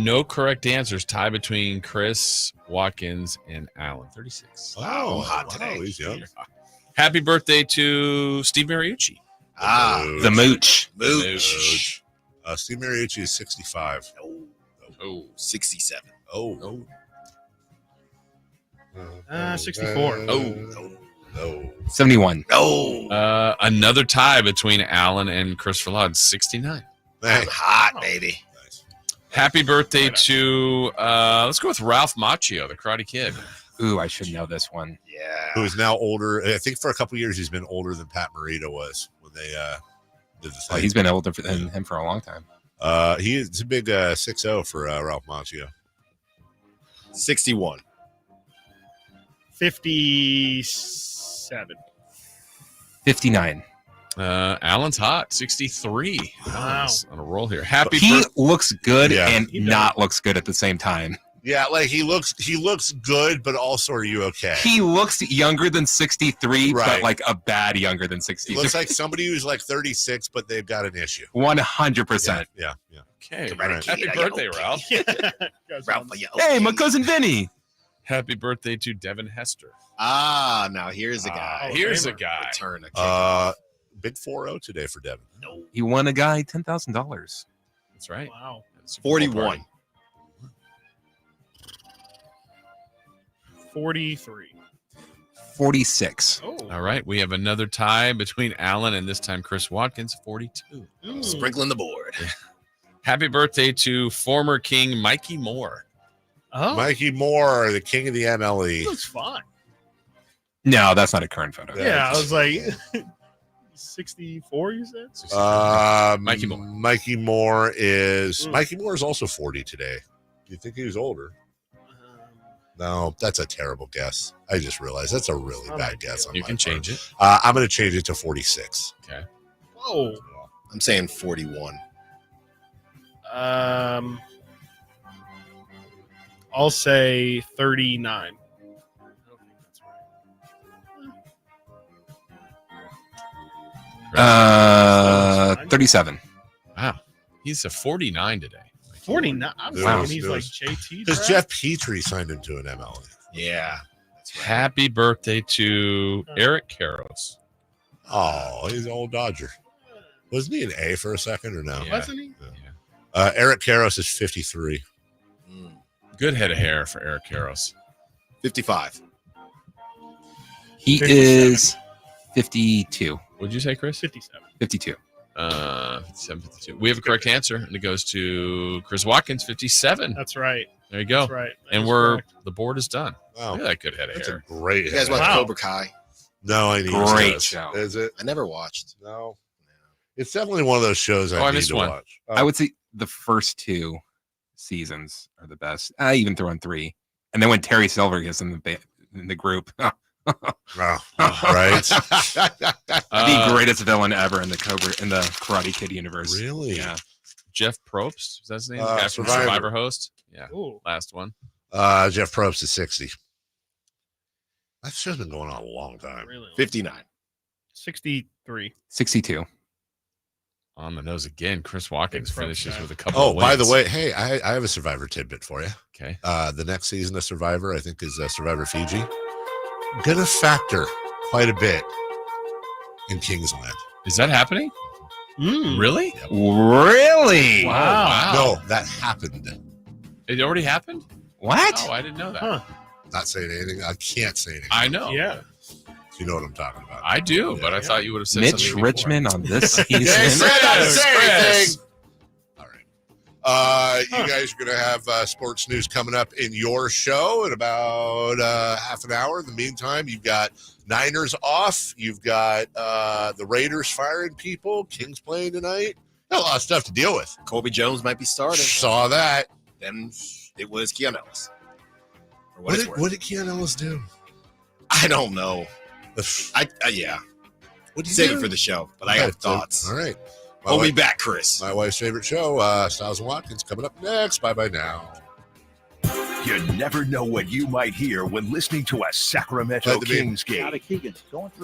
No correct answers. Tie between Chris Watkins and Alan. 36. Wow. hot today. He's young. Happy birthday to Steve Mariucci. The Mooch. Mooch. Steve Mariucci is 65. Oh. 67. Oh. 64. No. 71. No. Another tie between Alan and Christopher Laud. 69. I'm hot, baby. Happy birthday to let's go with Ralph Macchio, the Karate Kid. Ooh, I should know this one. Yeah. Who is now older. I think for a couple years he's been older than Pat Morita was when they did the thing. Oh, he's been older than him for a long time. He is a big 6-0 for Ralph Macchio. 61. 57. 59. Alan's hot, 63. Wow. Alan's on a roll here. Happy He looks good Yeah. and not looks good at the same time. Yeah, like he looks good, but also are you okay? He looks younger than 63, Right. but like a bad younger than He 63. looks like somebody who's like 36, but they've got an issue. 100%. Yeah. Okay. Right. Happy birthday, Ralph. Ralph, Hey, my cousin Vinny. Happy birthday to Devin Hester. Now here's a guy. Here's a guy. Return a kick. Big 4-0 today for Devin. No. He won a guy $10,000. That's right. Wow. 41. 43. 46. Oh. All right. We have another tie between Alan and this time Chris Watkins, 42. Sprinkling the board. Happy birthday to former King Mikey Moore. Oh. Mikey Moore, the king of the MLE. Looks fine. No, that's not a current photo. Yeah, I was like 64, you said? Mikey Moore. Mikey Moore is also 40 today. Do you think he was older? No, that's a terrible guess. I just realized that's a really bad guess. You can change it. I'm going to change it to 46. Okay. Whoa. I'm saying 41. I'll say 39. 37. Wow. He's a 49 today. 49. I'm Wow. thinking he's like JT. Because draft. Jeff Petrie signed him to an MLE. Yeah. Happy birthday to Eric Karros. Oh, he's an old Dodger. Wasn't he an A for a second or no? Yeah. Wasn't he? Eric Karros is 53. Good head of hair for Eric Karros. 55. He 57. is 52. What'd you say, Chris? 57. 52. 52. We have a correct answer, and it goes to Chris Watkins, 57. That's right. There you go. That's right. That And is we're correct. the board is done. Wow. Look at that good head of That's hair. a great You guys head. watch Wow. Cobra Kai? No, I need Great to. show. Is it? I never watched. No. It's definitely one of those shows I I need missed to one. watch. I would say the first two seasons are the best. I even throw in 3. And then when Terry Silver gets in the group, right. the greatest villain ever in the Karate Kid universe. Really? Yeah. Jeff Probst, is that his name? The guy from Survivor. Survivor host? Yeah. Ooh. Last one. Jeff Probst is 60. That show's been going on a long time. Really long. 59. 63. 62. On the nose again. Chris Watkins Big finishes Probst with a couple Oh, of by the wins. way, hey, I have a Survivor tidbit for you. Okay. The next season of Survivor, I think, is Survivor Fiji. Gonna factor quite a bit in Kingsland. Is that happening? Really? Really? Wow. No, that happened. It already happened? What? Oh, I didn't know that. Huh. Not saying anything. I can't say anything. I know. Yeah. You know what I'm talking about. I do, but I thought you would have said Mitch something Richmond on this They season. said not to say Chris. anything. All right. You guys are going to have sports news coming up in your show in about half an hour. In the meantime, you've got Niners off. You've got the Raiders firing people. Kings playing tonight. Got a lot of stuff to deal with. Colby Jones might be starting. Saw that. Then it was Keon Ellis. For What it's did, worth. what did Keon Ellis do? I don't know. Yeah. What did he Save do? it for the show, but I got Okay, thoughts. All right. Hold me back, Chris. My wife's favorite show, Styles and Watkins, coming up next. Bye-bye now. You never know what you might hear when listening to a Sacramento Glad to be- Kings game. Out of Keegan going through.